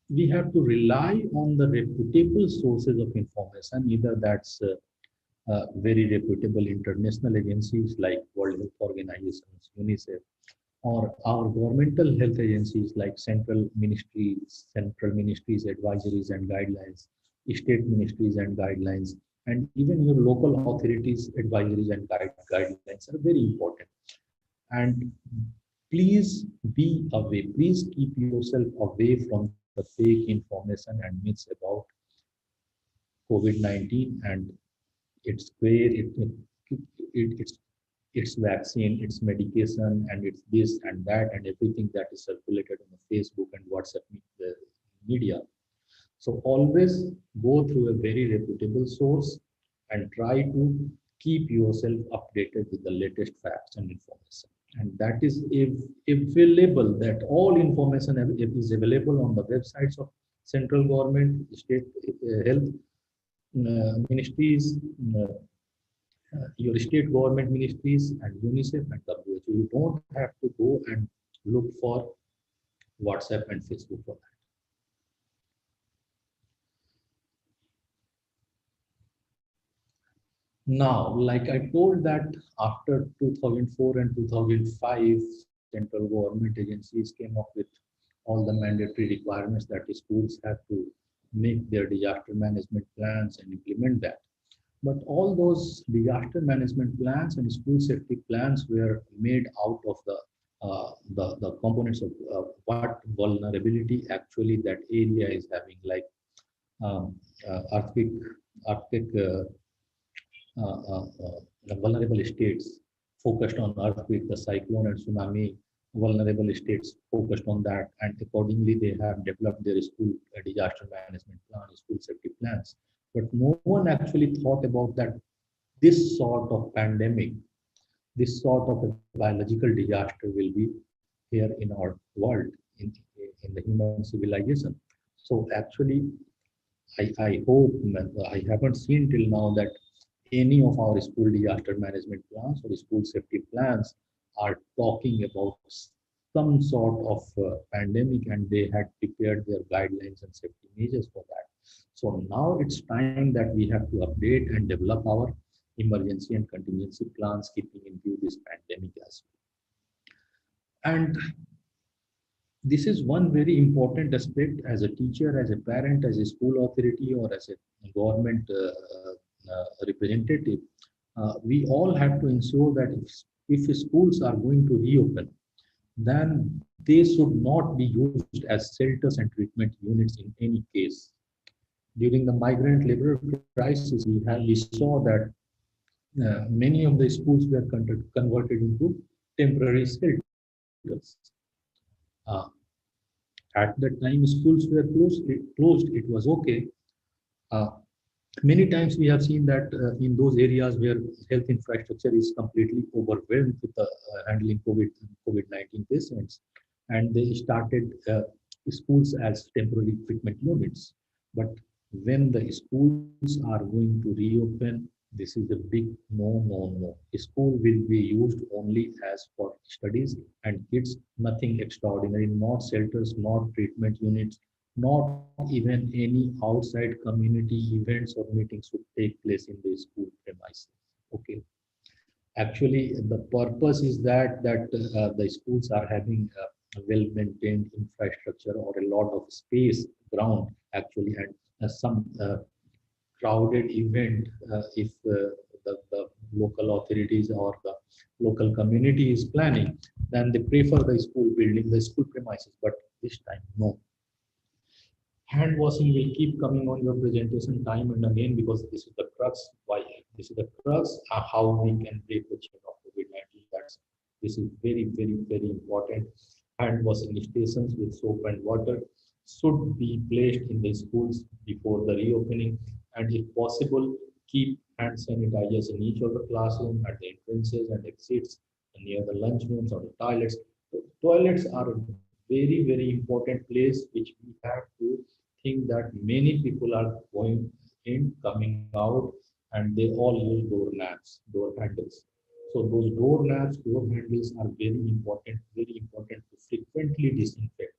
rely on the reputable sources of information. Either that's very reputable international agencies like World Health Organizations, UNICEF, or our governmental health agencies like central ministries advisories and guidelines, state ministries and guidelines, and even your local authorities advisories and guidelines are very important. And please be away, please keep yourself away from these the fake information and myths about COVID-19 and its where it's vaccine, its medication, and it's this and that and everything that is circulated on the Facebook and WhatsApp media. So always go through a very reputable source and try to keep yourself updated with the latest facts and information. And that is available, that all information is available on the websites of central government, state health ministries, your state government ministries and UNICEF and WHO. You don't have to go and look for WhatsApp and Facebook for that. Now, like I told that after 2004 and 2005, central government agencies came up with all the mandatory requirements that the schools have to make their disaster management plans and implement that. But all those disaster management plans and school safety plans were made out of the components of what vulnerability actually that area is having, like um, earthquake vulnerable states focused on earthquake, the cyclone and tsunami vulnerable states focused on that, and accordingly they have developed their school disaster management plan, school safety plans. But no one actually thought about that this sort of pandemic, this sort of a biological disaster will be here in our world, in the human civilization. So actually, I hope, I haven't seen till now that any of our school disaster management plans or school safety plans are talking about some sort of pandemic, and they had prepared their guidelines and safety measures for that. So now it's time that we have to update and develop our emergency and contingency plans, keeping in view this pandemic as well. And this is one very important aspect as a teacher, as a parent, as a school authority, or as a government representative. We all have to ensure that if schools are going to reopen, then they should not be used as shelters and treatment units in any case. During the migrant labor crisis, we saw that many of the schools were converted into temporary shelters. Uh, at that time, schools were closed. It was okay. Uh, Many times we have seen that in those areas where health infrastructure is completely overwhelmed with handling COVID-19 patients, and they started schools as temporary treatment units. But when the schools are going to reopen, this is a big no. School will be used only as for studies and kids, nothing extraordinary, not shelters, not treatment units, not even any outside community events or meetings should take place in the school premises. Okay. Actually, the purpose is that the schools are having a well-maintained infrastructure or a lot of space, ground actually, and some crowded event, if the local authorities or the local community is planning, then they prefer the school building, the school premises. But this time, no. Hand washing will keep coming on your presentation time and again, because this is the crux. Why? This is the crux how we can break the chain of COVID-19. This is very important. Hand washing stations with soap and water should be placed in the schools before the reopening, and if possible, keep hand sanitizers in each of the classroom, at the entrances and exits, and near the lunchrooms or the toilets. The toilets are a very important place which we have to think that many people are going in, coming out, and they all use door handles. So those door handles are very important to frequently disinfect.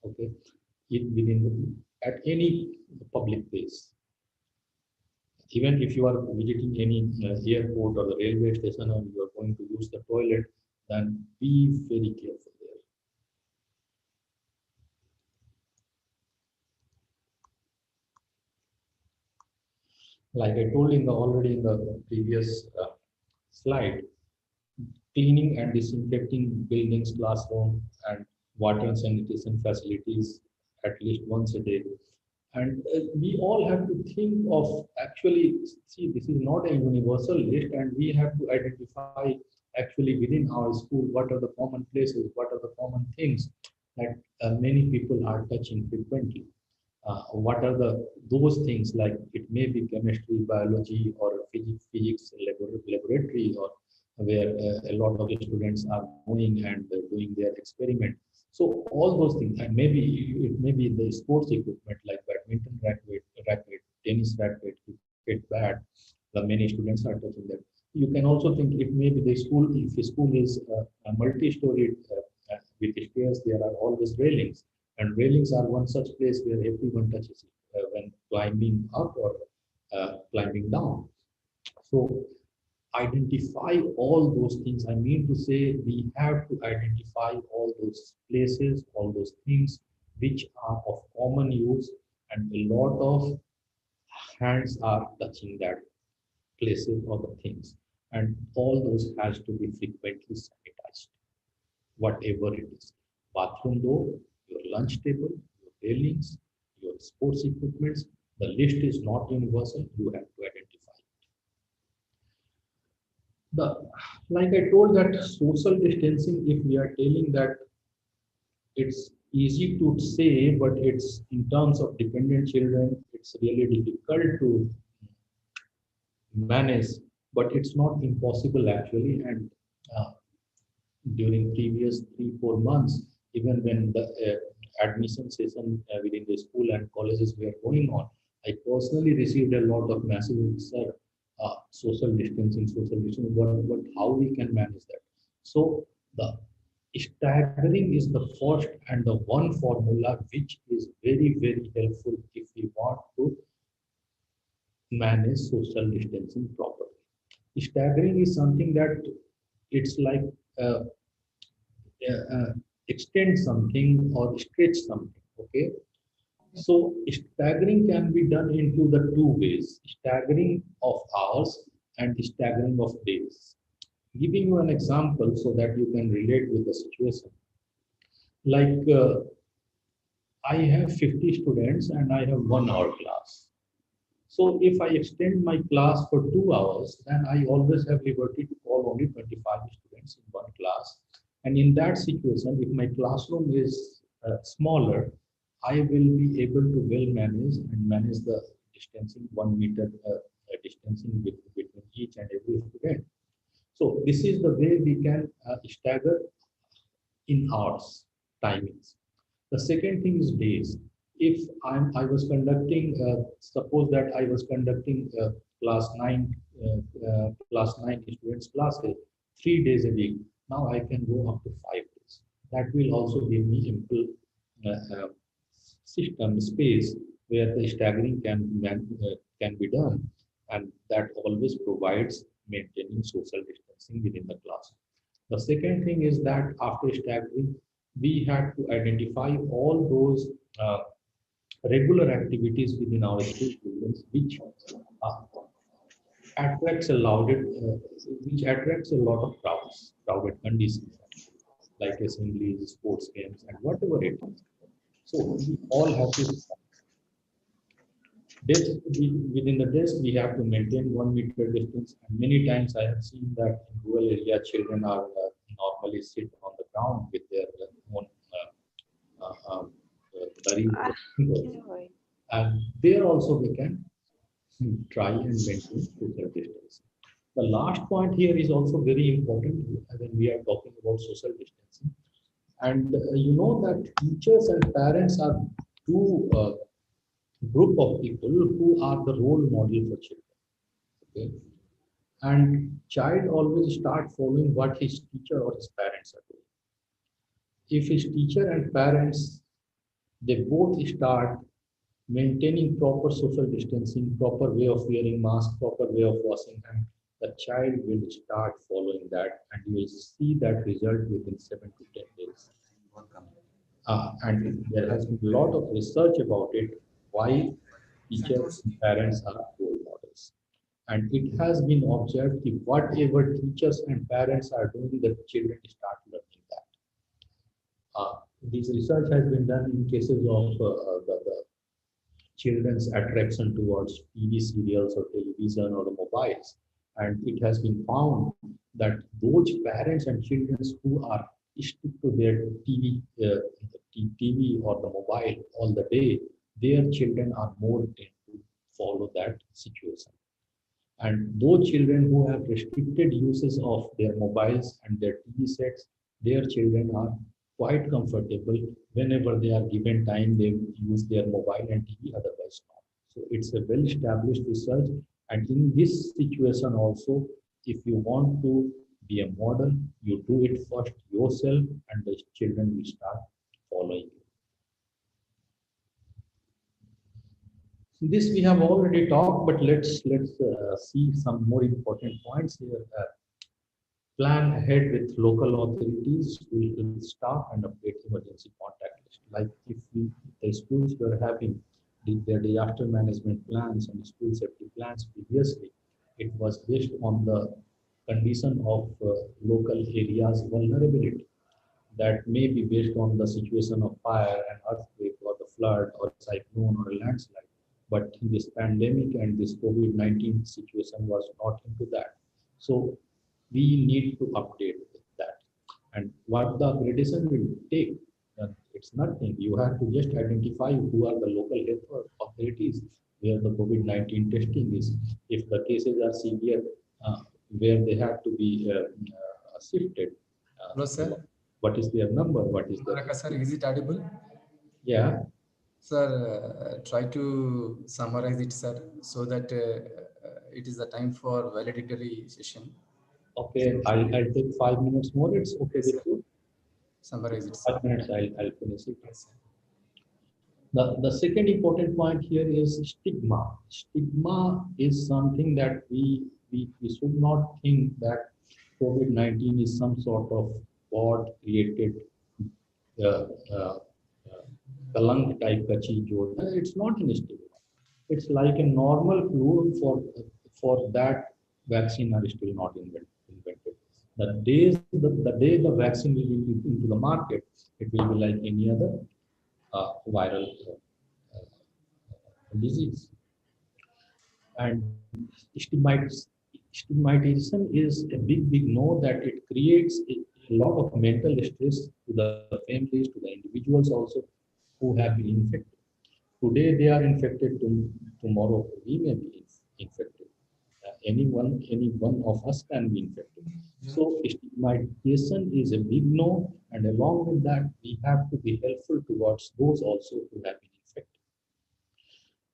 Okay, at any public place. Even if you are visiting any airport or the railway station and you are going to use the toilet, then be very careful there. Like I told already in the previous slide, cleaning and disinfecting buildings, classroom, and water and sanitation facilities at least once a day. And we all have to think of, actually, see, this is not a universal list, and we have to identify actually within our school what are the common places, what are the common things that many people are touching frequently. What are those things, like it may be chemistry, biology, or physics laboratory, or where a lot of students are going and doing their experiment. So all those things, and maybe it may be the sports equipment like badminton racket, tennis racket, cricket bat. The many students are touching that. You can also think it may be the school. If the school is a multi-storied with stairs, there are always railings, and railings are one such place where everyone touches it when climbing up or climbing down. So identify all those things. I mean to say, we have to identify all those places, all those things which are of common use, and a lot of hands are touching that places or the things, and all those has to be frequently sanitized, whatever it is. Bathroom door, your lunch table, your railings, your sports equipments. The list is not universal. You have to identify the, like I told, that social distancing, if we are telling that, it's easy to say, but it's in terms of dependent children, it's really difficult to manage, but it's not impossible actually. And uh, during previous 3-4 months, even when the admission session within the school and colleges were going on, I personally received a lot of messages, sir, social distancing, how we can manage that. So the staggering is the first and the one formula which is very, very helpful if we want to manage social distancing properly. Staggering is something that it's like uh, extend something or stretch something. Okay, so staggering can be done into the two ways: staggering of hours and staggering of days. Giving you an example so that you can relate with the situation. Like I have 50 students and I have 1 hour class. So if I extend my class for 2 hours, then I always have liberty to call only 25 students in one class. And in that situation, if my classroom is smaller, I will be able to well manage and manage the distancing 1 meter distancing between each and every student. So this is the way we can stagger in hours timings. The second thing is days. If I was conducting, suppose that I was conducting class 9 students classes 3 days a week. Now I can go up to 5 days. That will also give me ample system space where the staggering can be done, and that always provides maintaining social distancing within the class. The second thing is that after staggering, we have to identify all those regular activities within our school buildings which uh, attracts a lot of crowded conditions, like assemblies, sports games, and whatever it is. So we all have to within the desk. We have to maintain 1 meter distance, and many times I have seen that in rural area, children are normally sit on the ground with their own and there also we can try and maintain social distance. The last point here is also very important when we are talking about social distancing. And you know that teachers and parents are two group of people who are the role model for children. Okay? And child always start following what his teacher or his parents are doing. If his teacher and parents, they both start maintaining proper social distancing, proper way of wearing mask, proper way of washing hands, the child will start following that, and you will see that result within 7 to 10 days. And there has been a lot of research about it, why teachers and parents are role models. And it has been observed that whatever teachers and parents are doing, the children start learning that. This research has been done in cases of the children's attraction towards TV serials or television or the mobiles. And it has been found that those parents and children who are stick to their TV or the mobile all the day, their children are more tend to follow that situation. And those children who have restricted uses of their mobiles and their TV sets, their children are quite comfortable whenever they are given time, they use their mobile and TV, otherwise not. So it's a well-established research. And in this situation also, if you want to be a model, you do it first yourself and the children will start following you. This we have already talked, but let's see some more important points here. Plan ahead with local authorities, school staff, and update emergency contact list. Like if the schools were having their disaster management plans and school safety plans previously, it was based on the condition of local areas vulnerability, that may be based on the situation of fire and earthquake or the flood or cyclone or a landslide. But in this pandemic and this COVID-19 situation was not into that. So we need to update that. And what the accreditation will take, it's nothing. You have to just identify who are the local health authorities where the COVID-19 testing is. If the cases are severe, where they have to be shifted. Hello, sir. What is their number? What is their... Sir, is it audible? Yeah. Sir, try to summarize it, sir, so that it is the time for valedictory session. Okay, I'll take 5 minutes more. It's okay with you? Summarize it, sir. 5 minutes, I'll finish it. Yes, the second important point here is stigma. Stigma is something that we should not think that COVID-19 is some sort of God created kalank type ka cheez. It's not an stigma. It's like a normal flu. For that, vaccine are still not invented. The day the vaccine will be into the market, it will be like any other viral disease. And stigmatization is a big no, that it creates a lot of mental stress to the families, to the individuals also who have been infected. Today they are infected, tomorrow we may be infected. Any one of us can be infected. So stigmatization is a big no, and along with that, we have to be helpful towards those also who have been infected.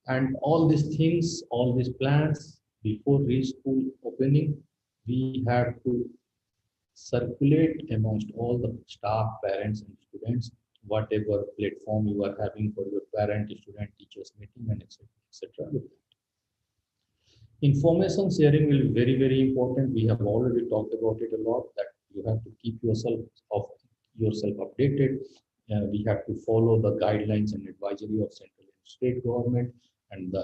And all these things, all these plans, before school opening, we have to circulate amongst all the staff, parents, and students, whatever platform you are having for your parent, student, teachers meeting, and etc. Information sharing will be very important. We have already talked about it a lot, that you have to keep yourself updated. We have to follow the guidelines and advisory of central and state government and the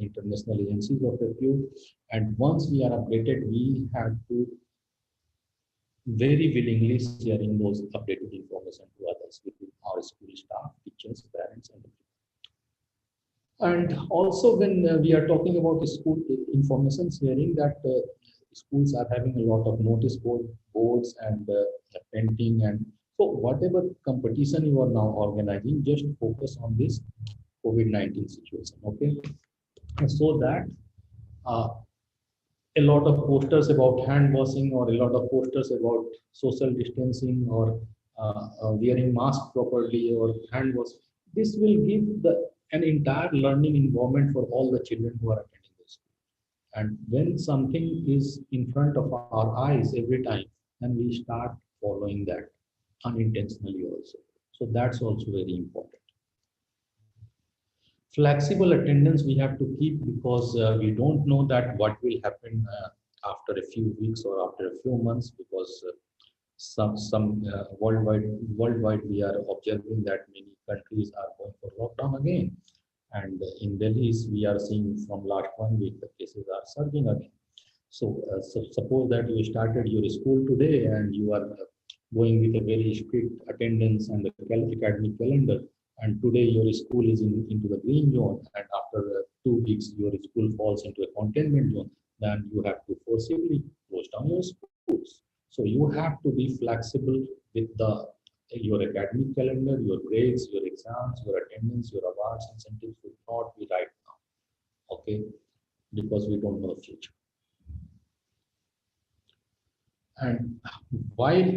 international agencies of repute. And once we are updated, we have to very willingly sharing those updated information to others, with our school staff, teachers, parents, and also when we are talking about school information sharing, that schools are having a lot of notice boards and painting, and so whatever competition you are now organizing, just focus on this COVID-19 situation, okay? And so that a lot of posters about hand washing, or a lot of posters about social distancing, or wearing mask properly, or hand wash, this will give an entire learning environment for all the children who are attending the school. And when something is in front of our eyes every time, then we start following that unintentionally also. So that's also very important. Flexible attendance we have to keep, because we don't know that what will happen after a few weeks or after a few months, because some worldwide we are observing that many countries are going for lockdown again, and in Delhi we are seeing from last 1 week the cases are surging again. So suppose that you started your school today and you are going with a very strict attendance and the academic calendar. And today your school is into the green zone, and after 2 weeks your school falls into a containment zone, then you have to forcibly close down your schools. So you have to be flexible with your academic calendar, your grades, your exams, your attendance, your awards, incentives should not be right now, okay? Because we don't know the future. And while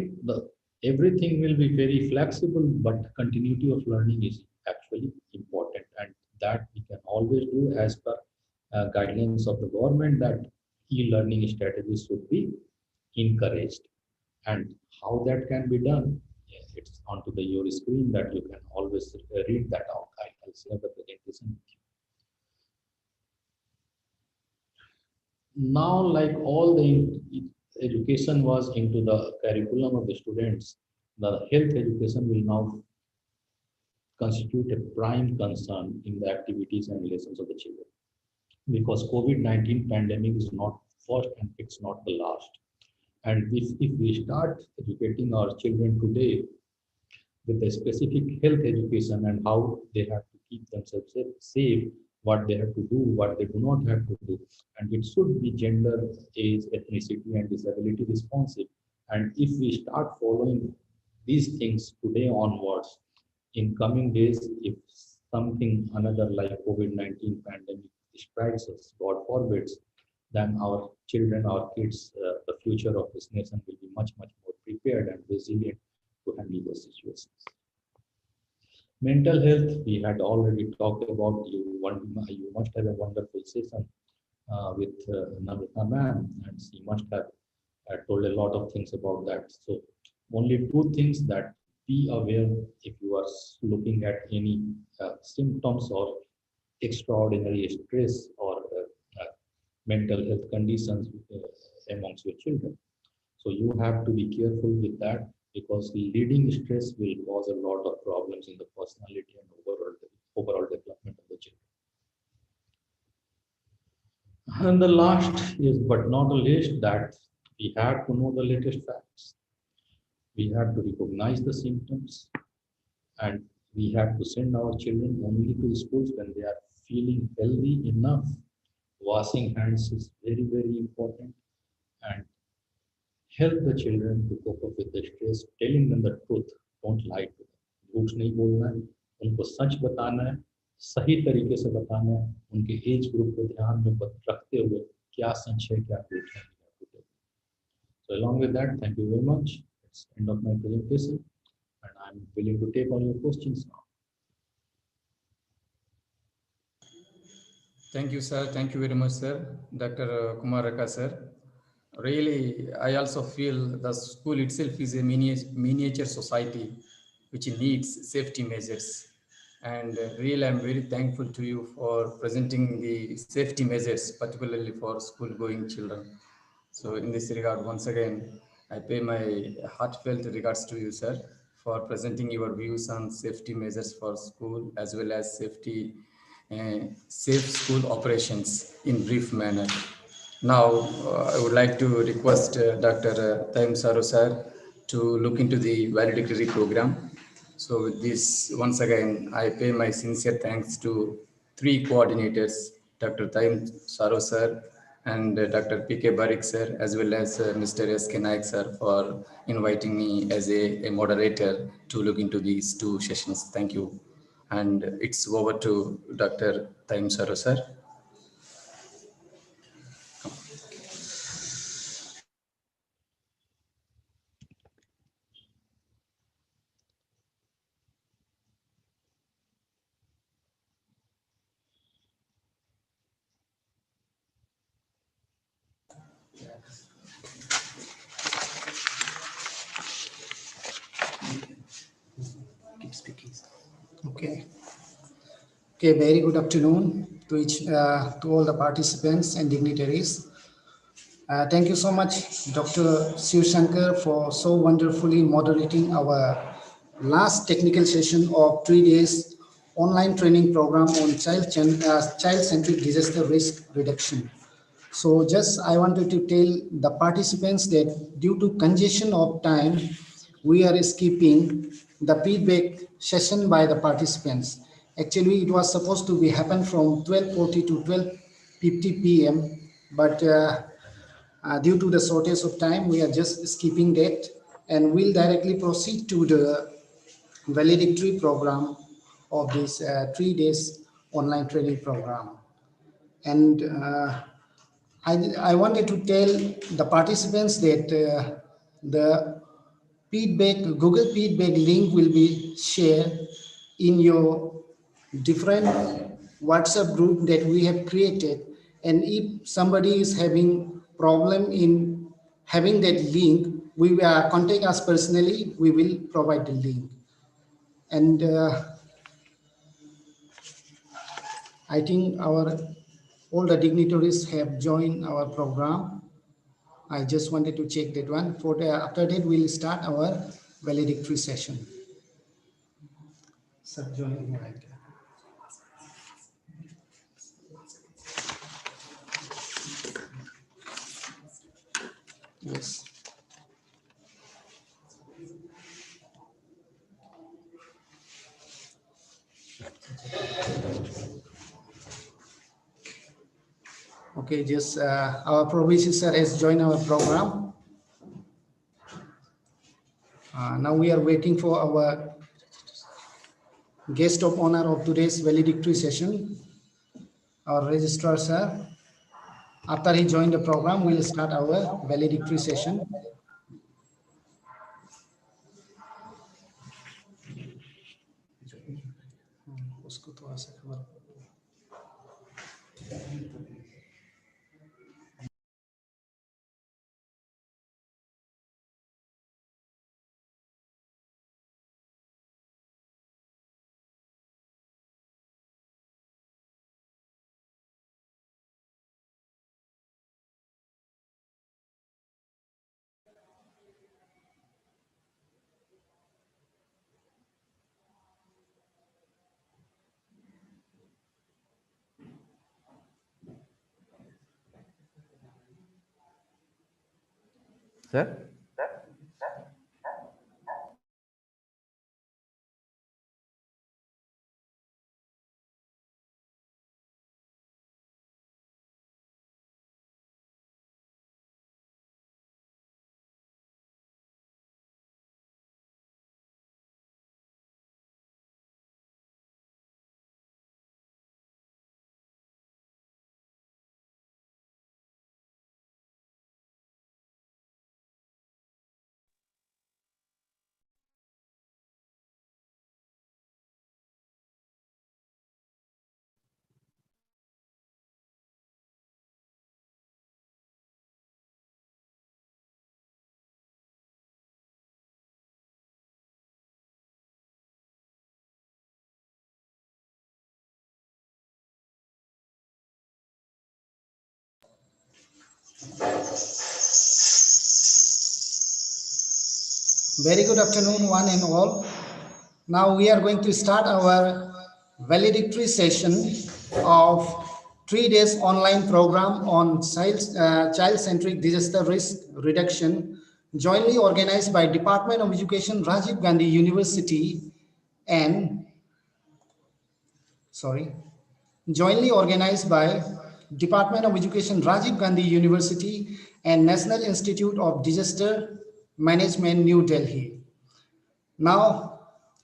everything will be very flexible, but continuity of learning is actually important, and that we can always do as per guidelines of the government, that e-learning strategies should be encouraged. And how that can be done, it's onto your screen that you can always read that out. I'll share the presentation with you. Now, like all the education was into the curriculum of the students, the health education will now constitute a prime concern in the activities and lessons of the children. Because COVID-19 pandemic is not first and it's not the last. And if we start educating our children today with the specific health education and how they have to keep themselves safe, what they have to do, what they do not have to do, and it should be gender, age, ethnicity, and disability responsive. And if we start following these things today onwards, in coming days, if something another like COVID-19 pandemic strikes us, God forbids, then our children, our kids, the future of this nation will be much, much more prepared and resilient to handle those situations. Mental health, we had already talked about. You must have a wonderful session with Namrata ma'am, and she must have told a lot of things about that. So only two things that be aware if you are looking at any symptoms or extraordinary stress or mental health conditions amongst your children. So you have to be careful with that, because leading stress will cause a lot of problems in the personality and overall development of the children. And the last is, but not the least, that we have to know the latest facts. We have to recognize the symptoms, and we have to send our children only to schools when they are feeling healthy enough. Washing hands is very, very important, and help the children to cope up with the stress, telling them the truth. Don't lie to them. झूठ नहीं बोलना है, उनको सच बताना है, सही तरीके से बताना है, उनके एज ग्रुप को ध्यान में रखते हुए क्या सच है, क्या झूठ है. So along with that, thank you very much. It's the end of my presentation, and I'm willing to take all your questions now. Thank you, sir. Thank you very much, sir. Dr. Kumar Raka, sir. Really, I also feel the school itself is a miniature society which needs safety measures. And really, I'm very thankful to you for presenting the safety measures, particularly for school-going children. So in this regard, once again, I pay my heartfelt regards to you, sir, for presenting your views on safety measures for school as well as safe school operations in brief manner. Now, I would like to request Dr. Taim Saru sir to look into the valedictory program. So with this, once again, I pay my sincere thanks to three coordinators, Dr. Taim Saru sir and Dr. P.K. Barik sir, as well as Mr. S.K. Naik sir, for inviting me as a moderator to look into these two sessions. Thank you. And it's over to Dr. Taim Saru sir. Keep speaking. Okay. Okay. Very good afternoon to all the participants and dignitaries. Thank you so much, Dr. Shiv Shankar, for so wonderfully moderating our last technical session of 3 days online training program on child-centric disaster risk reduction. So just I wanted to tell the participants that due to congestion of time, we are skipping the feedback session by the participants. Actually, it was supposed to be happen from 12:40 to 12:50 p.m. But due to the shortage of time, we are just skipping that, and we'll directly proceed to the valedictory program of this 3 days online training program. And I wanted to tell the participants that the Google feedback link will be shared in your different WhatsApp group that we have created. And if somebody is having problem in having that link, we will contact us personally, we will provide the link. And I think all the dignitaries have joined our program. I just wanted to check that one. After that, we'll start our valedictory session. Sir, join right. Yes. Okay, just our provincial sir has joined our program. Now we are waiting for our guest of honor of today's valedictory session, our registrar sir. After he joined the program, we'll start our valedictory session. Sir? Very good afternoon, one and all. Now we are going to start our valedictory session of 3 days online program on child-centric disaster risk reduction, jointly organized by Department of Education, Rajiv Gandhi University, and jointly organized by Department of Education, Rajiv Gandhi University, and National Institute of Disaster Management, New Delhi. Now,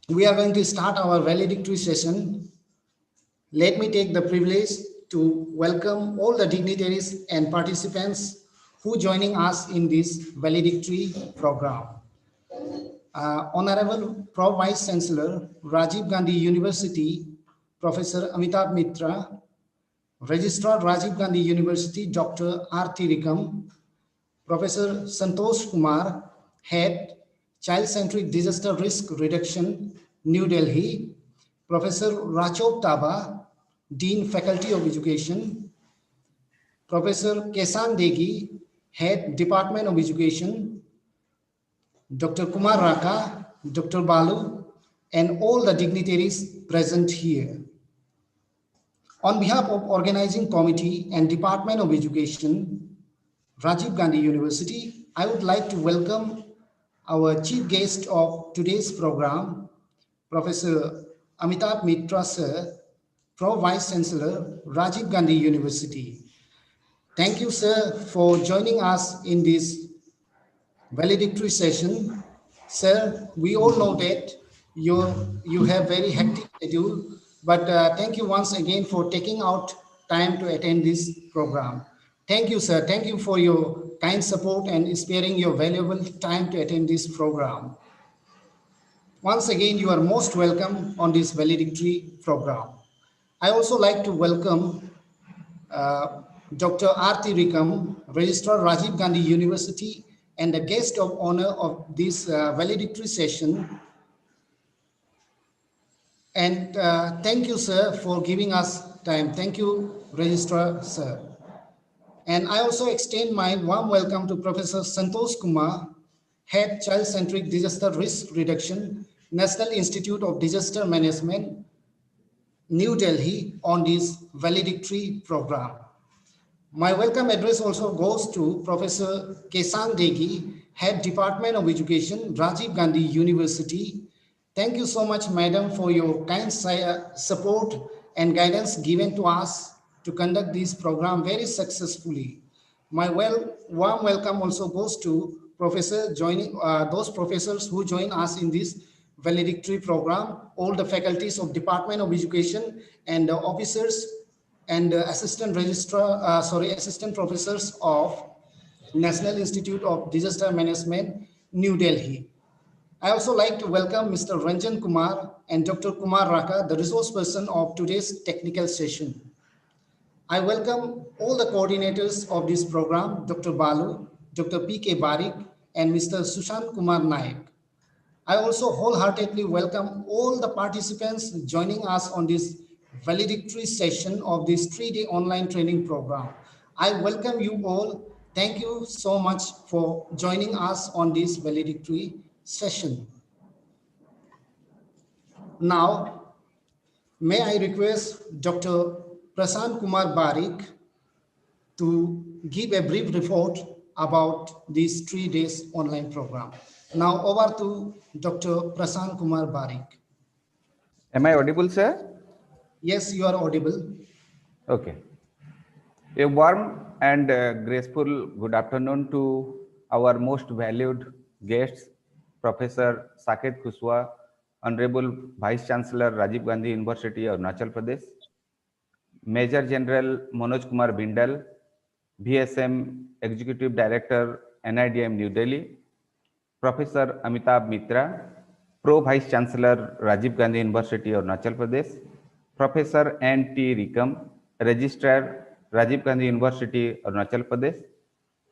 we are going to start our valedictory session. Let me take the privilege to welcome all the dignitaries and participants who joining us in this valedictory program. Honorable Pro Vice Chancellor, Rajiv Gandhi University, Professor Amitabh Mitra, Registrar Rajiv Gandhi University, Dr. R. Tirikam, Professor Santosh Kumar, Head, Child-Centric Disaster Risk Reduction, New Delhi, Professor Rachov Taba, Dean, Faculty of Education, Professor Kesan Degi, Head, Department of Education, Dr. Kumar Raka, Dr. Balu, and all the dignitaries present here. On behalf of Organizing Committee and Department of Education, Rajiv Gandhi University, I would like to welcome our chief guest of today's program, Professor Amitabh Mitra Sir, Pro Vice Chancellor, Rajiv Gandhi University. Thank you, sir, for joining us in this valedictory session. Sir, we all know that you have very hectic schedule, but thank you once again for taking out time to attend this program. Thank you, sir. Thank you for your kind support and sparing your valuable time to attend this program. Once again, you are most welcome on this valedictory program. I also like to welcome Dr. Aarti Rikam, Registrar Rajiv Gandhi University, and the guest of honor of this valedictory session. And thank you, sir, for giving us time. Thank you, Registrar, sir. And I also extend my warm welcome to Professor Santosh Kumar, Head Child-Centric Disaster Risk Reduction, National Institute of Disaster Management, New Delhi, on this valedictory program. My welcome address also goes to Professor Kesang Degi, Head Department of Education, Rajiv Gandhi University. Thank you so much, Madam, for your kind support and guidance given to us to conduct this program very successfully. My warm welcome also goes to those professors who join us in this valedictory program, all the faculties of Department of Education and officers and assistant professors of National Institute of Disaster Management, New Delhi. I also like to welcome Mr. Ranjan Kumar and Dr. Kumar Raka, the resource person of today's technical session. I welcome all the coordinators of this program, Dr. Balu, Dr. P.K. Barik, and Mr. Sushant Kumar Naik. I also wholeheartedly welcome all the participants joining us on this valedictory session of this 3-day online training program. I welcome you all. Thank you so much for joining us on this valedictory session. Now, may I request Dr. Prasant Kumar Barik to give a brief report about this 3 days online program. Now over to Dr. Prasant Kumar Barik. Am I audible, sir? Yes, you are audible. Okay. A warm and graceful good afternoon to our most valued guests, Professor Saket Kushwaha, Honorable Vice Chancellor Rajiv Gandhi University, Arunachal Pradesh, Major General Manoj Kumar Bindal, VSM Executive Director, NIDM New Delhi, Professor Amitabh Mitra, Pro Vice Chancellor Rajiv Gandhi University, Arunachal Pradesh, Professor N.T. Rikam, Registrar Rajiv Gandhi University, Arunachal Pradesh,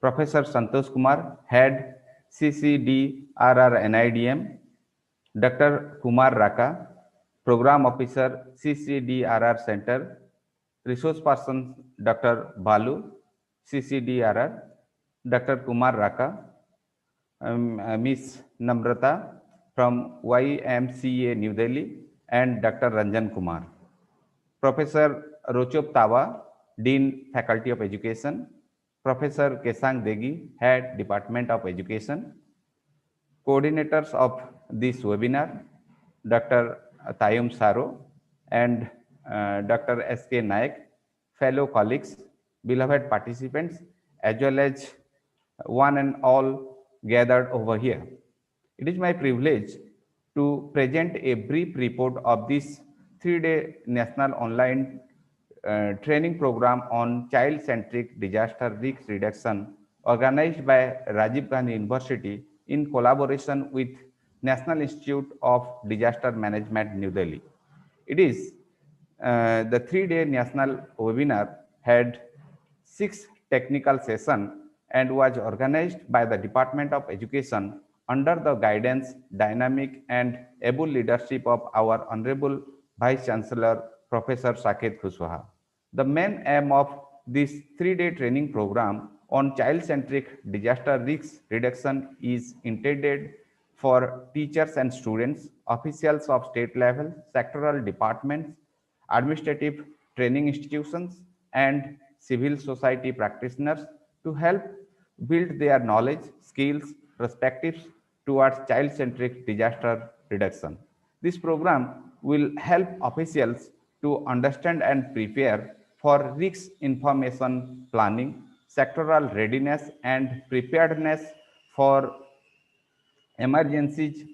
Professor Santosh Kumar, Head CCDRR NIDM, Dr. Kumar Raka, Program Officer CCDRR Center, Resource Person Dr. Balu, CCDRR, Dr. Kumar Raka, Ms. Namrata from YMCA New Delhi, and Dr. Ranjan Kumar. Professor Rochop Tawa, Dean Faculty of Education, Professor Kesang Degi, Head Department of Education, coordinators of this webinar, Dr. Tayum Saro and Dr. S.K. Naik, fellow colleagues, beloved participants, as well as one and all gathered over here. It is my privilege to present a brief report of this 3-day national online training program on child-centric disaster risk reduction organized by Rajiv Gandhi University in collaboration with National Institute of Disaster Management, New Delhi. It is the 3-day national webinar had 6 technical sessions and was organized by the Department of Education under the guidance, dynamic, and able leadership of our Honorable Vice Chancellor, Professor Saket Kushwaha. The main aim of this 3-day training program on child-centric disaster risk reduction is intended for teachers and students, officials of state level, sectoral departments, administrative training institutions, and civil society practitioners to help build their knowledge, skills, perspectives, towards child-centric disaster reduction. This program will help officials to understand and prepare for risk information planning, sectoral readiness, and preparedness for emergencies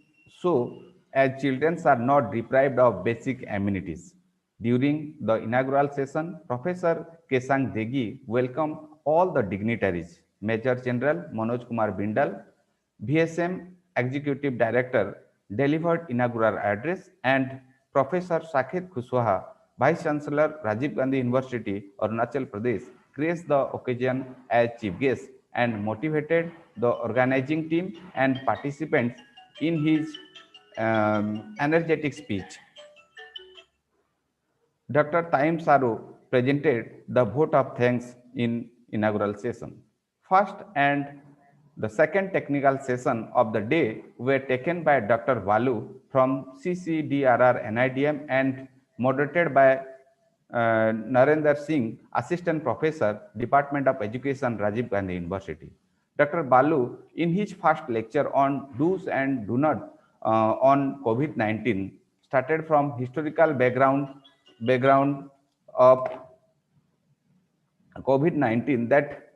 so as children are not deprived of basic amenities. During the inaugural session, Professor Kesang Degi welcomed all the dignitaries, Major General Manoj Kumar Bindal, VSM Executive Director delivered inaugural address, and Professor Saket Kushwaha, Vice Chancellor Rajiv Gandhi University, Arunachal Pradesh, graced the occasion as chief guest and motivated the organizing team and participants in his energetic speech. Dr. Taim Saru presented the vote of thanks in inaugural session. First and the second technical session of the day were taken by Dr. Balu from CCDRR NIDM and moderated by Narendra Singh, Assistant Professor, Department of Education, Rajiv Gandhi University. Dr. Balu, in his first lecture on do's and do not on COVID-19, started from historical background of COVID-19, that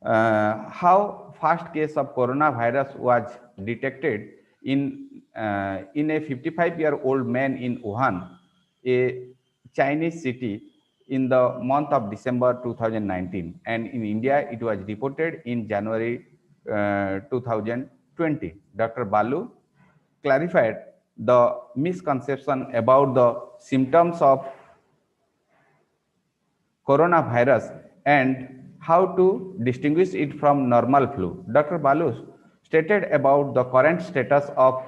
how fast case of coronavirus was detected in a 55-year-old man in Wuhan, a Chinese city, in the month of December 2019, and in India it was reported in January 2020. Dr. Balu clarified the misconception about the symptoms of coronavirus and how to distinguish it from normal flu. Dr. Balu stated about the current status of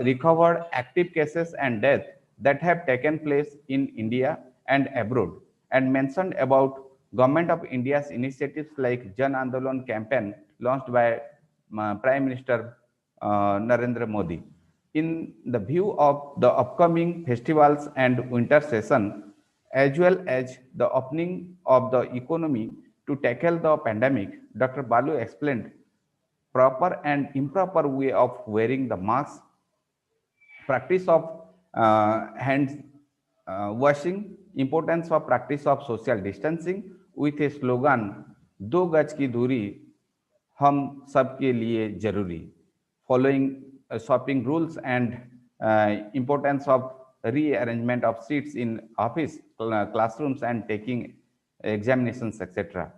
recovered active cases and deaths that have taken place in India and abroad, and mentioned about Government of India's initiatives like Jan Andolan campaign launched by Prime Minister Narendra Modi. In the view of the upcoming festivals and winter session, as well as the opening of the economy to tackle the pandemic, Dr. Balu explained proper and improper way of wearing the mask, practice of hand washing, importance of practice of social distancing with a slogan, "दो गज की दूरी हम सबके लिए जरूरी," following shopping rules and importance of rearrangement of seats in office classrooms and taking examinations, etc.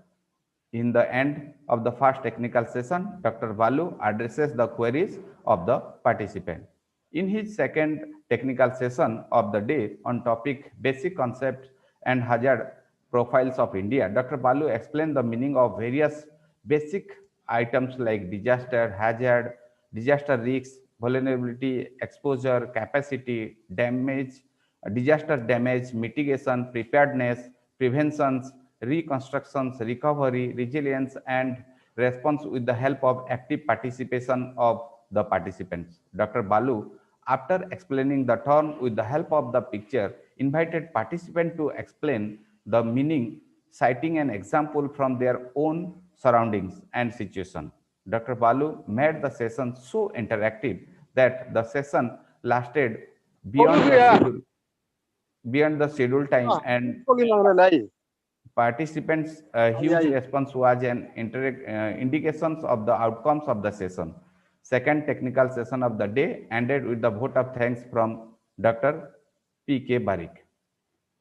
In the end of the first technical session, Dr. Balu addresses the queries of the participant. In his second technical session of the day on topic basic concepts and hazard profiles of India, Dr. Balu explained the meaning of various basic items like disaster, hazard, disaster risks, vulnerability, exposure, capacity, damage, disaster damage, mitigation, preparedness, preventions, reconstructions, recovery, resilience, and response with the help of active participation of the participants. Dr. Balu, after explaining the term with the help of the picture, invited participants to explain the meaning, citing an example from their own surroundings and situation. Dr. Balu made the session so interactive that the session lasted beyond the scheduled time, and participants' huge response was an indications of the outcomes of the session. Second technical session of the day ended with the vote of thanks from Dr. P.K. Barik.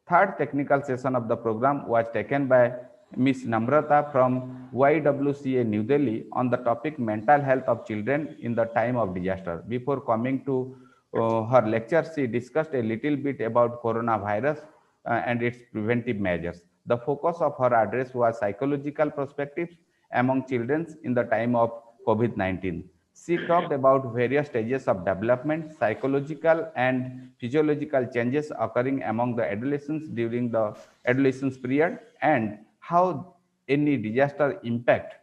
Third technical session of the program was taken by Ms. Namrata from YWCA New Delhi on the topic mental health of children in the time of disaster. Before coming to her lecture, she discussed a little bit about coronavirus and its preventive measures. The focus of her address was psychological perspectives among children in the time of COVID-19. She talked about various stages of development, psychological and physiological changes occurring among the adolescents during the adolescence period, and how any disaster impact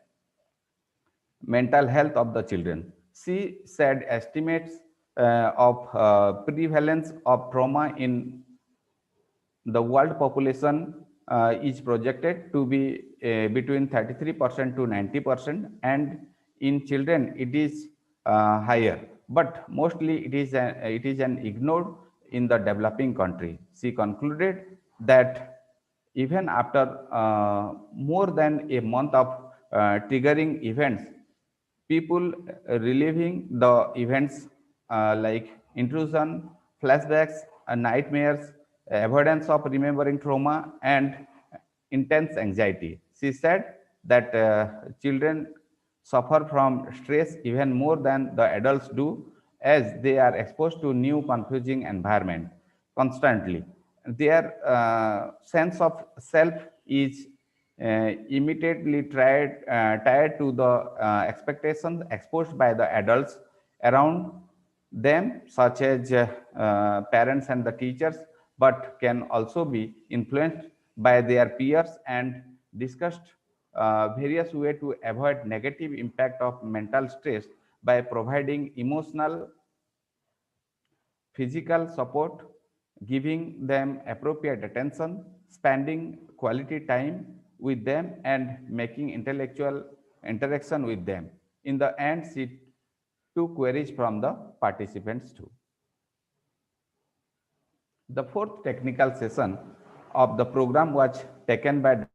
mental health of the children. She said estimates of prevalence of trauma in the world population is projected to be between 33% to 90%, and in children it is higher, but mostly it is an ignored in the developing country. She concluded that even after more than a month of triggering events, people reliving the events like intrusion, flashbacks, nightmares, avoidance of remembering trauma, and intense anxiety. She said that children suffer from stress even more than the adults do, as they are exposed to new confusing environment constantly. Their sense of self is immediately tied to the expectations exposed by the adults around them, such as parents and the teachers, but can also be influenced by their peers and discussed various ways to avoid negative impact of mental stress by providing emotional, physical support, giving them appropriate attention, spending quality time with them, and making intellectual interaction with them. In the end, she took queries from the participants too. The fourth technical session of the program was taken by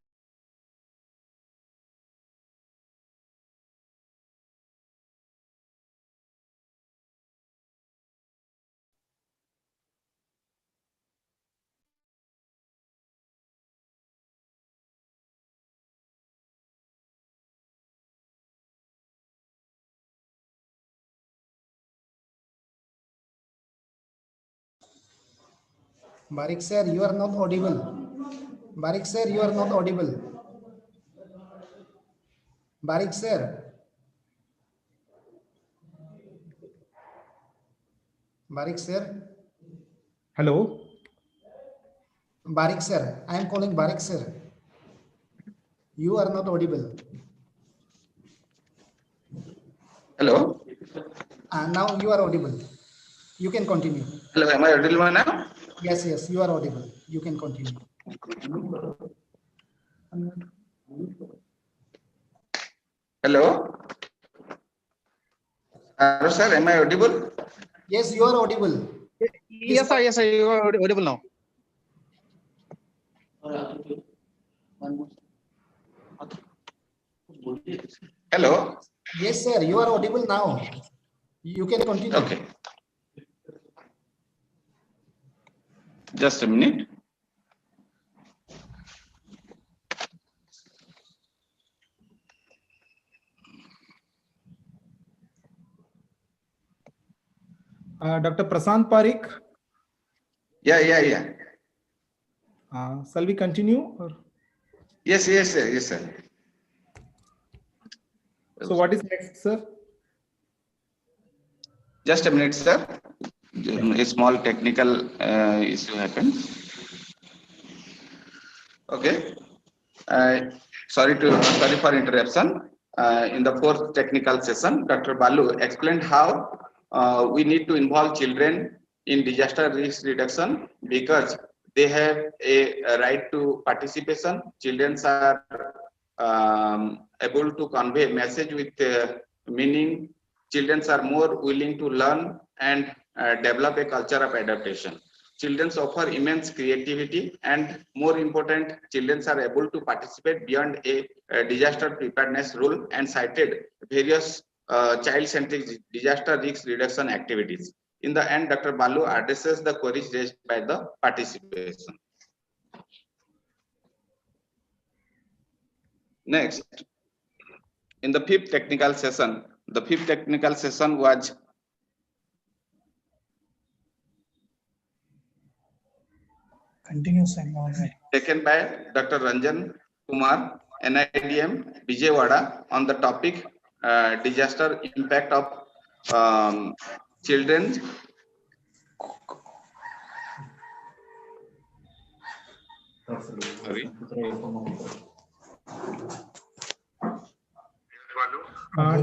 Barik sir, you are not audible. Barik sir, you are not audible. Barik sir. Barik sir. Hello. Barik sir, I am calling Barik sir. You are not audible. Hello. Now you are audible. You can continue. Hello, am I audible now? Yes, yes, you are audible. You can continue. Hello. Hello, sir, am I audible? Yes, you are audible. Yes, sir. Yes, sir. You are audible now. Hello. Yes, sir, you are audible now. You can continue. Okay. Just a minute. Dr. Prasant Parikh. Yeah. Shall we continue? Or? Yes, sir. So what is next, sir? Just a minute, sir. A small technical issue happened. Okay. Sorry for interruption. In the fourth technical session, Dr. Balu explained how we need to involve children in disaster risk reduction because they have a right to participation. Children are able to convey message with meaning. Children are more willing to learn and develop a culture of adaptation. Children offer immense creativity, and more important, children are able to participate beyond a disaster preparedness rule and cited various child-centric disaster risk reduction activities. In the end, Dr. Balu addresses the queries raised by the participation. Next, in the fifth technical session was taken by Dr. Ranjan Kumar, NIDM, Vijayawada, on the topic disaster impact of children. Sorry.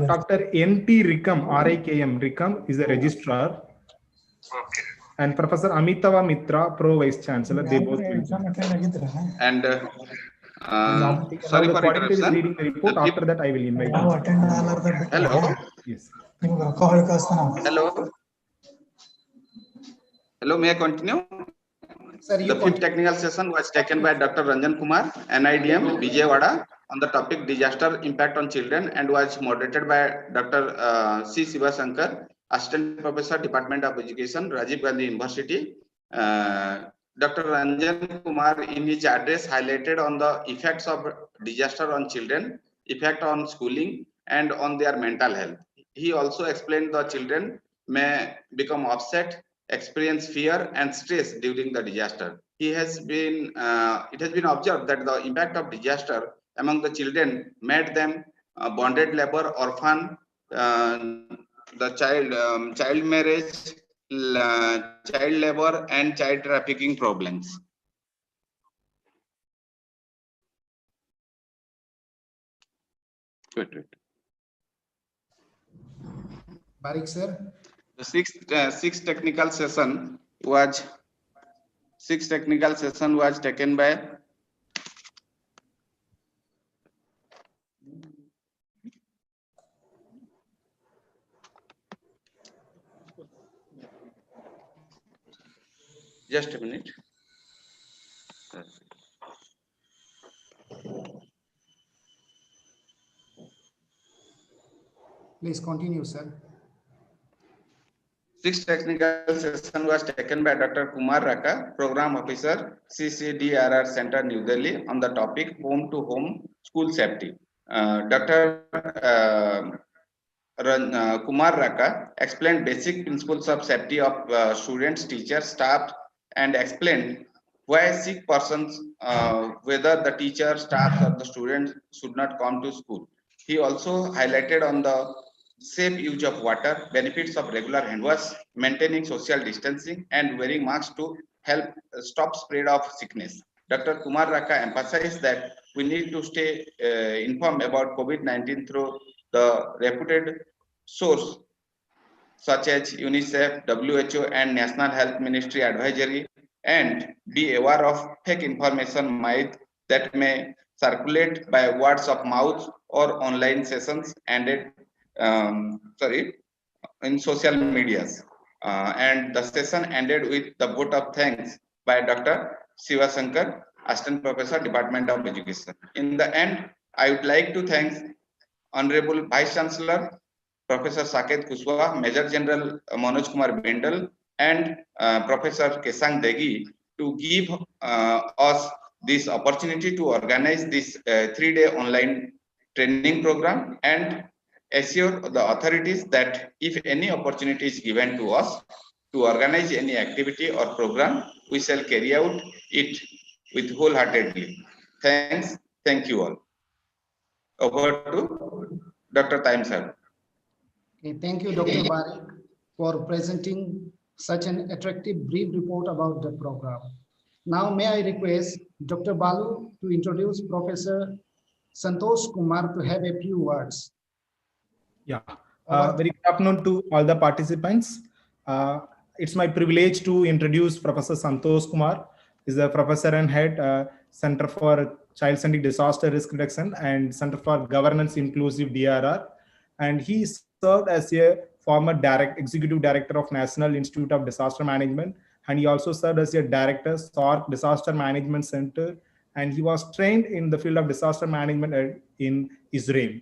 Dr. N.T. Rikam, R-I-K-M, Rikam is a registrar. Okay. And Professor Amitava Mitra, Pro Vice Chancellor, they both will be. And sorry for interruption. Reading the report. After that, I will invite. Hello. Yes. Hello. Hello, may I continue? Sir, The fifth technical session was taken by Dr. Ranjan Kumar, NIDM, Vijayawada, on the topic disaster impact on children, and was moderated by Dr. C. Sivasankar, Assistant Professor, Department of Education, Rajiv Gandhi University. Dr. Ranjan Kumar, in his address, highlighted on the effects of disaster on children, effect on schooling, and on their mental health. He also explained the children may become upset, experience fear and stress during the disaster. It has been observed that the impact of disaster among the children made them bonded labor, orphan, the child marriage, child labor, and child trafficking problems. Wait. Barik, sir. The sixth technical session was taken by just a minute. Please continue, sir. Sixth technical session was taken by Dr. Kumar Raka, Program Officer, CCDRR Center, New Delhi, on the topic Home to Home School Safety. Dr. Kumar Raka explained basic principles of safety of students, teachers, staff, and explained why sick persons, whether the teacher, staff, or the students, should not come to school. He also highlighted on the safe use of water, benefits of regular hand wash, maintaining social distancing, and wearing masks to help stop spread of sickness. Dr. Kumar Raka emphasized that we need to stay informed about COVID-19 through the reputed source such as UNICEF, WHO, and National Health Ministry advisory, and be aware of fake information myth that may circulate by words of mouth or online sessions ended in social medias. And the session ended with the vote of thanks by Dr. Sivasankar, Assistant Professor, Department of Education. In the end, I would like to thank Honorable Vice Chancellor, Professor Saket Kushwaha, Major General Manoj Kumar Bendal, and Professor Kesang Degi to give us this opportunity to organize this 3-day online training program and assure the authorities that if any opportunity is given to us to organize any activity or program, we shall carry out it with wholeheartedly. Thanks. Thank you all. Over to Dr. Taim sir. Okay, thank you, Dr. Barik, for presenting such an attractive brief report about the program. Now, may I request Dr. Balu to introduce Professor Santosh Kumar to have a few words. Yeah, very good afternoon to all the participants. It's my privilege to introduce Professor Santosh Kumar. He's a professor and head Center for Child-Centric Disaster Risk Reduction and Center for Governance Inclusive DRR. And he served as a former executive director of National Institute of Disaster Management. And he also served as a director, SORC Disaster Management Center. And he was trained in the field of disaster management in Israel.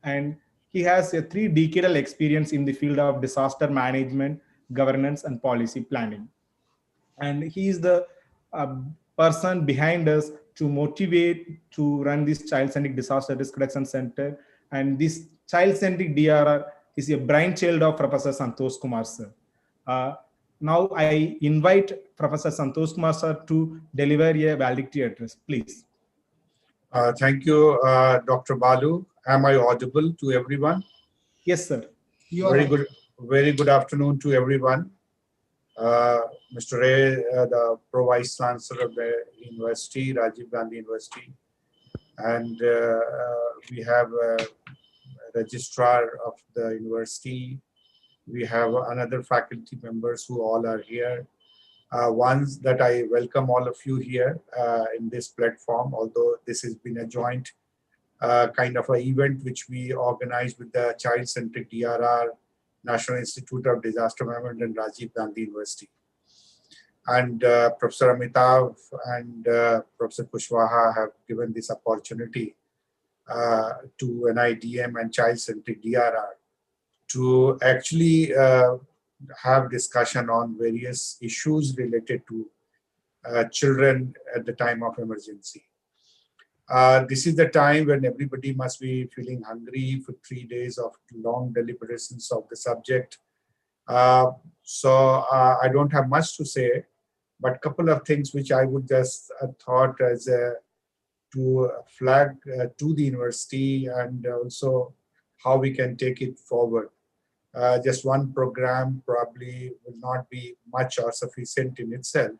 And he has a 3-decadal experience in the field of disaster management, governance, and policy planning. And he is the person behind us to motivate to run this Child-Centric Disaster Risk Reduction Center. And this Child-Centric DRR is a brainchild of Professor Santosh Kumar sir. Now I invite Professor Santosh Kumar sir to deliver a valedictory address, please. Thank you, Dr. Balu. Am I audible to everyone? Yes, sir. Very good afternoon to everyone. Mr. Ray, the Pro Vice Chancellor of the University, Rajiv Gandhi University, and we have a registrar of the university. We have another faculty members who all are here. Ones that I welcome all of you here in this platform, although this has been a joint kind of an event which we organized with the Child-Centric DRR, National Institute of Disaster Management, and Rajiv Gandhi University. And Professor Amitav and Professor Kushwaha have given this opportunity to NIDM and Child-Centric DRR to actually have discussion on various issues related to children at the time of emergency. This is the time when everybody must be feeling hungry for 3 days of long deliberations of the subject. So I don't have much to say, but a couple of things which I would just thought as to flag to the university, and also how we can take it forward. Just one program probably will not be much or sufficient in itself,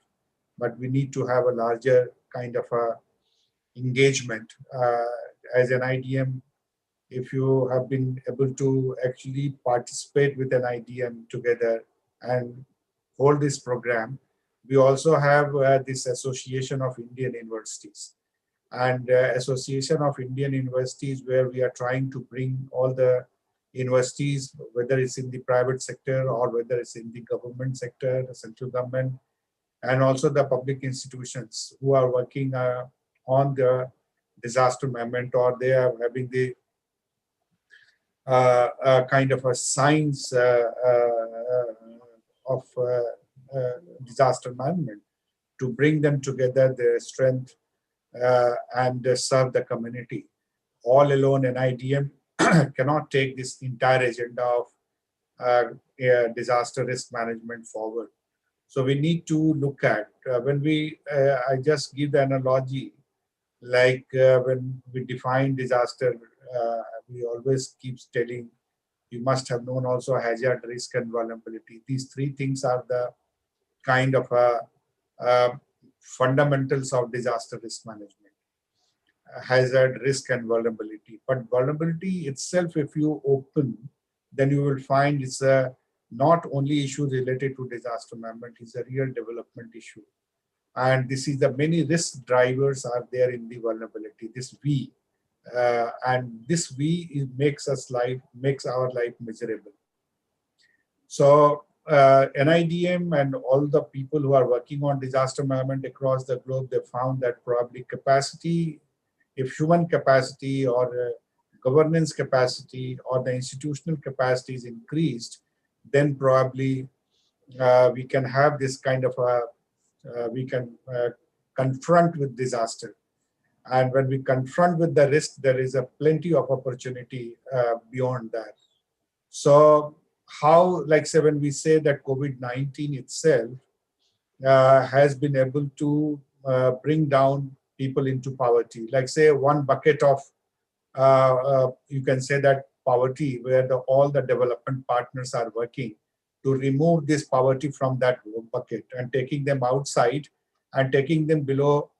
but we need to have a larger kind of a engagement. As an IDM, if you have been able to actually participate with an IDM together and hold this program, we also have this Association of Indian Universities. And Association of Indian Universities, where we are trying to bring all the universities, whether it's in the private sector or whether it's in the government sector, the central government, and also the public institutions who are working on the disaster management, or they are having the kind of a science of disaster management, to bring them together, their strength, and serve the community. All alone, an IDM cannot take this entire agenda of disaster risk management forward. So we need to look at, I just give the analogy, like when we define disaster, we always keep telling, you must have known also hazard, risk, and vulnerability. These three things are the kind of fundamentals of disaster risk management. Hazard, risk, and vulnerability. But vulnerability itself, if you open, then you will find it's a not only issue related to disaster management, it's a real development issue. And this is the many risk drivers are there in the vulnerability, this V. And this V makes our life miserable. So NIDM and all the people who are working on disaster management across the globe, they found that probably capacity, if human capacity or governance capacity or the institutional capacity is increased, then probably we can have this kind of we can confront with disaster. And when we confront with the risk, there is a plenty of opportunity beyond that. So how, like say, when we say that COVID-19 itself has been able to bring down people into poverty, like say one bucket of, you can say that poverty, where all the development partners are working to remove this poverty from that bucket and taking them outside and taking them below,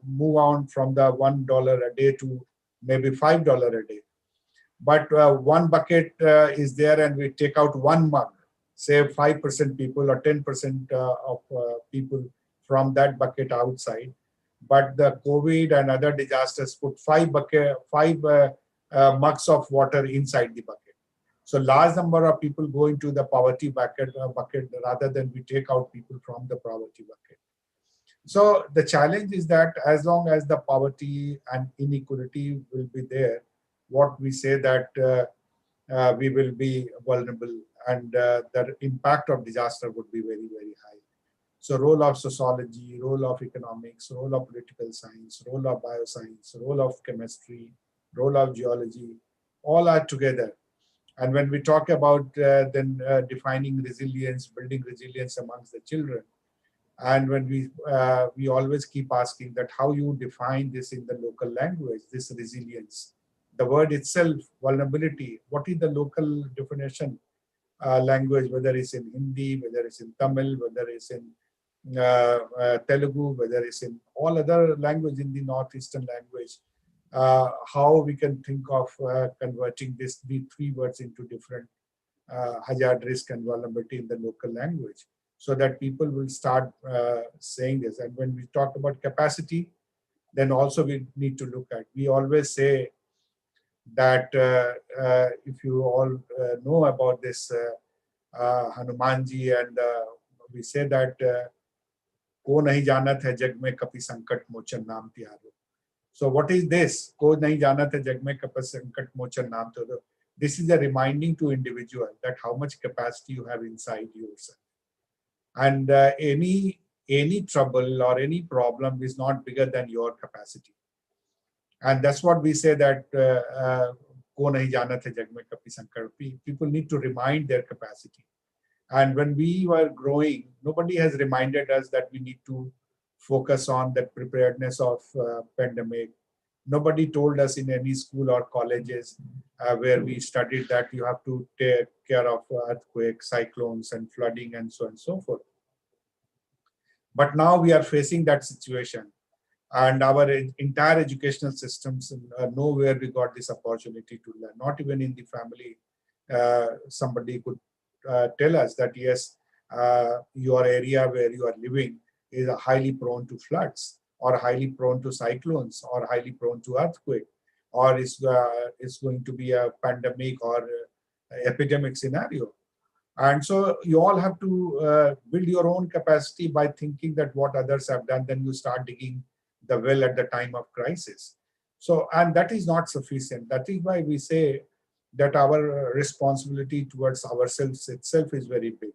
move on from the $1 a day to maybe $5 a day. But one bucket is there and we take out one mug, say 5% people or 10% of people from that bucket outside. But the COVID and other disasters put five mugs of water inside the bucket. So large number of people go into the poverty bucket rather than we take out people from the poverty bucket. So the challenge is that as long as the poverty and inequality will be there, what we say that we will be vulnerable, and the impact of disaster would be very, very high. So role of sociology, role of economics, role of political science, role of bioscience, role of chemistry, role of geology, all are together. And when we talk about then defining resilience, building resilience amongst the children, and when we always keep asking that how you define this in the local language, this resilience. The word itself, vulnerability, what is the local definition language, whether it's in Hindi, whether it's in Tamil, whether it's in Telugu, whether it's in all other language in the northeastern language, how we can think of converting these three words into different hazard, risk, and vulnerability in the local language, so that people will start saying this. And when we talk about capacity, then also we need to look at. We always say that if you all know about this Hanumanji, and we say that ko nahi janat hai jag mein kapi sankat mochan naam tiyaro. So what is this? Ko nahi janat hai jag mein kapi sankat mochan naam tiyaro. This is a reminding to individual that how much capacity you have inside yourself, and any trouble or any problem is not bigger than your capacity. And that's what we say that ko nahi janat hai jag mein kapi sankat. People need to remind their capacity. And when we were growing, nobody has reminded us that we need to focus on the preparedness of pandemic. Nobody told us in any school or colleges where we studied that you have to take care of earthquakes, cyclones, and flooding, and so on and so forth. But now we are facing that situation, and our entire educational systems, nowhere we got this opportunity to learn. Not even in the family, somebody could tell us that yes, your area where you are living is highly prone to floods, or highly prone to cyclones, or highly prone to earthquake, or is going to be a pandemic or epidemic scenario. And so you all have to build your own capacity by thinking that what others have done, then you start digging the well at the time of crisis. So, and that is not sufficient. That is why we say that our responsibility towards ourselves itself is very big.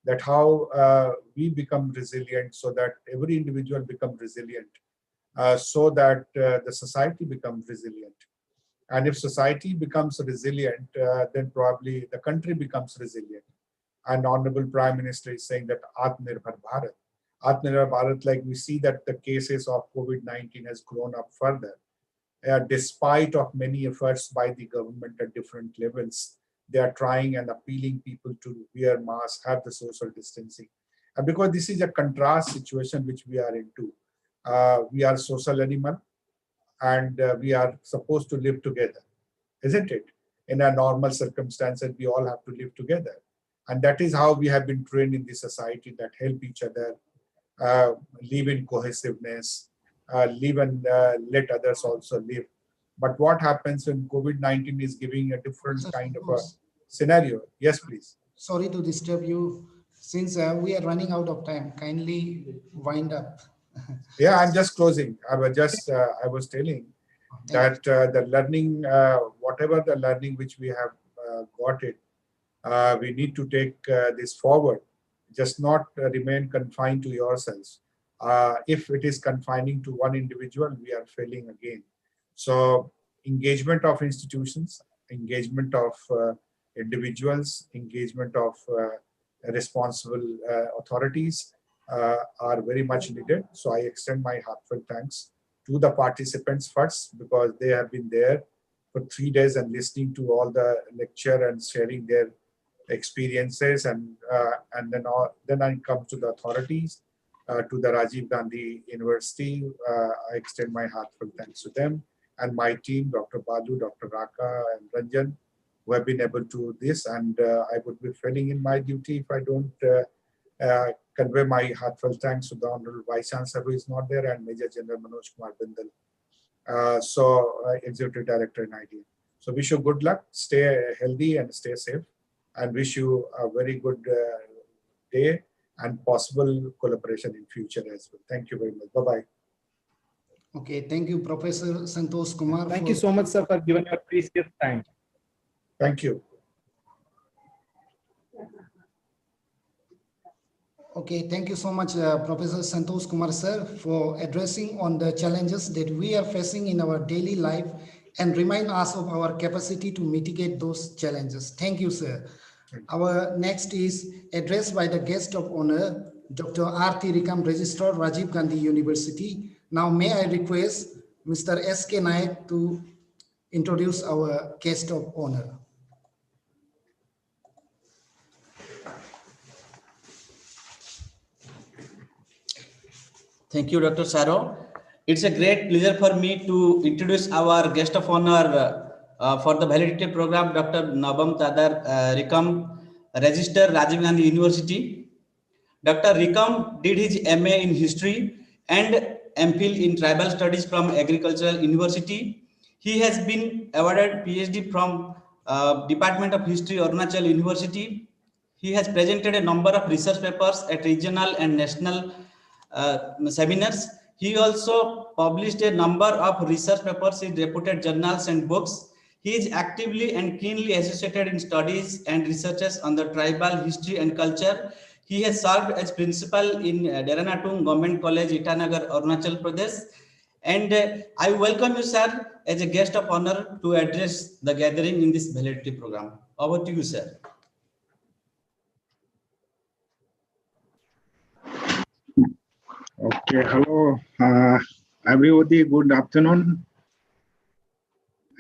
That how we become resilient, so that every individual becomes resilient, so that the society becomes resilient. And if society becomes resilient, then probably the country becomes resilient. And Honorable Prime Minister is saying that Atmanirbhar Bharat. Atmanirbhar Bharat, like we see that the cases of COVID-19 has grown up further. Despite of many efforts by the government at different levels, they are trying and appealing people to wear masks, have the social distancing. And because this is a contrast situation which we are into. We are social animal, and we are supposed to live together, isn't it? In a normal circumstances, we all have to live together. And that is how we have been trained in this society, that help each other, live in cohesiveness, live and let others also live. But what happens when COVID-19 is giving a different kind of a scenario? Yes, please. Sorry to disturb you. Since we are running out of time, kindly wind up. Yeah, I'm just closing. I was telling that the learning, whatever the learning which we have got it, we need to take this forward. Just not remain confined to yourselves. If it is confining to one individual, we are failing again. So engagement of institutions, engagement of individuals, engagement of responsible authorities are very much needed. So I extend my heartfelt thanks to the participants first, because they have been there for 3 days and listening to all the lecture and sharing their experiences, and then I come to the authorities, to the Rajiv Gandhi University. I extend my heartfelt thanks to them and my team, Dr. Balu, Dr. Raka, and Ranjan, who have been able to this. And I would be failing in my duty if I don't convey my heartfelt thanks to the Honorable Vice Chancellor, who is not there, and Major General Manoj Kumar Bindal, Executive Director in IDM. So wish you good luck, stay healthy and stay safe, and wish you a very good day and possible collaboration in future as well. Thank you very much. Bye-bye. Okay, thank you, Professor Santosh Kumar. Thank you so much, sir, for giving your precious time. Thank you. Okay, thank you so much, Professor Santosh Kumar, sir, for addressing on the challenges that we are facing in our daily life and remind us of our capacity to mitigate those challenges. Thank you, sir. Our next is addressed by the guest of honor, Dr. R.T. Rikam, Registrar, Rajiv Gandhi University. Now, may I request Mr. S.K. Naik to introduce our guest of honor. Thank you, Dr. Saro. It's a great pleasure for me to introduce our guest of honor for the validity program, Dr. Nabam Tadar Rikam, Register, Rajiv Gandhi University. Dr. Rikam did his MA in history and MPhil in Tribal Studies from Agricultural University. He has been awarded PhD from Department of History, Arunachal University. He has presented a number of research papers at regional and national seminars. He also published a number of research papers in reputed journals and books. He is actively and keenly associated in studies and researches on the tribal history and culture. He has served as principal in Deranatung Government College, Itanagar, Arunachal Pradesh. And I welcome you, sir, as a guest of honor to address the gathering in this validity program. Over to you, sir. Okay, hello, everybody. Good afternoon.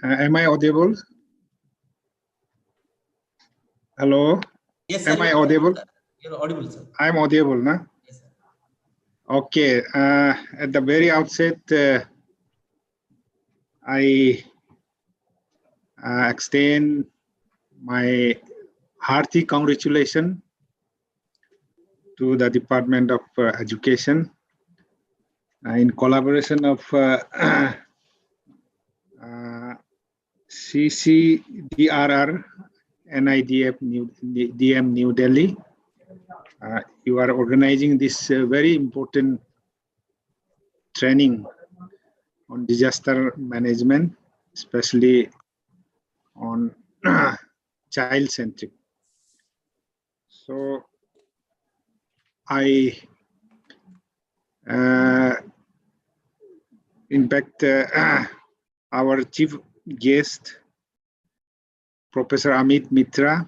Am I audible? Hello. Yes, sir. Am I audible? You're audible, sir. I'm audible, na? Yes, sir. Okay. At the very outset, I extend my hearty congratulations to the Department of Education in collaboration of CCDRR, NIDF DM New Delhi. You are organizing this very important training on disaster management, especially on child-centric. So I, in fact, our chief guest, Professor Amit Mitra,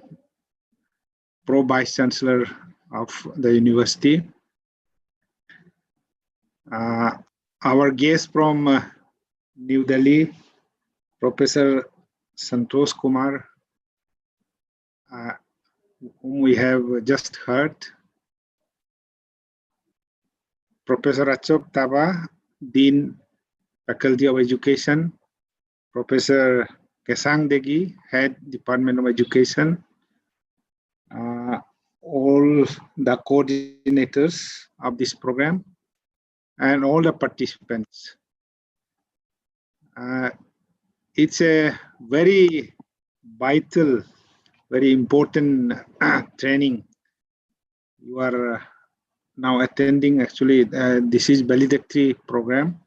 Pro Vice Chancellor of the university. Our guest from New Delhi, Professor Santosh Kumar, whom we have just heard. Professor Achok Taba, Dean, Faculty of Education. Professor Kesang Degi, Head, Department of Education. All the coordinators of this program and all the participants. It's a very vital, very important training. You are now attending. Actually, this is valedictory program.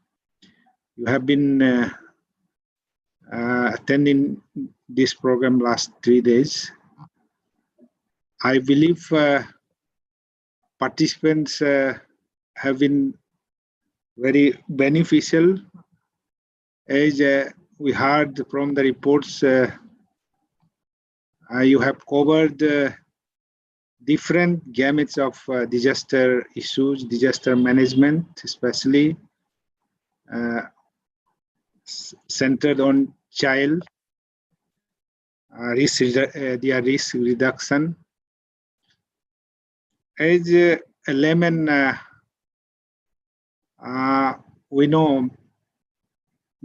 You have been attending this program last 3 days. I believe participants have been very beneficial, as we heard from the reports. You have covered different gamuts of disaster issues, disaster management, especially centered on child, their risk reduction. As a layman, we know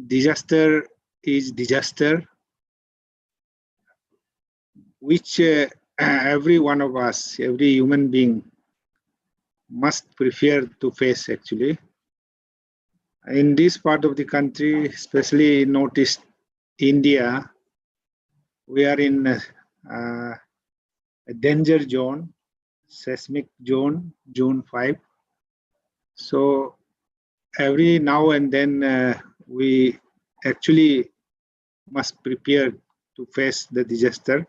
disaster is disaster, which every one of us, every human being must prepare to face actually. In this part of the country, especially in Northeast India, we are in a danger zone, seismic zone, Zone 5. So every now and then we actually must prepare to face the disaster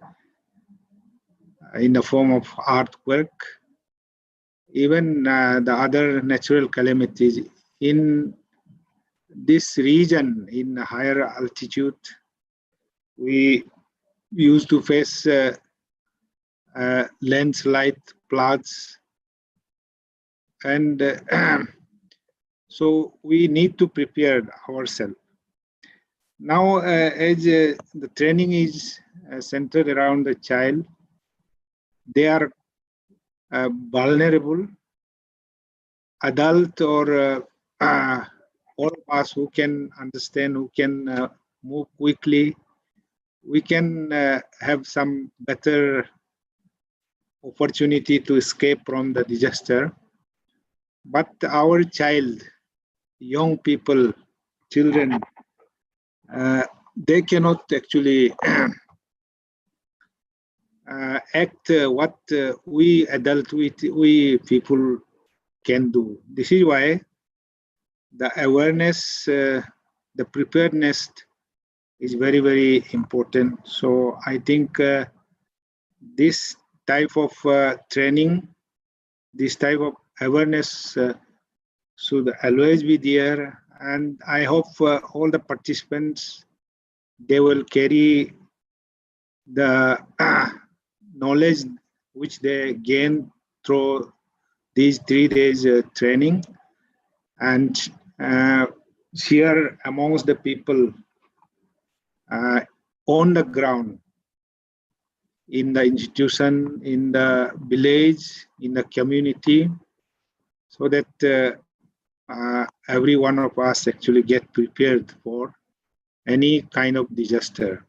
in the form of earthquake, even the other natural calamities. In this region, in higher altitude, we used to face landslide, floods, and so we need to prepare ourselves. Now, as the training is centered around the child, they are vulnerable. Adult or all of us who can understand, who can move quickly, we can have some better opportunity to escape from the disaster. But our child, young people, children, they cannot actually act what we adult, we people can do. This is why the awareness, the preparedness is very, very important. So I think this type of training, this type of awareness should always be there. And I hope all the participants, they will carry the knowledge which they gain through these 3 days training and share amongst the people on the ground, in the institution, in the village, in the community, so that every one of us actually get prepared for any kind of disaster.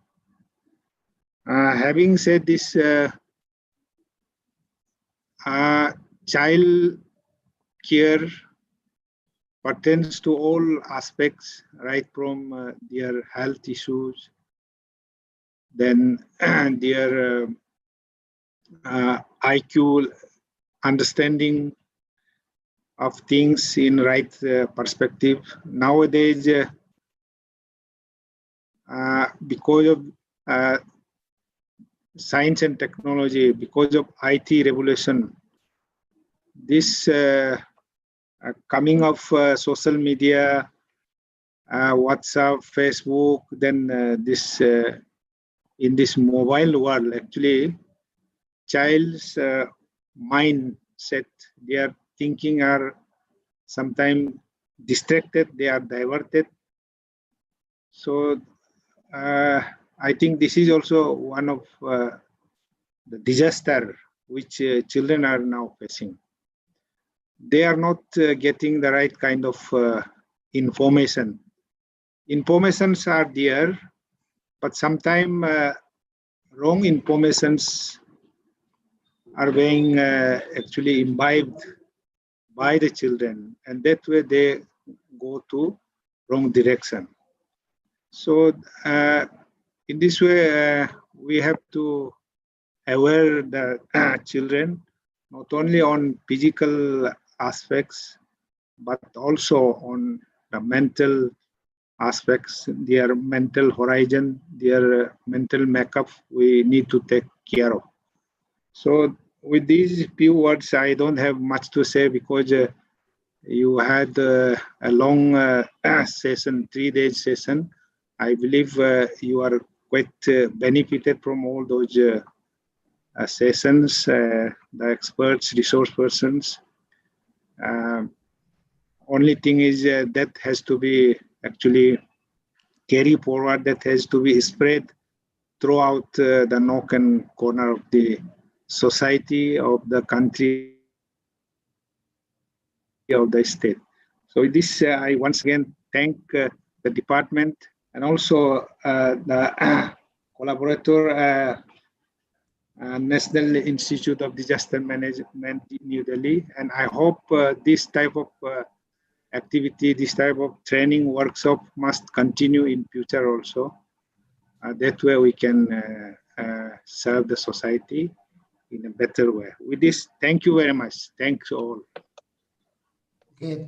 Having said this, child care pertains to all aspects, right from their health issues, then their IQ, understanding of things in right perspective. Nowadays, because of science and technology, because of IT revolution, this coming of social media, WhatsApp, Facebook, then this in this mobile world, actually, child's mindset, their thinking are sometimes distracted, they are diverted. So I think this is also one of the disaster which children are now facing. They are not getting the right kind of information. Informations are there, but sometimes wrong informations are being actually imbibed by the children, and that way they go to wrong direction. So in this way, we have to aware the children not only on physical aspects, but also on the mental aspects, their mental horizon, their mental makeup, we need to take care of. So with these few words, I don't have much to say because you had a long session, 3 days session. I believe you are quite benefited from all those sessions, the experts, resource persons. Only thing is that has to be actually carry forward, that has to be spread throughout the nook and corner of the society, of the country, of the state. So this, I once again thank the department and also the collaborator, National Institute of Disaster Management in New Delhi. And I hope this type of activity, this type of training workshop must continue in future also. That way we can serve the society in a better way. With this, thank you very much. Thanks all. Okay,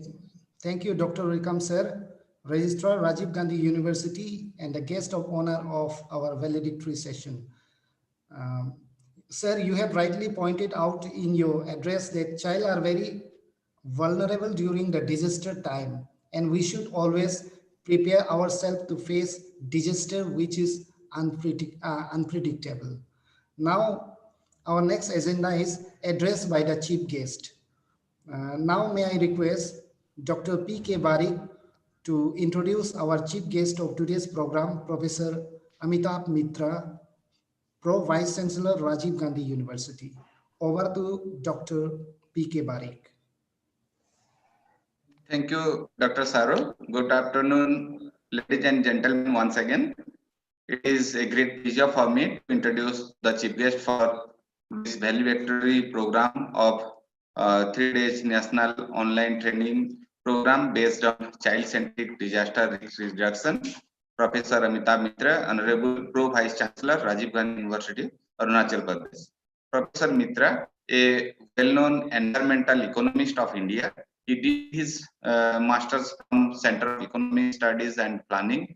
thank you, Dr. Rikam sir, Registrar Rajiv Gandhi University, and the guest of honor of our valedictory session. Sir, you have rightly pointed out in your address that children are very vulnerable during the disaster time, and we should always prepare ourselves to face disaster which is unpredictable. Now, our next agenda is addressed by the chief guest. Now, may I request Dr. P.K. Barik to introduce our chief guest of today's program, Professor Amitabh Mitra, Pro Vice Chancellor, Rajiv Gandhi University. Over to Dr. P.K. Barik. Thank you, Dr. Saro. Good afternoon, ladies and gentlemen, once again. It is a great pleasure for me to introduce the chief guest for this valedictory program of 3 days National Online Training program based on child-centric disaster risk reduction. Professor Amitabh Mitra, Honorable Pro Vice Chancellor, Rajiv Gandhi University, Arunachal Pradesh. Professor Mitra, a well-known environmental economist of India, he did his master's from Center of Economic Studies and Planning,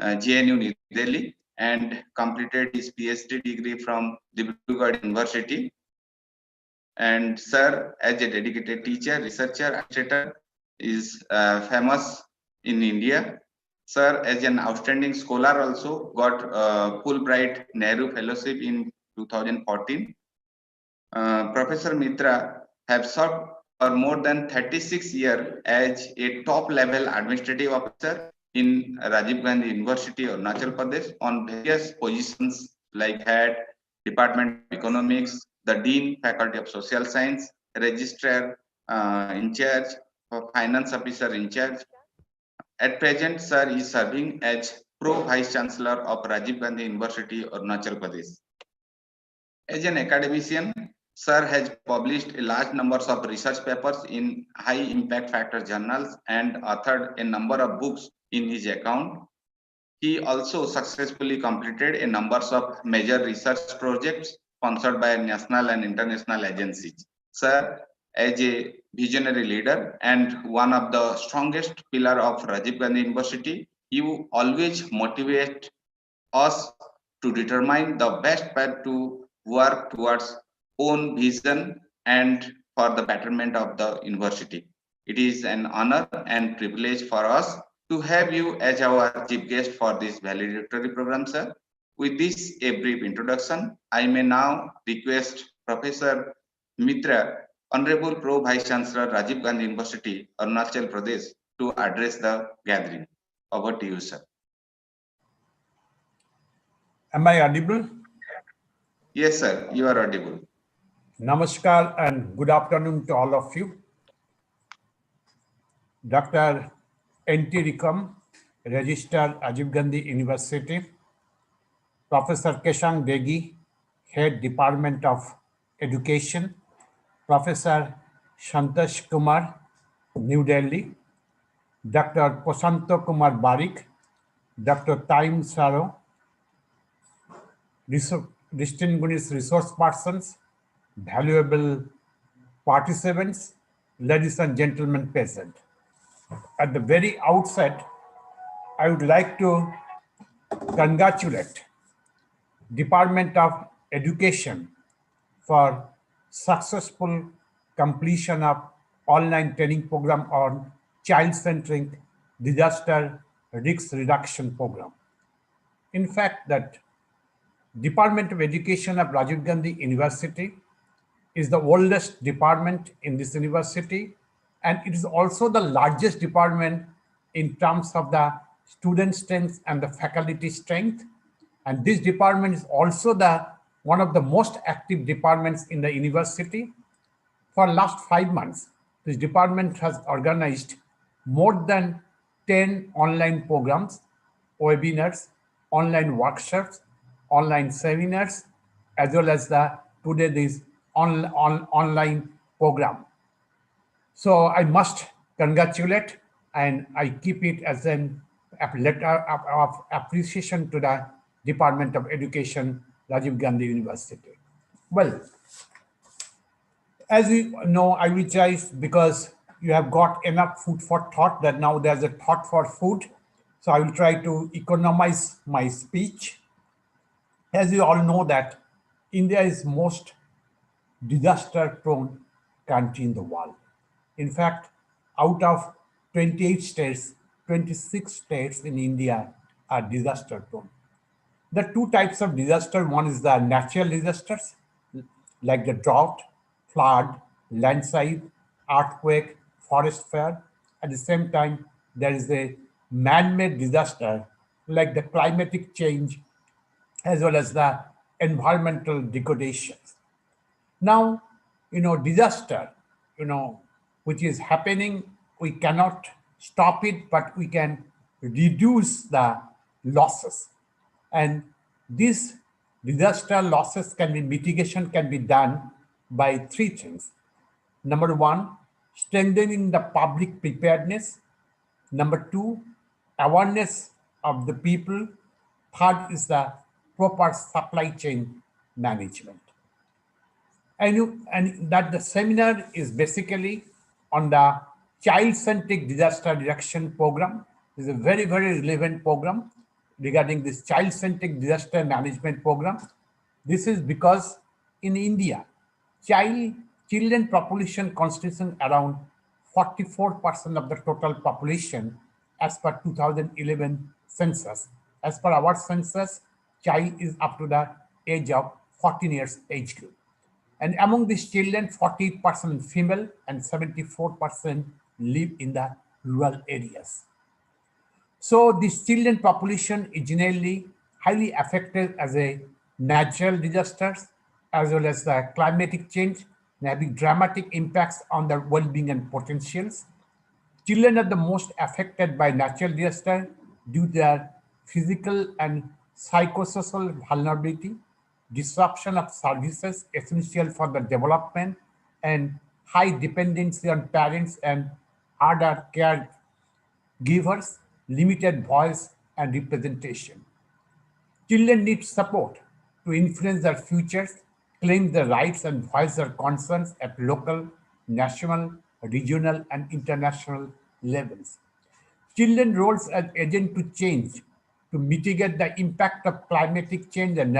JNU New Delhi, and completed his PhD degree from Dibrugarh University. And sir, as a dedicated teacher, researcher, administrator, is famous in India. Sir, as an outstanding scholar, also got Fulbright Nehru Fellowship in 2014. Professor Mitra have served for more than 36 years as a top-level administrative officer in Rajiv Gandhi University, Arunachal Pradesh, on various positions like head, Department of Economics, the Dean, Faculty of Social Science, Registrar in charge, Finance Officer in charge. At present, sir is serving as Pro Vice Chancellor of Rajiv Gandhi University, Arunachal Pradesh. As an academician, sir has published a large number of research papers in high impact factor journals and authored a number of books in his account. He also successfully completed a number of major research projects sponsored by national and international agencies. Sir, as a visionary leader and one of the strongest pillar of Rajiv Gandhi University, you always motivate us to determine the best path to work towards own vision and for the betterment of the university. It is an honor and privilege for us to have you as our chief guest for this valedictory program, sir. With this, a brief introduction, I may now request Professor Mitra, Honorable Pro Vice Chancellor, Rajiv Gandhi University, Arunachal Pradesh, to address the gathering. Over to you, sir. Am I audible? Yes, sir, you are audible. Namaskar and good afternoon to all of you. Dr. N.T. Rikam, Registrar, Rajiv Gandhi University. Professor Keshang Degi, Head Department of Education. Professor Santosh Kumar, New Delhi. Dr. Prasanto Kumar Barik, Dr. Taim Saro, distinguished resource persons, valuable participants, ladies and gentlemen present. At the very outset, I would like to congratulate Department of Education for successful completion of online training program on child-centric disaster risk reduction program. In fact, that Department of Education of Rajiv Gandhi University is the oldest department in this university, and it is also the largest department in terms of the student strength and the faculty strength. And this department is also one of the most active departments in the university. For last 5 months, this department has organized more than 10 online programs, webinars, online workshops, online seminars, as well as today this online program. So I must congratulate, and I keep it as a letter of appreciation to the Department of Education, Rajiv Gandhi University. Well, as you know, I will try, because you have got enough food for thought, that now there's a thought for food. So I will try to economize my speech. As you all know that India is most disaster-prone country in the world. In fact, out of 28 states, 26 states in India are disaster-prone. There are two types of disaster. One is the natural disasters, like the drought, flood, landslide, earthquake, forest fire. At the same time, there is a man-made disaster, like the climatic change, as well as the environmental degradations. Now, disaster, which is happening, we cannot stop it, but we can reduce the losses. And these disaster losses mitigation can be done by three things. Number one, strengthening the public preparedness. Number two, awareness of the people. Third is the proper supply chain management. And that the seminar is basically on the child-centric disaster reduction program. This is a very, very relevant program regarding this child-centric disaster management program. This is because in India, children population constitution around 44% of the total population as per 2011 census. As per our census, child is up to the age of 14 years age group. And among these children, 48% female and 74% live in the rural areas. So this children population is generally highly affected as a natural disasters as well as the climatic change and having dramatic impacts on their well-being and potentials. Children are the most affected by natural disaster due to their physical and psychosocial vulnerability, disruption of services essential for the development, and high dependency on parents and other caregivers, limited voice and representation. Children need support to influence their futures, claim their rights, and voice their concerns at local, national, regional, and international levels. Children's roles as agents to change, to mitigate the impact of climatic change and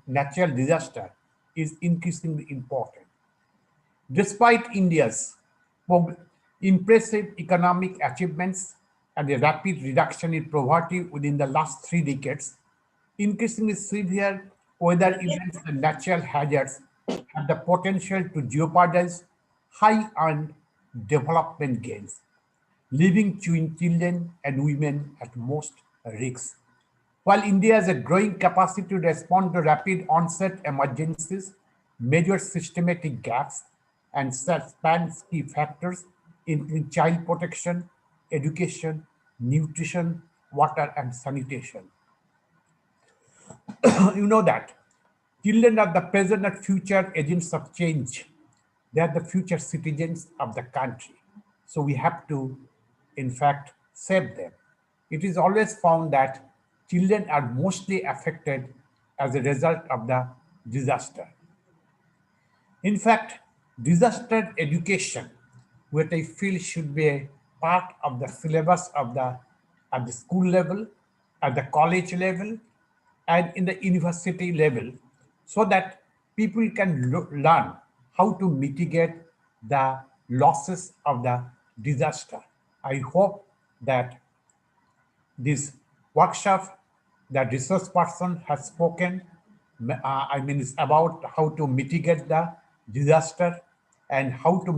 natural disaster is increasingly important. Despite India's impressive economic achievements and a rapid reduction in poverty within the last 3 decades, increasingly severe weather events and natural hazards have the potential to jeopardize high-earned development gains, leaving children and women at most risk. While India has a growing capacity to respond to rapid onset emergencies, major systematic gaps, and spans key factors including child protection, education, nutrition, water, and sanitation. You know that children are the present and future agents of change. They are the future citizens of the country. So we have to, in fact, save them. It is always found that children are mostly affected as a result of the disaster. In fact, disaster education, which I feel should be a part of the syllabus of at the school level, at the college level, and in the university level, so that people can learn how to mitigate the losses of the disaster. I hope that this workshop that resource person has spoken, it's about how to mitigate the disaster and how to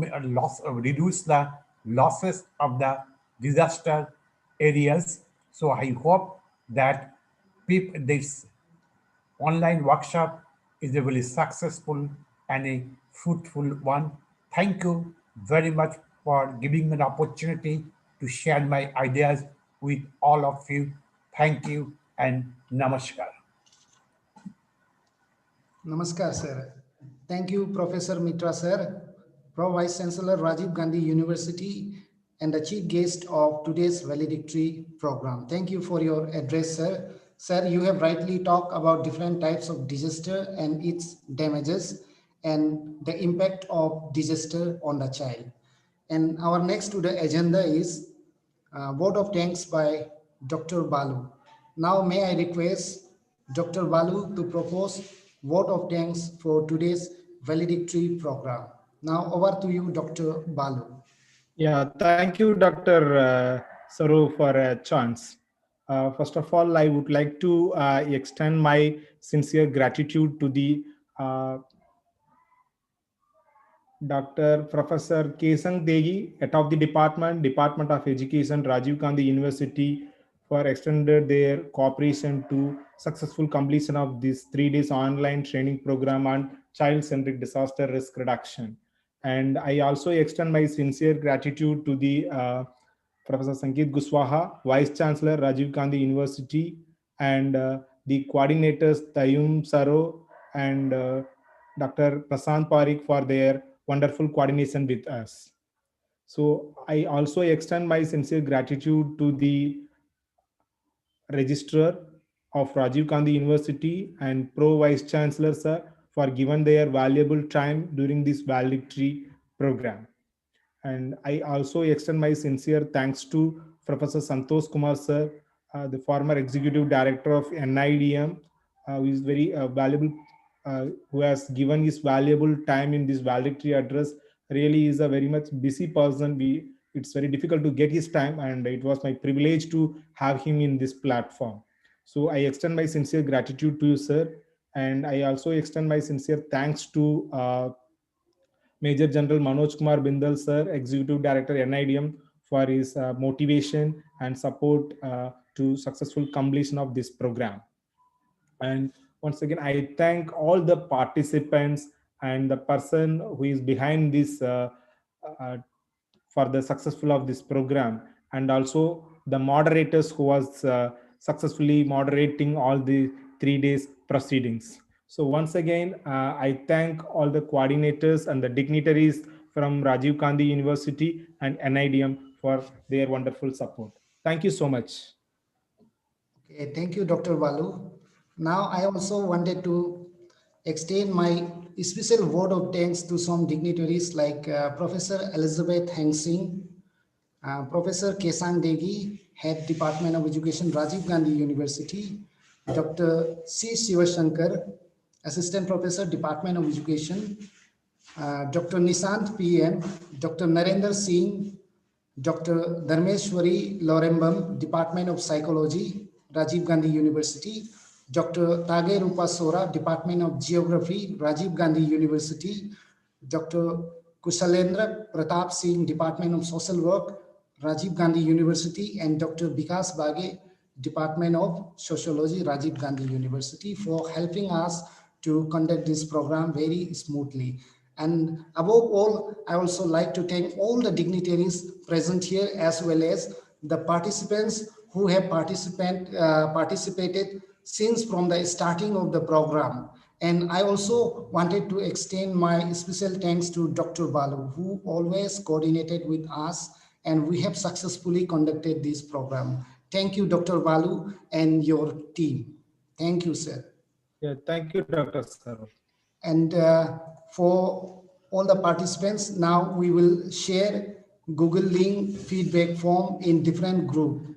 reduce the losses of the disaster areas. So I hope that this online workshop is a really successful and a fruitful one. Thank you very much for giving me the opportunity to share my ideas with all of you. Thank you and namaskar. Namaskar, sir. Thank you, Professor Mitra, sir, Pro Vice Chancellor Rajiv Gandhi University, and the chief guest of today's valedictory program. Thank you for your address, sir. Sir, you have rightly talked about different types of disaster and its damages and the impact of disaster on the child. And our next to the agenda is vote of thanks by Dr. Balu. Now may I request Dr. Balu to propose vote of thanks for today's valedictory program. Now over to you, Dr. Balu. Yeah, thank you, Dr. Saru, for a chance. First of all, I would like to extend my sincere gratitude to the Dr. Professor Kesang Degi, head of the Department of Education, Rajiv Gandhi University, for extended their cooperation to successful completion of this 3 days online training program on child-centric disaster risk reduction. And I also extend my sincere gratitude to the Professor Sangeet Guswaha, Vice Chancellor, Rajiv Gandhi University, and the coordinators, Tayum Saro and Dr. Prasant Parikh for their wonderful coordination with us. So I also extend my sincere gratitude to the Registrar of Rajiv Gandhi University and Pro Vice Chancellor, sir, for giving their valuable time during this valedictory program. And I also extend my sincere thanks to Professor Santosh Kumar, sir, the former Executive Director of NIDM, who is very valuable, who has given his valuable time in this valedictory address. Really is a very much busy person. It's very difficult to get his time, and it was my privilege to have him in this platform. So I extend my sincere gratitude to you, sir. And I also extend my sincere thanks to Major General Manoj Kumar Bindal, sir, Executive Director NIDM, for his motivation and support to successful completion of this program. And once again, I thank all the participants and the person who is behind this for the successful of this program, and also the moderators who was successfully moderating all the 3 days proceedings. So once again, I thank all the coordinators and the dignitaries from Rajiv Gandhi University and NIDM for their wonderful support. Thank you so much. Okay, thank you, Dr. Balu. Now, I also wanted to extend my special word of thanks to some dignitaries like Professor Elizabeth Hangsing, Professor Kesang Degi, Head Department of Education, Rajiv Gandhi University, Dr. C. Shivashankar, Assistant Professor, Department of Education, Dr. Nishant PM, Dr. Narendra Singh, Dr. Dharmeshwari Lorembam, Department of Psychology, Rajiv Gandhi University, Dr. Tage Rupa Sora, Department of Geography, Rajiv Gandhi University, Dr. Kushalendra Pratap Singh, Department of Social Work, Rajiv Gandhi University, and Dr. Vikas Bage, Department of Sociology, Rajiv Gandhi University, for helping us to conduct this program very smoothly. And above all, I also like to thank all the dignitaries present here, as well as the participants who have participated since from the starting of the program. And I also wanted to extend my special thanks to Dr. Balu, who always coordinated with us, and we have successfully conducted this program. Thank you, Dr. Balu, and your team. Thank you, sir. Yeah, thank you, Dr. Sir. And for all the participants, now we will share Google link feedback form in different group.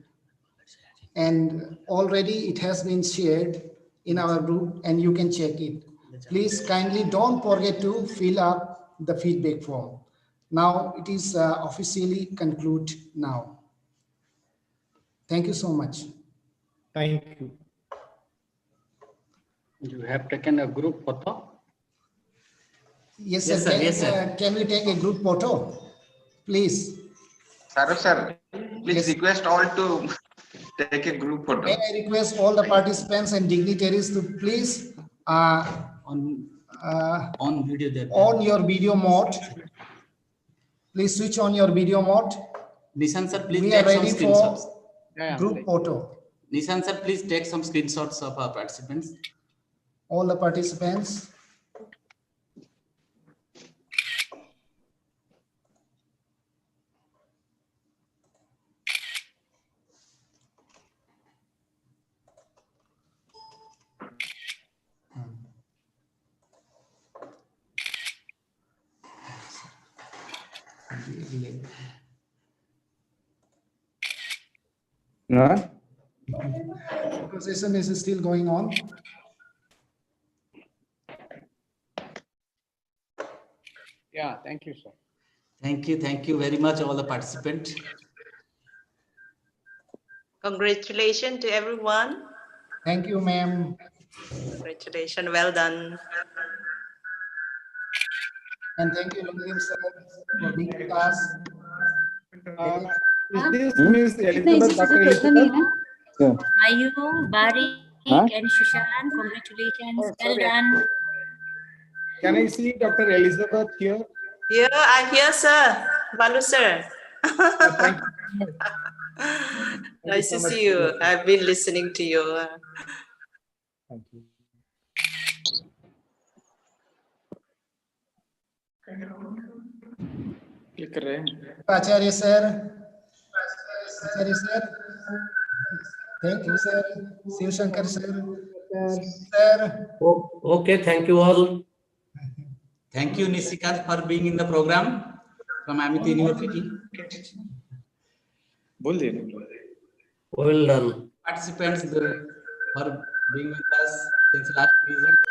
And already it has been shared in our group, and you can check it. Please kindly don't forget to fill up the feedback form. Now it is officially concluded now. Thank you so much. Thank you. You have taken a group photo? Yes, Yes, sir. sir. Yes, sir. Can we take a group photo, please? Sir, please Yes. request all to take a group photo. May I request all the participants and dignitaries to please On video there. on your video mode. Please switch on your video mode. Nishan sir, please We are take some ready screenshots. for group photo. Nishan sir, please take some screenshots of our participants. All the participants. No? Session is still going on. Yeah, thank you, sir. Thank you very much, all the participants. Congratulations to everyone. Thank you, ma'am. Congratulations, well done. And thank you, Longdeep sir, for being with us. Is this Miss Elizabeth, Dr. Elizabeth? Yeah. Ayu, Barik, and Shushan, congratulations. Well done. Can I see Dr. Elizabeth here? Yeah, I'm here, sir. Balu, sir. Thank you. Nice to see you. I've been listening to you. Thank you. Click कर रहे हैं Acharya sir. Acharya sir. Thank you, sir. Shiv Shankar sir. Sir. Okay, thank you all. Thank you, Nisikant, for being in the program from Amity University. Well done. Participants for being with us since last visit.